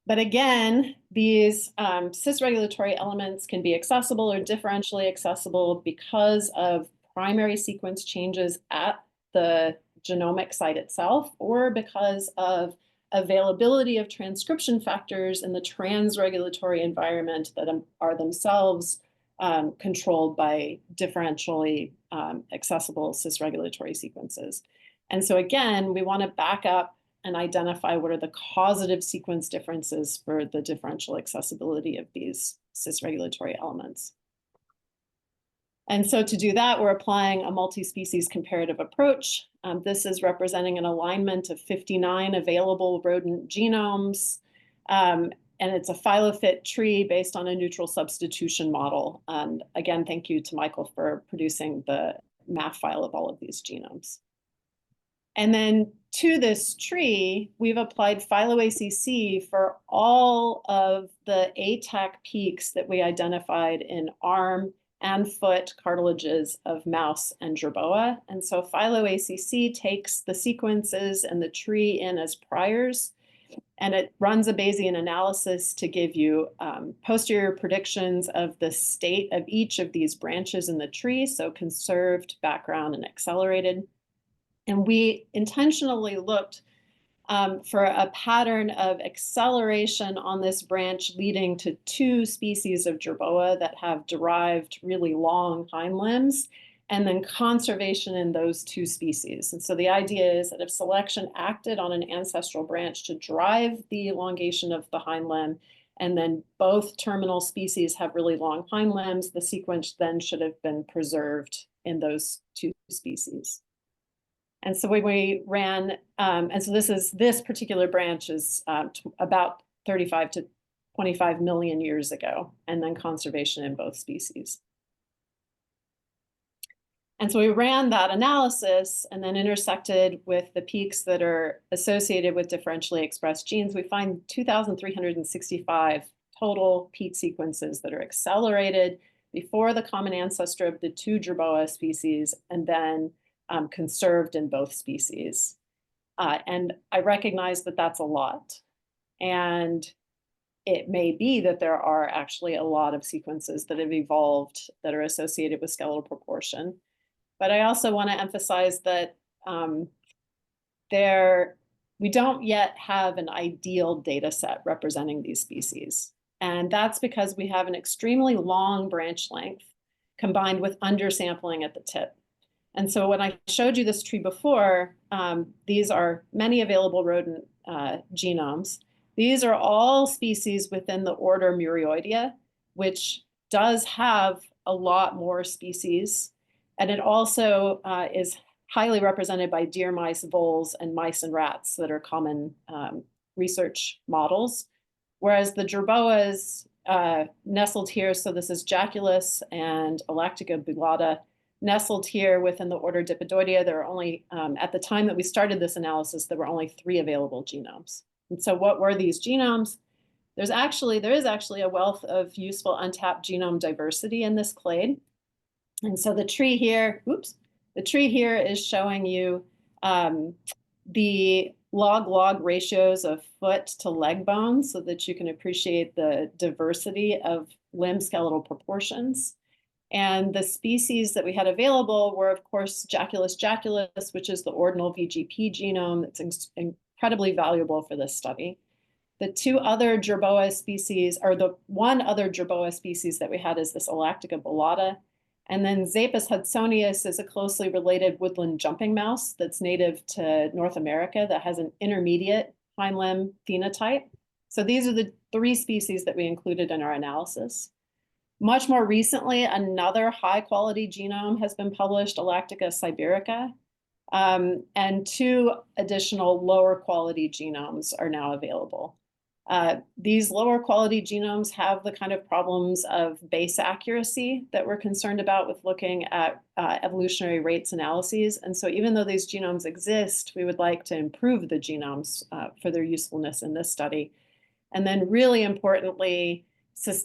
But again, these cis-regulatory elements can be accessible or differentially accessible because of primary sequence changes at the genomic site itself, or because of availability of transcription factors in the trans-regulatory environment that are themselves controlled by differentially accessible cis-regulatory sequences. And so again, we want to back up and identify what are the causative sequence differences for the differential accessibility of these cis-regulatory elements. And so to do that, we're applying a multi-species comparative approach. This is representing an alignment of 59 available rodent genomes. And it's a phylophit tree based on a neutral substitution model. And again, thank you to Michael for producing the math file of all of these genomes. And then to this tree, we've applied phylo-ACC for all of the ATAC peaks that we identified in arm and foot cartilages of mouse and Jerboa. And so phylo-ACC takes the sequences and the tree in as priors And it runs a Bayesian analysis to give you posterior predictions of the state of each of these branches in the tree, so conserved, background, and accelerated. And we intentionally looked for a pattern of acceleration on this branch leading to 2 species of jerboa that have derived really long hind limbs, and then conservation in those 2 species. And so the idea is that if selection acted on an ancestral branch to drive the elongation of the hind limb, and then both terminal species have really long hind limbs, the sequence then should have been preserved in those 2 species. And so we ran, and so this particular branch is about 35 to 25 million years ago, and then conservation in both species. And so we ran that analysis and then intersected with the peaks that are associated with differentially expressed genes. We find 2,365 total peak sequences that are accelerated before the common ancestor of the 2 jerboa species, and then conserved in both species. And I recognize that that's a lot. And it may be that there are actually a lot of sequences that have evolved that are associated with skeletal proportion. But I also want to emphasize that we don't yet have an ideal data set representing these species. And that's because we have an extremely long branch length combined with undersampling at the tip. And so when I showed you this tree before, these are many available rodent genomes. These are all species within the order Murioidea, which does have a lot more species. And it also is highly represented by deer, mice, voles, and mice and rats that are common research models. Whereas the jerboas nestled here, so this is Jaculus and Electica bulata, nestled here within the order Dipidoidea. There are only, at the time that we started this analysis, there were only 3 available genomes. And so what were these genomes? There is actually a wealth of useful untapped genome diversity in this clade. And so the tree here, is showing you the log-log ratios of foot to leg bones so that you can appreciate the diversity of limb skeletal proportions. And the species that we had available were, of course, Jaculus jaculus, which is the ordinal VGP genome that's incredibly valuable for this study. The 2 other jerboa species, or the 1 other jerboa species that we had is this Electica bulata. And then Zapus hudsonius is a closely related woodland jumping mouse that's native to North America that has an intermediate hind limb phenotype. So these are the 3 species that we included in our analysis. Much more recently, another high-quality genome has been published, Electica siberica, and 2 additional lower-quality genomes are now available. These lower-quality genomes have the kind of problems of base accuracy that we're concerned about with looking at evolutionary rates analyses. And so even though these genomes exist, we would like to improve the genomes for their usefulness in this study. And then really importantly,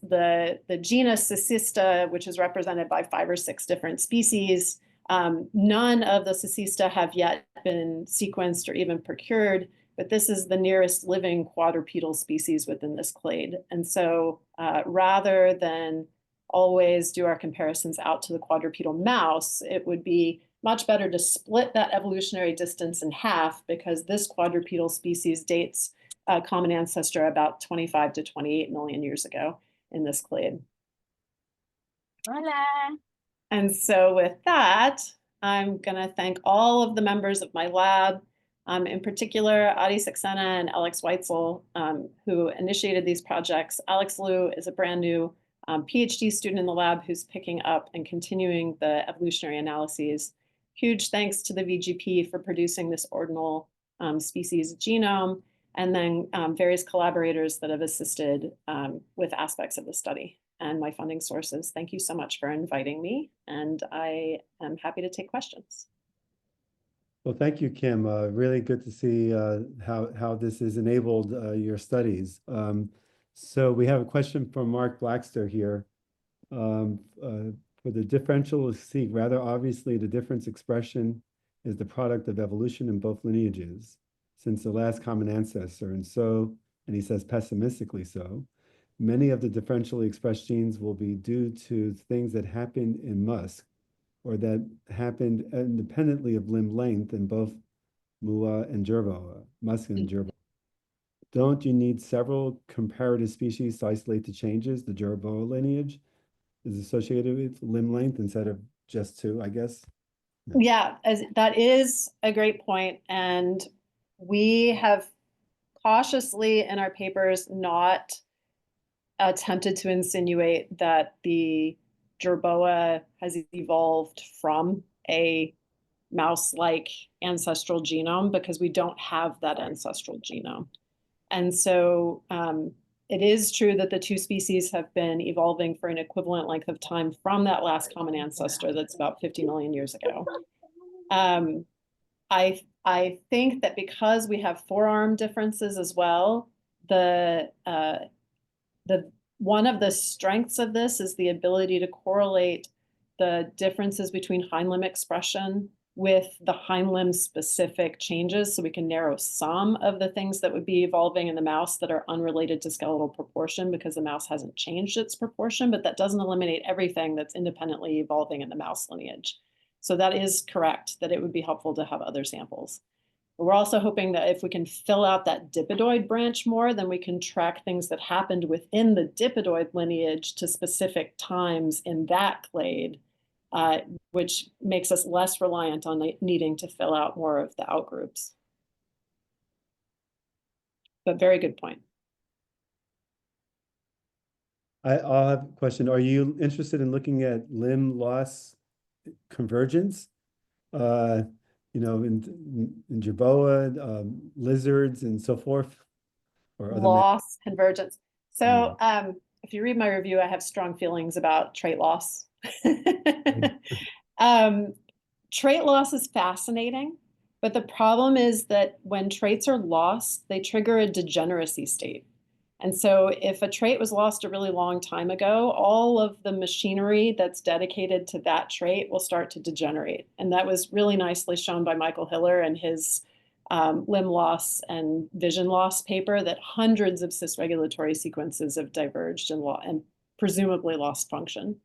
the genus Cecista, which is represented by 5 or 6 different species, none of the Cecista have yet been sequenced or even procured, but this is the nearest living quadrupedal species within this clade. And so rather than always do our comparisons out to the quadrupedal mouse, it would be much better to split that evolutionary distance in half, because this quadrupedal species dates common ancestor about 25 to 28 million years ago in this clade. Hola. And so with that, I'm going to thank all of the members of my lab, in particular, Adi Saxena and Alex Weitzel, who initiated these projects. Alex Liu is a brand new PhD student in the lab who's picking up and continuing the evolutionary analyses. Huge thanks to the VGP for producing this ordinal species genome, and then various collaborators that have assisted with aspects of the study, and my funding sources. Thank you so much for inviting me, and I am happy to take questions. Well, thank you, Kim. Really good to see how this has enabled your studies. So we have a question from Mark Blackster here. For the differential seq, rather obviously the difference expression is the product of evolution in both lineages. since the last common ancestor, and he says pessimistically so, many of the differentially expressed genes will be due to things that happened in musk or that happened independently of limb length in both Mua and Jerboa, musk and Jerboa. Don't you need several comparative species to isolate the changes? The Jerboa lineage is associated with limb length instead of just two, I guess. Yeah, that is a great point. And we have cautiously in our papers not attempted to insinuate that the Jerboa has evolved from a mouse-like ancestral genome because we don't have that ancestral genome. And so it is true that the two species have been evolving for an equivalent length of time from that last common ancestor that's about 50 million years ago. I think that because we have forearm differences as well, one of the strengths of this is the ability to correlate the differences between hind limb expression with the hind limb specific changes, so we can narrow some of the things that would be evolving in the mouse that are unrelated to skeletal proportion because the mouse hasn't changed its proportion, but that doesn't eliminate everything that's independently evolving in the mouse lineage. So that is correct, that it would be helpful to have other samples. But we're also hoping that if we can fill out that dipidoid branch more, then we can track things that happened within the dipidoid lineage to specific times in that clade, which makes us less reliant on needing to fill out more of the outgroups. But very good point. I'll have a question. Are you interested in looking at limb loss convergence? In jerboa, lizards, and so forth, or other loss convergence. So if you read my review, I have strong feelings about trait loss. Trait loss is fascinating, but the problem is that when traits are lost, they trigger a degeneracy state. And so if a trait was lost a really long time ago, all of the machinery that's dedicated to that trait will start to degenerate. And that was really nicely shown by Michael Hiller and his limb loss and vision loss paper, that hundreds of cis-regulatory sequences have diverged and presumably lost function.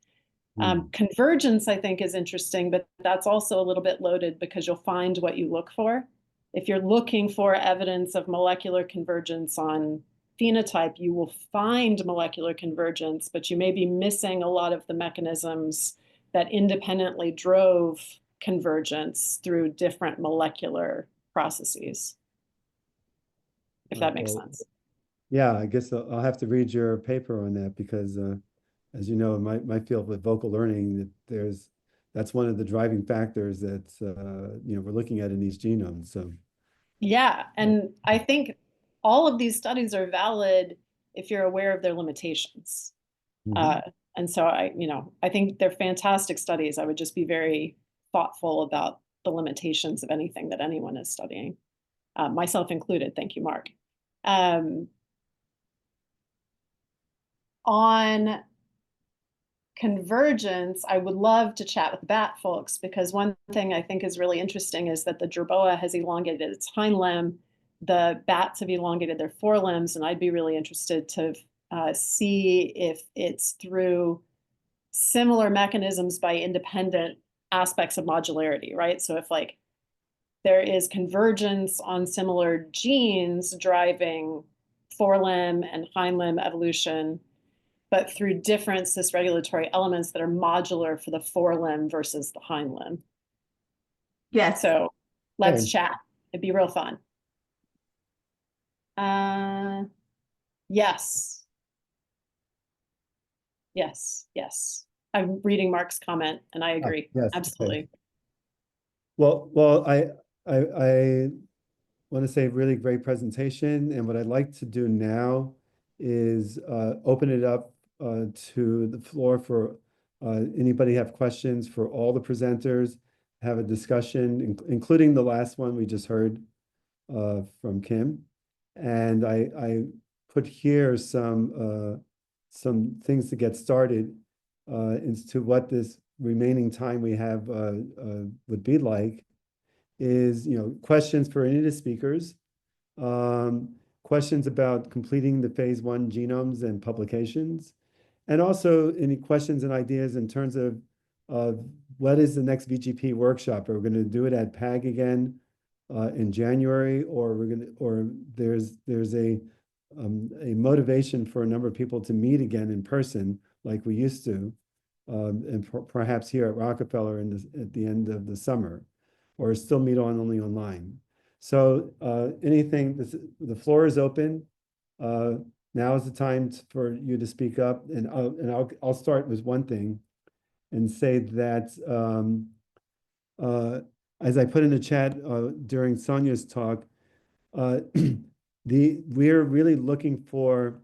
Convergence, I think, is interesting, but that's also a little bit loaded because you'll find what you look for. If you're looking for evidence of molecular convergence on phenotype, you will find molecular convergence, but you may be missing a lot of the mechanisms that independently drove convergence through different molecular processes, if that makes sense. Yeah, I guess I'll have to read your paper on that because, as you know, in my field with vocal learning, that's one of the driving factors that we're looking at in these genomes. So yeah, and I think all of these studies are valid if you're aware of their limitations. And so I think they're fantastic studies. I would just be very thoughtful about the limitations of anything that anyone is studying, myself included. Thank you, Mark. On convergence, I would love to chat with the bat folks, because one thing I think is really interesting is that the jerboa has elongated its hind limb, the bats have elongated their forelimbs, and I'd be really interested to see if it's through similar mechanisms by independent aspects of modularity, right? So if like there is convergence on similar genes driving forelimb and hind limb evolution, but through different cis-regulatory elements that are modular for the forelimb versus the hind limb. Yes. So let's chat. It'd be real fun. Yes. Yes, yes. I'm reading Mark's comment and I agree. Yes, absolutely. Okay. Well, I want to say really great presentation, and what I'd like to do now is open it up to the floor for anybody have questions for all the presenters, have a discussion, including the last one we just heard from Kim. And I put here some things to get started into what this remaining time we have would be like is, questions for any of the speakers. questions about completing the phase 1 genomes and publications, and also any questions and ideas in terms of what is the next VGP workshop? Are we going to do it at PAG again in January, or there's a motivation for a number of people to meet again in person like we used to, and perhaps here at Rockefeller at the end of the summer, or still meet only online. So anything, the floor is open. Now is the time for you to speak up, and I'll start with one thing and say that as I put in the chat during Sonia's talk, we're really looking for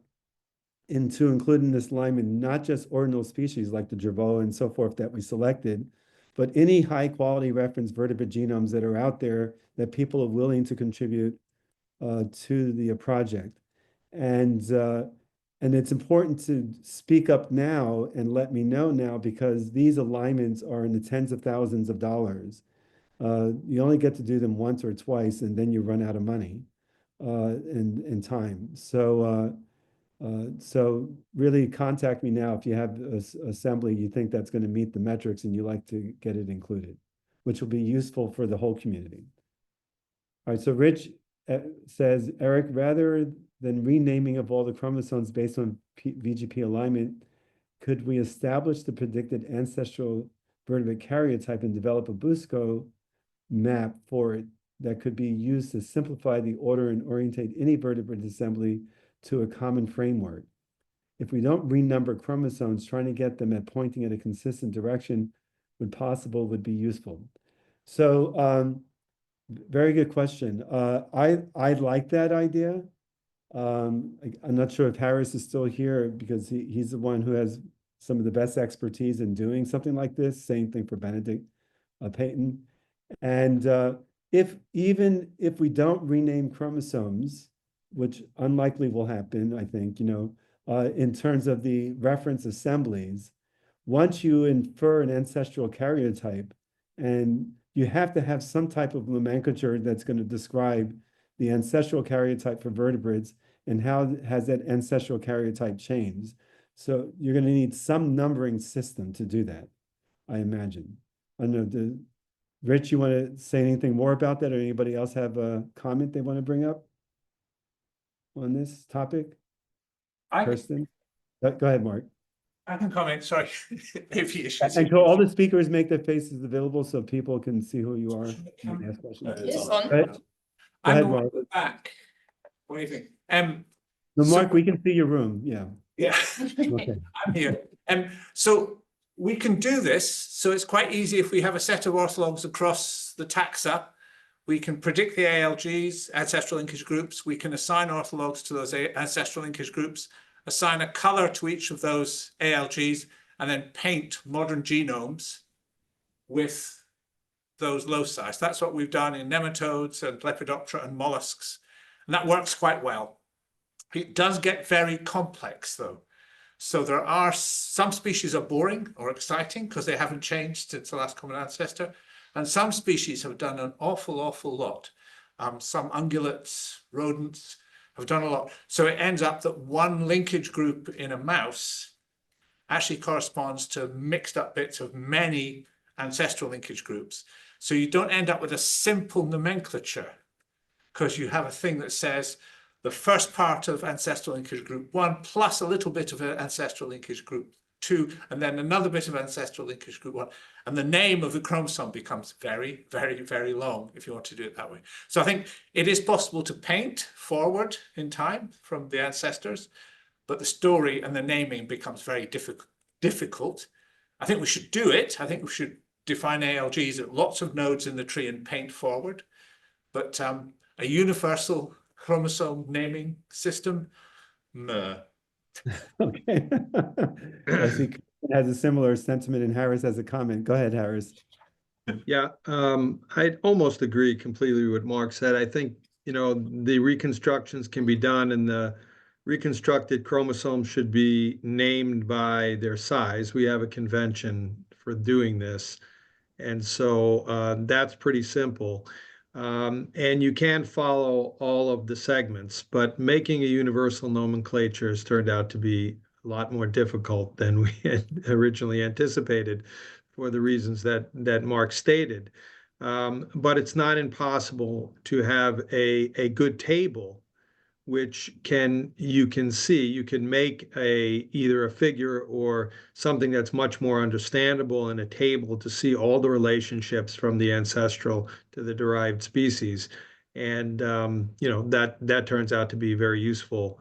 to include in this alignment not just ordinal species like the Jervoa and so forth that we selected, but any high quality reference vertebrate genomes that are out there that people are willing to contribute to the project. And it's important to speak up now and let me know now, because these alignments are in the tens of thousands of dollars. You only get to do them once or twice, and then you run out of money and time. So really contact me now if you have an assembly you think that's going to meet the metrics and you like to get it included, which will be useful for the whole community. All right, so Rich says, Eric, rather than renaming of all the chromosomes based on VGP alignment, could we establish the predicted ancestral vertebrate karyotype and develop a BUSCO map for it that could be used to simplify the order and orientate any vertebrate assembly to a common framework? If we don't renumber chromosomes, trying to get them pointing in a consistent direction would be useful. So very good question. I like that idea. I'm not sure if Harris is still here, because he's the one who has some of the best expertise in doing something like this. Same thing for Benedict Payton. And even if we don't rename chromosomes, which unlikely will happen, I think, in terms of the reference assemblies, once you infer an ancestral karyotype, and you have to have some type of nomenclature that's going to describe the ancestral karyotype for vertebrates and how has that ancestral karyotype changed. So you're going to need some numbering system to do that, I imagine. I don't know, Rich, you want to say anything more about that, or anybody else have a comment they want to bring up on this topic? Kirsten? Go ahead, Mark. I can comment, sorry. If you And so all the speakers make their faces available so people can see who you are and ask questions. It's on. Go ahead, Mark. Back. What do you think? No, Mark, we can see your room, yeah. Yeah, Okay. I'm here. So we can do this. So it's quite easy if we have a set of orthologs across the taxa. We can predict the ALGs, ancestral linkage groups. We can assign orthologs to those ancestral linkage groups, assign a color to each of those ALGs, and then paint modern genomes with those loci. So that's what we've done in nematodes and Lepidoptera and mollusks. And that works quite well. It does get very complex though. So there are some species are boring or exciting because they haven't changed since the last common ancestor. And some species have done an awful lot. Some ungulates, rodents have done a lot. So it ends up that one linkage group in a mouse actually corresponds to mixed up bits of many ancestral linkage groups. So you don't end up with a simple nomenclature, because you have a thing that says the first part of ancestral linkage group 1 plus a little bit of ancestral linkage group 2, and then another bit of ancestral linkage group 1. And the name of the chromosome becomes very, very, very long if you want to do it that way. So I think it is possible to paint forward in time from the ancestors, but the story and the naming becomes very difficult. I think we should do it. I think we should define ALGs at lots of nodes in the tree and paint forward. But a universal chromosome naming system, meh. Okay. I see Kirsten has a similar sentiment, and Harris has a comment. Go ahead, Harris. Yeah, I almost agree completely with what Mark said. I think, the reconstructions can be done, and the reconstructed chromosomes should be named by their size. We have a convention for doing this. And so that's pretty simple. And you can follow all of the segments, but making a universal nomenclature has turned out to be a lot more difficult than we had originally anticipated for the reasons that Mark stated. But it's not impossible to have a good table which you can see, you can make either a figure or something that's much more understandable in a table to see all the relationships from the ancestral to the derived species. And that turns out to be a very useful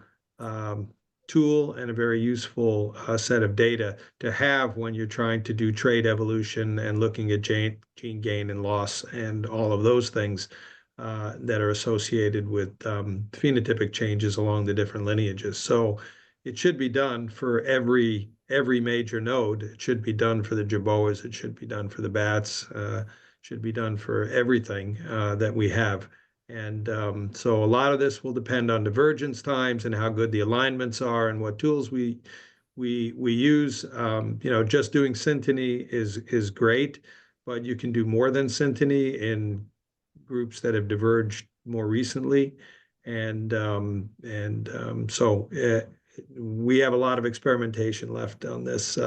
tool and a very useful set of data to have when you're trying to do trait evolution and looking at gene gain and loss and all of those things that are associated with phenotypic changes along the different lineages. So it should be done for every major node. It should be done for the jerboas. It should be done for the bats. Should be done for everything that we have. And so a lot of this will depend on divergence times and how good the alignments are and what tools we use. Just doing synteny is great, but you can do more than synteny in groups that have diverged more recently. And so we have a lot of experimentation left on this.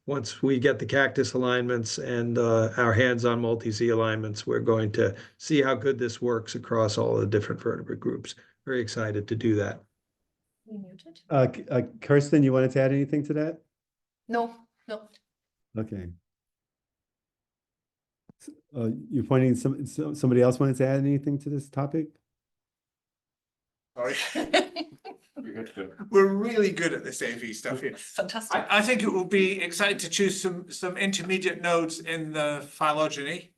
Once we get the cactus alignments and our hands-on multi-Z alignments, we're going to see how good this works across all the different vertebrate groups. Very excited to do that. Kirsten, you wanted to add anything to that? No. Okay. You're pointing somebody else wanted to add anything to this topic? Sorry. We're really good at this AV stuff here. Fantastic. I think it will be exciting to choose some intermediate nodes in the phylogeny.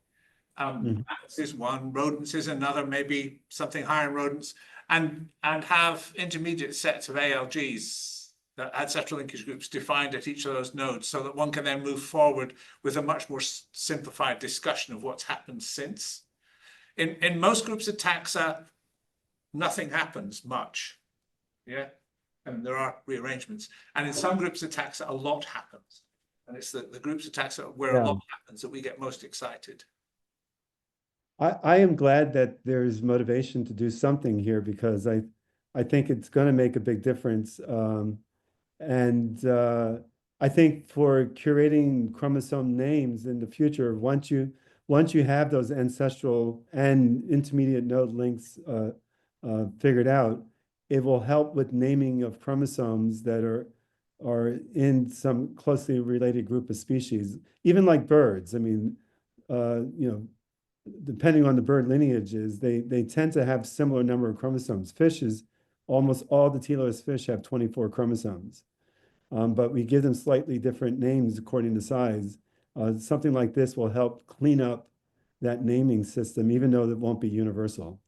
Bats is one, rodents is another, maybe something higher in rodents, and have intermediate sets of ALGs, the ancestral linkage groups, defined at each of those nodes, so that one can then move forward with a much more simplified discussion of what's happened since. In most groups of taxa, nothing happens much. Yeah, and there are rearrangements. And in some groups of taxa, a lot happens. And it's the groups of taxa where a lot happens that we get most excited. I am glad that there's motivation to do something here because I think it's going to make a big difference. I think for curating chromosome names in the future, once you have those ancestral and intermediate node links figured out, it will help with naming of chromosomes that are in some closely related group of species, even like birds. I mean, depending on the bird lineages, they tend to have similar number of chromosomes. Fishes, almost all the teleost fish have 24 chromosomes, but we give them slightly different names according to size. Something like this will help clean up that naming system, even though it won't be universal.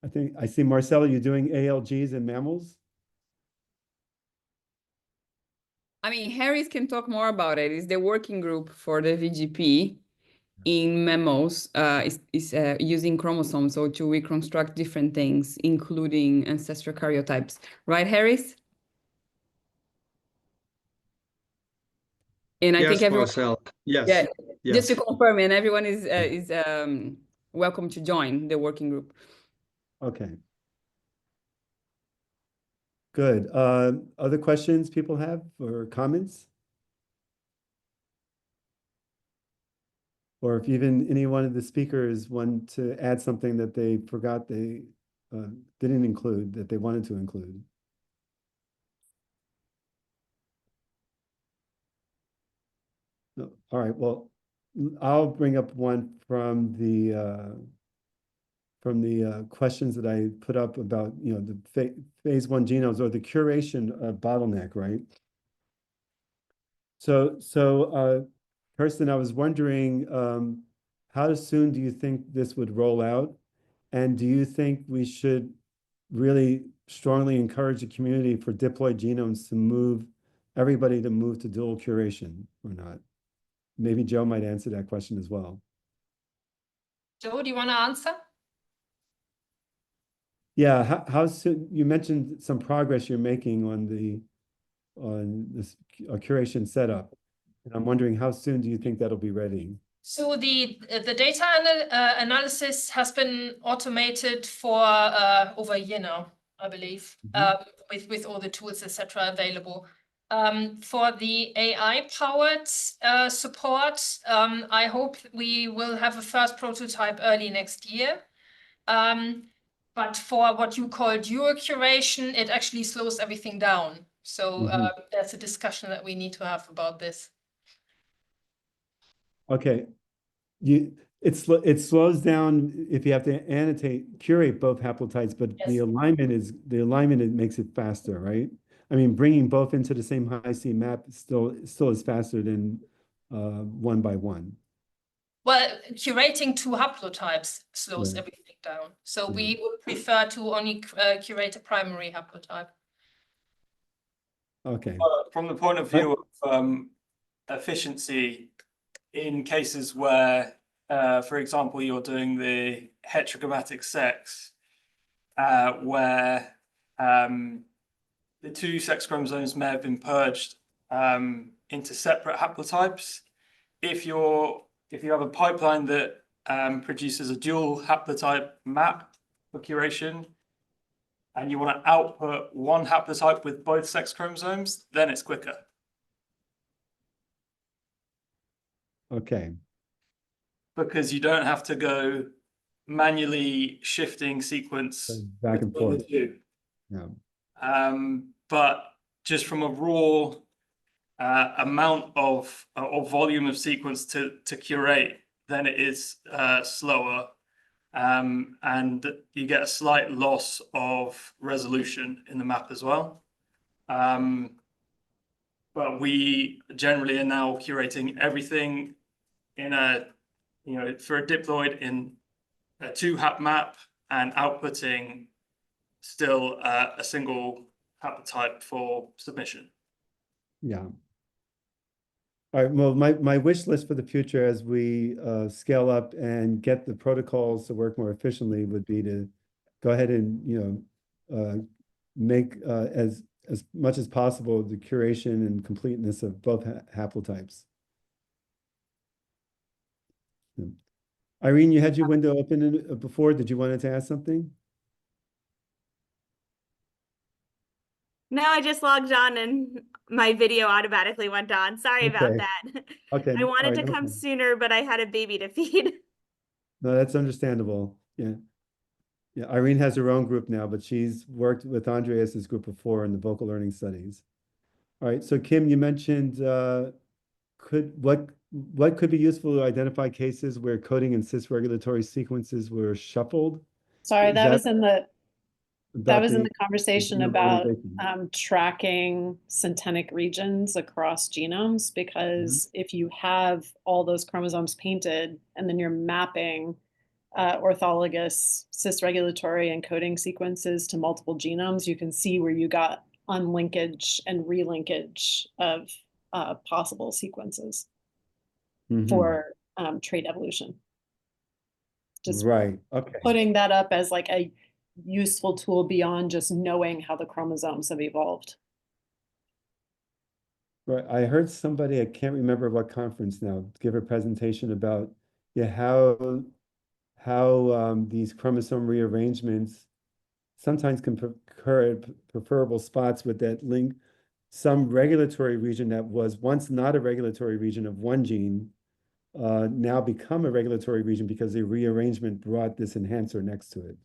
I think I see Marcella, you're doing ALGs in mammals. I mean, Harris can talk more about it. It's the working group for the VGP in mammals is using chromosomes so to reconstruct different things, including ancestral karyotypes. Right, Harris? And I think everyone, Marcel. Yes. Yeah, Yes. just to confirm, and everyone is welcome to join the working group. Okay. Good. Other questions people have or comments? Or if even any one of the speakers want to add something that they forgot they didn't include, that they wanted to include. No. All right, well, I'll bring up one from the questions that I put up about, the phase 1 genomes or the curation bottleneck, right? So Kirsten, I was wondering, how soon do you think this would roll out? And do you think we should really strongly encourage the community for diploid genomes to move to dual curation or not? Maybe Joe might answer that question as well. Joe, do you want to answer? Yeah, how soon, you mentioned some progress you're making on this curation setup. And I'm wondering, how soon do you think that'll be ready? So the data analysis has been automated for over a year now, I believe, with all the tools, etc., available. For the AI-powered support, I hope we will have a first prototype early next year. But for what you call dual curation, it actually slows everything down. So that's a discussion that we need to have about this. Okay, it slows down if you have to curate both haplotypes, but Yes. the alignment it makes it faster, right? I mean, bringing both into the same high-C map still is faster than one by one. Well, curating two haplotypes slows Yeah. everything down. So we would prefer to only curate a primary haplotype. Okay. From the point of view of efficiency, in cases where, for example, you're doing the heterochromatic sex, where the two sex chromosomes may have been purged into separate haplotypes. If you have a pipeline that produces a dual haplotype map for curation, and you want to output one haplotype with both sex chromosomes, then it's quicker. Okay. Because you don't have to go manually shifting sequence Back and between the forth. two. Yeah. But just from a raw amount of or volume of sequence to curate, then it is slower, and you get a slight loss of resolution in the map as well. But we generally are now curating everything in a, for a diploid in a 2-hap map and outputting still a single haplotype for submission. Yeah. All right. Well, my wish list for the future as we scale up and get the protocols to work more efficiently would be to go ahead and make as much as possible the curation and completeness of both haplotypes. Irene, you had your window open before. Did you want to ask something? No, I just logged on and my video automatically went on. Sorry about Okay. that. Okay. I wanted All right, to no come problem. sooner, but I had a baby to feed. No, that's understandable. Yeah. Yeah, Irene has her own group now, but she's worked with Andreas's group before in the vocal learning studies. All right, so Kim, you mentioned what could be useful to identify cases where coding and cis regulatory sequences were shuffled? Sorry, Is that was in the about in the conversation genome about organization? tracking syntenic regions across genomes, because if you have all those chromosomes painted and then you're mapping orthologous cis-regulatory and coding sequences to multiple genomes, you can see where you got unlinkage and relinkage of possible sequences for trait evolution. Just right. Okay. putting that up as like a useful tool beyond just knowing how the chromosomes have evolved. Right. I heard somebody, I can't remember what conference now, give a presentation about how these chromosome rearrangements sometimes can occur at preferable spots with that link, some regulatory region that was once not a regulatory region of one gene, now become a regulatory region because the rearrangement brought this enhancer next to it.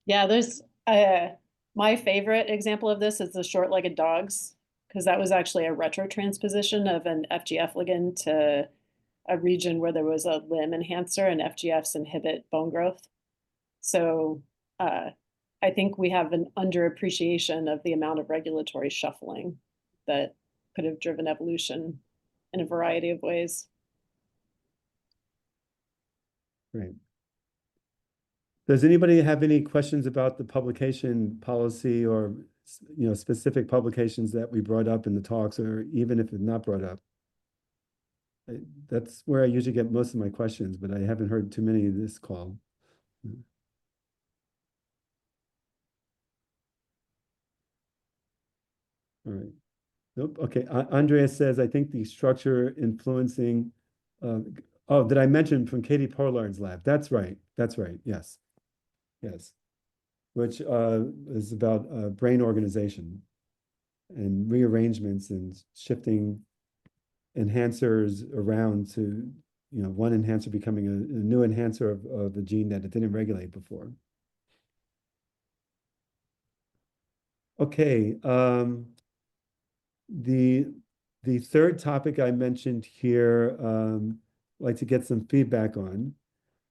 Yeah, there's my favorite example of this is the short-legged dogs, because that was actually a retrotransposition of an FGF ligand to a region where there was a limb enhancer, and FGFs inhibit bone growth. So I think we have an underappreciation of the amount of regulatory shuffling that could have driven evolution in a variety of ways. Great. Does anybody have any questions about the publication policy or specific publications that we brought up in the talks, or even if it's not brought up? That's where I usually get most of my questions, but I haven't heard too many in this call. All right. Nope. Okay. Andreas says, I think the structure influencing, oh, did I mention from Katie Pollard's lab? That's right. That's right. Yes. Yes. Which is about brain organization and rearrangements and shifting enhancers around to, one enhancer becoming a new enhancer of a gene that it didn't regulate before. Okay. The third topic I mentioned here, I'd like to get some feedback on,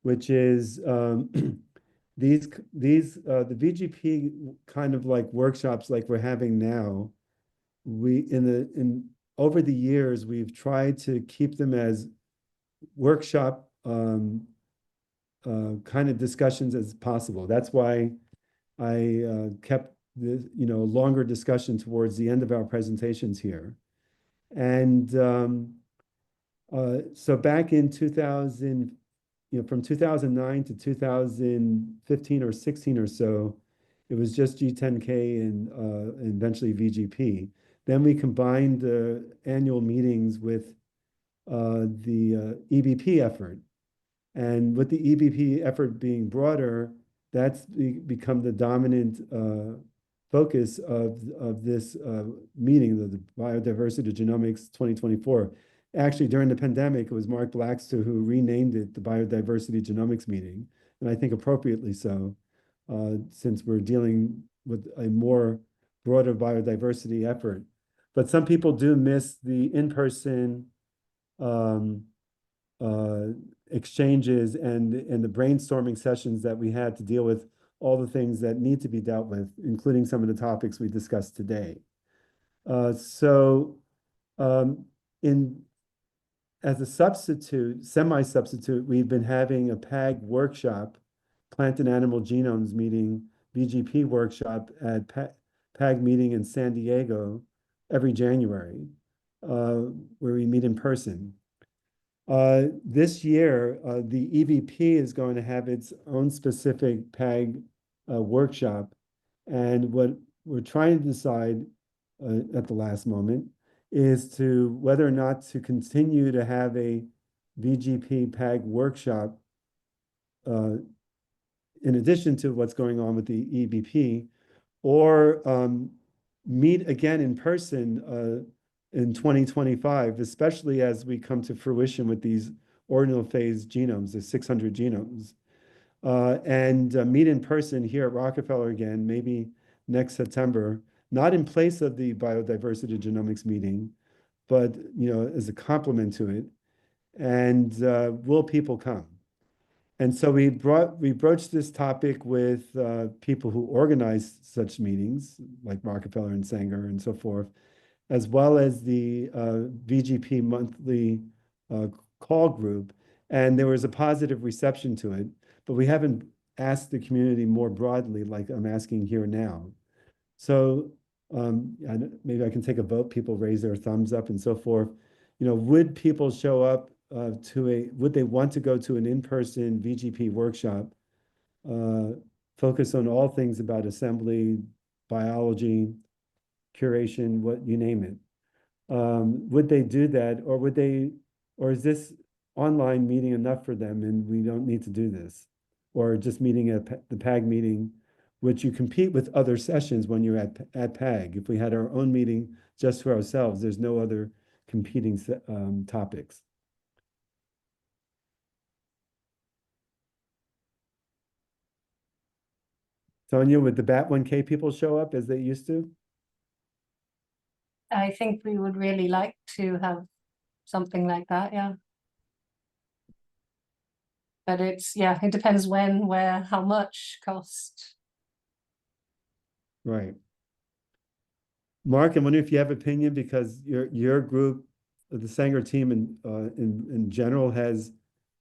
which is the VGP kind of like workshops like we're having now. Over the years, we've tried to keep them as workshop kind of discussions as possible. That's why I kept the longer discussion towards the end of our presentations here. And so back in 2000, from 2009 to 2015 or 16 or so, it was just G10K and eventually VGP. Then we combined the annual meetings with the EBP effort. And with the EBP effort being broader, that's become the dominant focus of this meeting, the Biodiversity Genomics 2024. Actually, during the pandemic, it was Mark Blackster who renamed it the Biodiversity Genomics Meeting, and I think appropriately so, since we're dealing with a more broader biodiversity effort. But some people do miss the in-person exchanges and the brainstorming sessions that we had to deal with all the things that need to be dealt with, including some of the topics we discussed today. As a substitute, semi-substitute, we've been having a PAG workshop, Plant and Animal Genomes meeting, VGP workshop at PAG meeting in San Diego every January, where we meet in person. This year, the EVP is going to have its own specific PAG workshop. And what we're trying to decide at the last moment is to whether or not to continue to have a VGP PAG workshop in addition to what's going on with the EBP, or meet again in person in 2025, especially as we come to fruition with these ordinal phase genomes, the 600 genomes, and meet in person here at Rockefeller again, maybe next September, not in place of the Biodiversity Genomics meeting, but as a complement to it. And will people come? And so we broached this topic with people who organize such meetings, like Rockefeller and Sanger and so forth, as well as the VGP monthly call group. And there was a positive reception to it, but we haven't asked the community more broadly, like I'm asking here now. So maybe I can take a vote, people raise their thumbs up and so forth. Would people show up would they want to go to an in-person VGP workshop, focus on all things about assembly, biology, curation, what you name it? Would they do that, or is this online meeting enough for them and we don't need to do this? Or just meeting at the PAG meeting, which you compete with other sessions when you're at PAG. If we had our own meeting just for ourselves, there's no other competing topics. Sonia, would the BAT1K people show up as they used to? I think we would really like to have something like that, yeah. But it depends when, where, how much cost. Right. Mark, I'm wondering if you have opinion, because your group, the Sanger team in general, has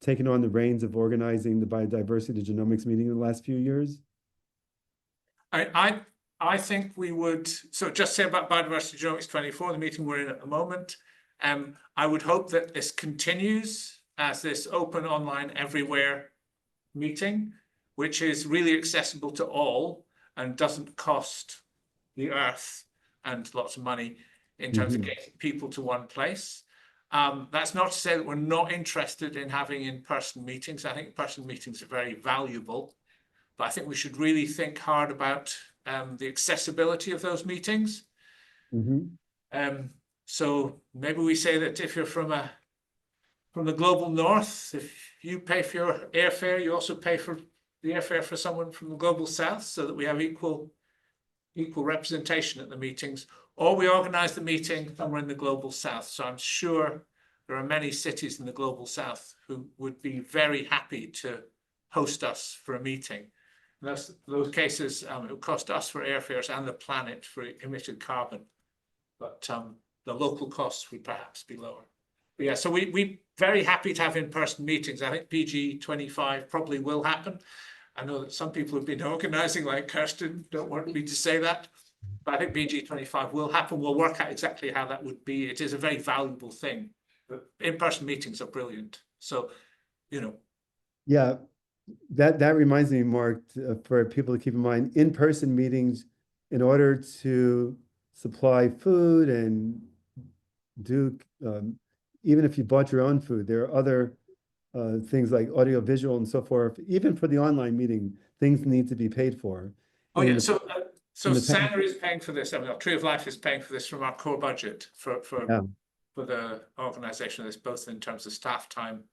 taken on the reins of organizing the Biodiversity Genomics meeting in the last few years. I think we would, so just say about Biodiversity Genomics 24, the meeting we're in at the moment. I would hope that this continues as this open online everywhere meeting, which is really accessible to all and doesn't cost the earth and lots of money in terms of Mhm. getting people to one place. That's not to say that we're not interested in having in-person meetings. I think in-person meetings are very valuable, but I think we should really think hard about the accessibility of those meetings. Mhm. So maybe we say that if you're from the global north, if you pay for your airfare, you also pay for the airfare for someone from the global south, so that we have equal representation at the meetings, or we organize the meeting somewhere in the global south. So I'm sure there are many cities in the global south who would be very happy to host us for a meeting. And those cases, it would cost us for airfares and the planet for emitted carbon, but the local costs would perhaps be lower. But yeah, so we're very happy to have in-person meetings. I think PG25 probably will happen. I know that some people have been organizing, like Kirsten, don't want me to say that, but I think PG25 will happen. We'll work out exactly how that would be. It is a very valuable thing, but in-person meetings are brilliant. So, you know. Yeah, that reminds me, Mark, for people to keep in mind, in-person meetings, in order to supply food and do, even if you bought your own food, there are other things like audio, visual, and so forth. Even for the online meeting, things need to be paid for. Oh And yeah, in the- so in the Sana past- is paying for this. I mean, Tree of Life is paying for this from our core budget for Yeah. the organization of this, both in terms of staff time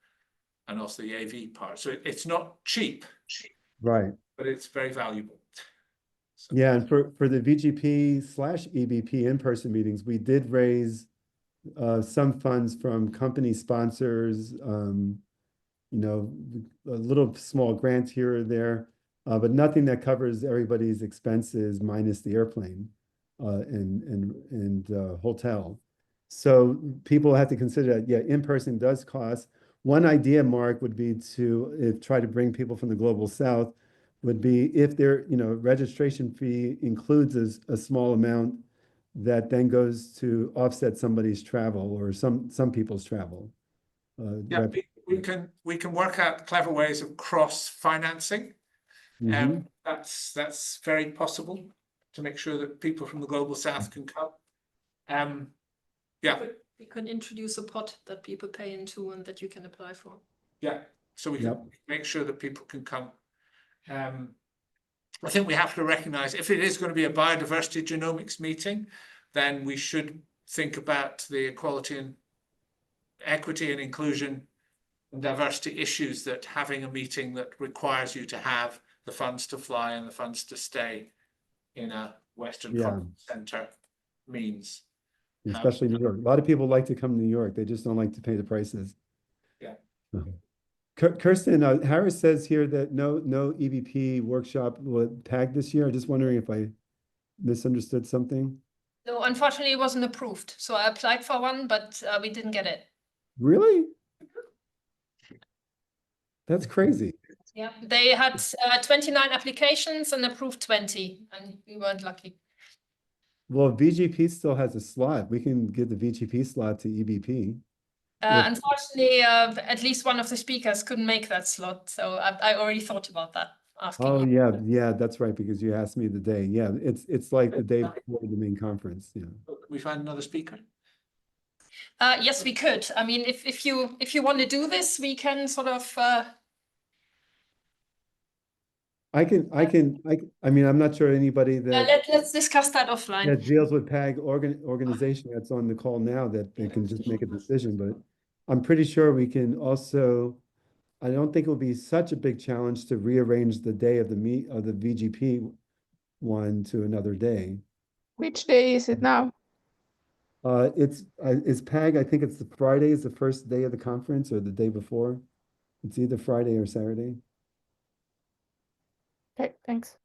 and also the AV part. So it's not cheap, Right. but it's very valuable. Yeah, and for the VGP/EBP in-person meetings, we did raise some funds from company sponsors, you know, a little small grant here or there, but nothing that covers everybody's expenses minus the airplane and hotel. So people have to consider that, yeah, in-person does cost. One idea, Mark, would be to try to bring people from the global south, would be if their, you know, registration fee includes a small amount that then goes to offset somebody's travel or some people's travel. Yeah, we can work out clever ways of cross-financing. Mhm. That's very possible to make sure that people from the global south can come. Yeah, We can introduce a pot that people pay into and that you can apply for. yeah. So we can Yep. make sure that people can come. I think we have to recognize if it is going to be a biodiversity genomics meeting, then we should think about the equality and equity and inclusion and diversity issues that having a meeting that requires you to have the funds to fly and the funds to stay in a Western Yeah. conference center means. Especially New York. A lot of people like to come to New York. They just don't like to pay the prices. Yeah. Kirsten, Harris says here that no EBP workshop will tag this year. I'm just wondering if I misunderstood something. No, unfortunately, it wasn't approved. So I applied for one, but we didn't get it. Really? That's crazy. Yeah, they had 29 applications and approved 20, and we weren't lucky. Well, VGP still has a slot. We can give the VGP slot to EBP. Unfortunately, at least one of the speakers couldn't make that slot. So I already thought about that, asking Oh you. yeah, that's right, because you asked me the day. Yeah, it's like the day before the main conference. Yeah. Can we find another speaker? Yes, we could. I mean, if you want to do this, we can sort of. I mean, I'm not sure anybody that Let's discuss that offline. that deals with PAG organization that's on the call now that they can just make a decision, but I'm pretty sure we can also, I don't think it will be such a big challenge to rearrange the day of the VGP one to another day. Which day is it now? It's PAG, I think it's the Friday is the first day of the conference or the day before. It's either Friday or Saturday. Okay, thanks.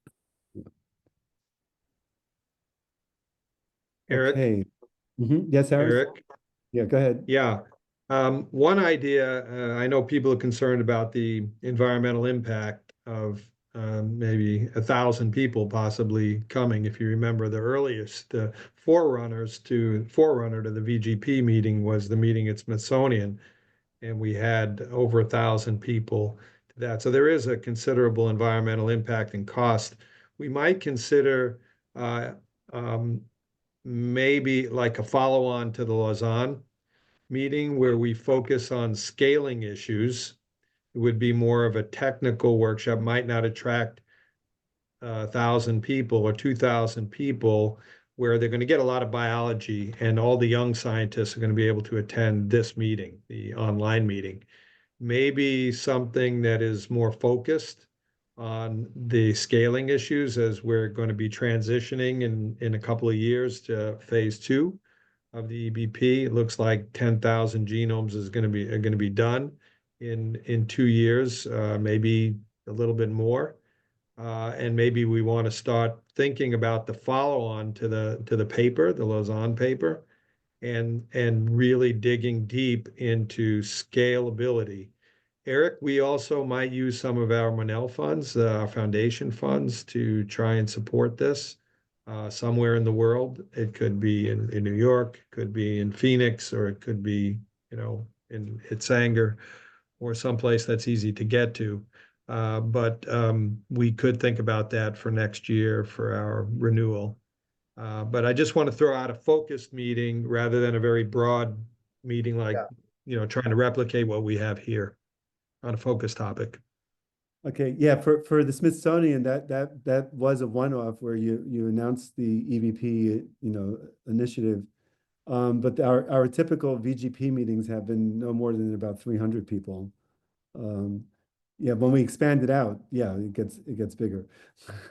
Eric? Okay. Yes, Harris? Eric? Yeah, go ahead. Yeah. One idea, I know people are concerned about the environmental impact of maybe 1,000 people possibly coming. If you remember, the earliest forerunner to the VGP meeting was the meeting at Smithsonian, and we had over 1,000 people to that. So there is a considerable environmental impact and cost. We might consider maybe like a follow-on to the Lausanne meeting where we focus on scaling issues. It would be more of a technical workshop, might not attract 1,000 people or 2,000 people, where they're going to get a lot of biology, and all the young scientists are going to be able to attend this meeting, the online meeting. Maybe something that is more focused on the scaling issues, as we're going to be transitioning in a couple of years to phase 2 of the EBP. It looks like 10,000 genomes are going to be done in 2 years, maybe a little bit more. And maybe we want to start thinking about the follow-on to the paper, the Lausanne paper, and really digging deep into scalability. Eric, we also might use some of our Monell funds, our foundation funds, to try and support this somewhere in the world. It could be in New York, it could be in Phoenix, or it could be, in Sanger, or someplace that's easy to get to. But we could think about that for next year for our renewal. But I just want to throw out a focused meeting rather than a very broad meeting, like, trying to replicate what we have here on a focused topic. Okay, yeah, for the Smithsonian, that was a one-off where you announced the EVP, initiative. But our typical VGP meetings have been no more than about 300 people. Yeah, when we expand it out, yeah, it gets bigger.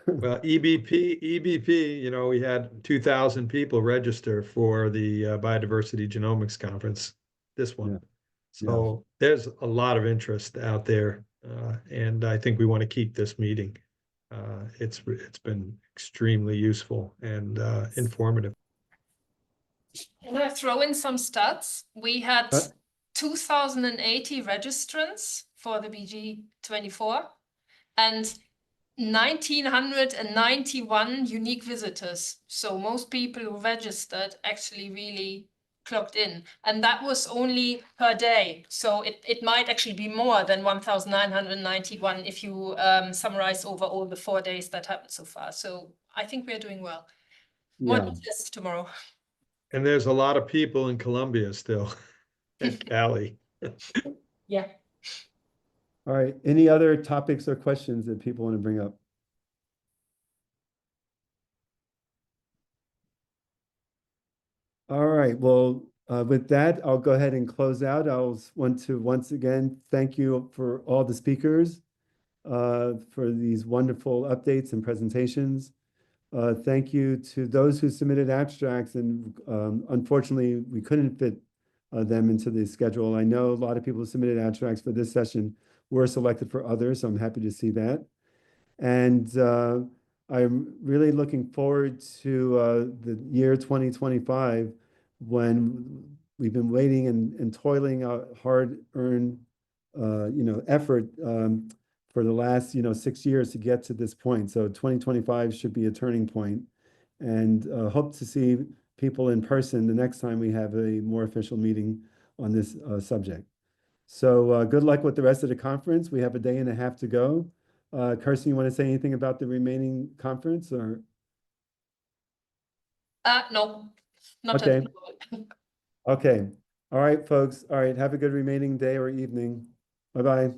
Well, EBP, we had 2,000 people register for the Biodiversity Genomics Conference, this one. So there's a lot of interest out there, and I think we want to keep this meeting. It's been extremely useful and informative. Can I throw in some stats? We had 2,080 registrants for the BG24 and 1,991 unique visitors. So most people who registered actually really clocked in, and that was only per day. So it might actually be more than 1,991 if you summarize over all the 4 days that happened so far. So I think we're doing well. More details tomorrow. And there's a lot of people in Colombia still, and Cali. Yeah. All right, any other topics or questions that people want to bring up? All right, well, with that, I'll go ahead and close out. I'll want to once again thank you for all the speakers for these wonderful updates and presentations. Thank you to those who submitted abstracts, and unfortunately, we couldn't fit them into the schedule. I know a lot of people who submitted abstracts for this session were selected for others, so I'm happy to see that. And I'm really looking forward to the year 2025, when we've been waiting and toiling out hard-earned, effort for the last, 6 years to get to this point. So 2025 should be a turning point, and hope to see people in person the next time we have a more official meeting on this subject. So good luck with the rest of the conference. We have a day and a half to go. Kirsten, you want to say anything about the remaining conference, or? No, not Okay. Okay. All right, folks. All right. Have a good remaining day or evening. Bye-bye.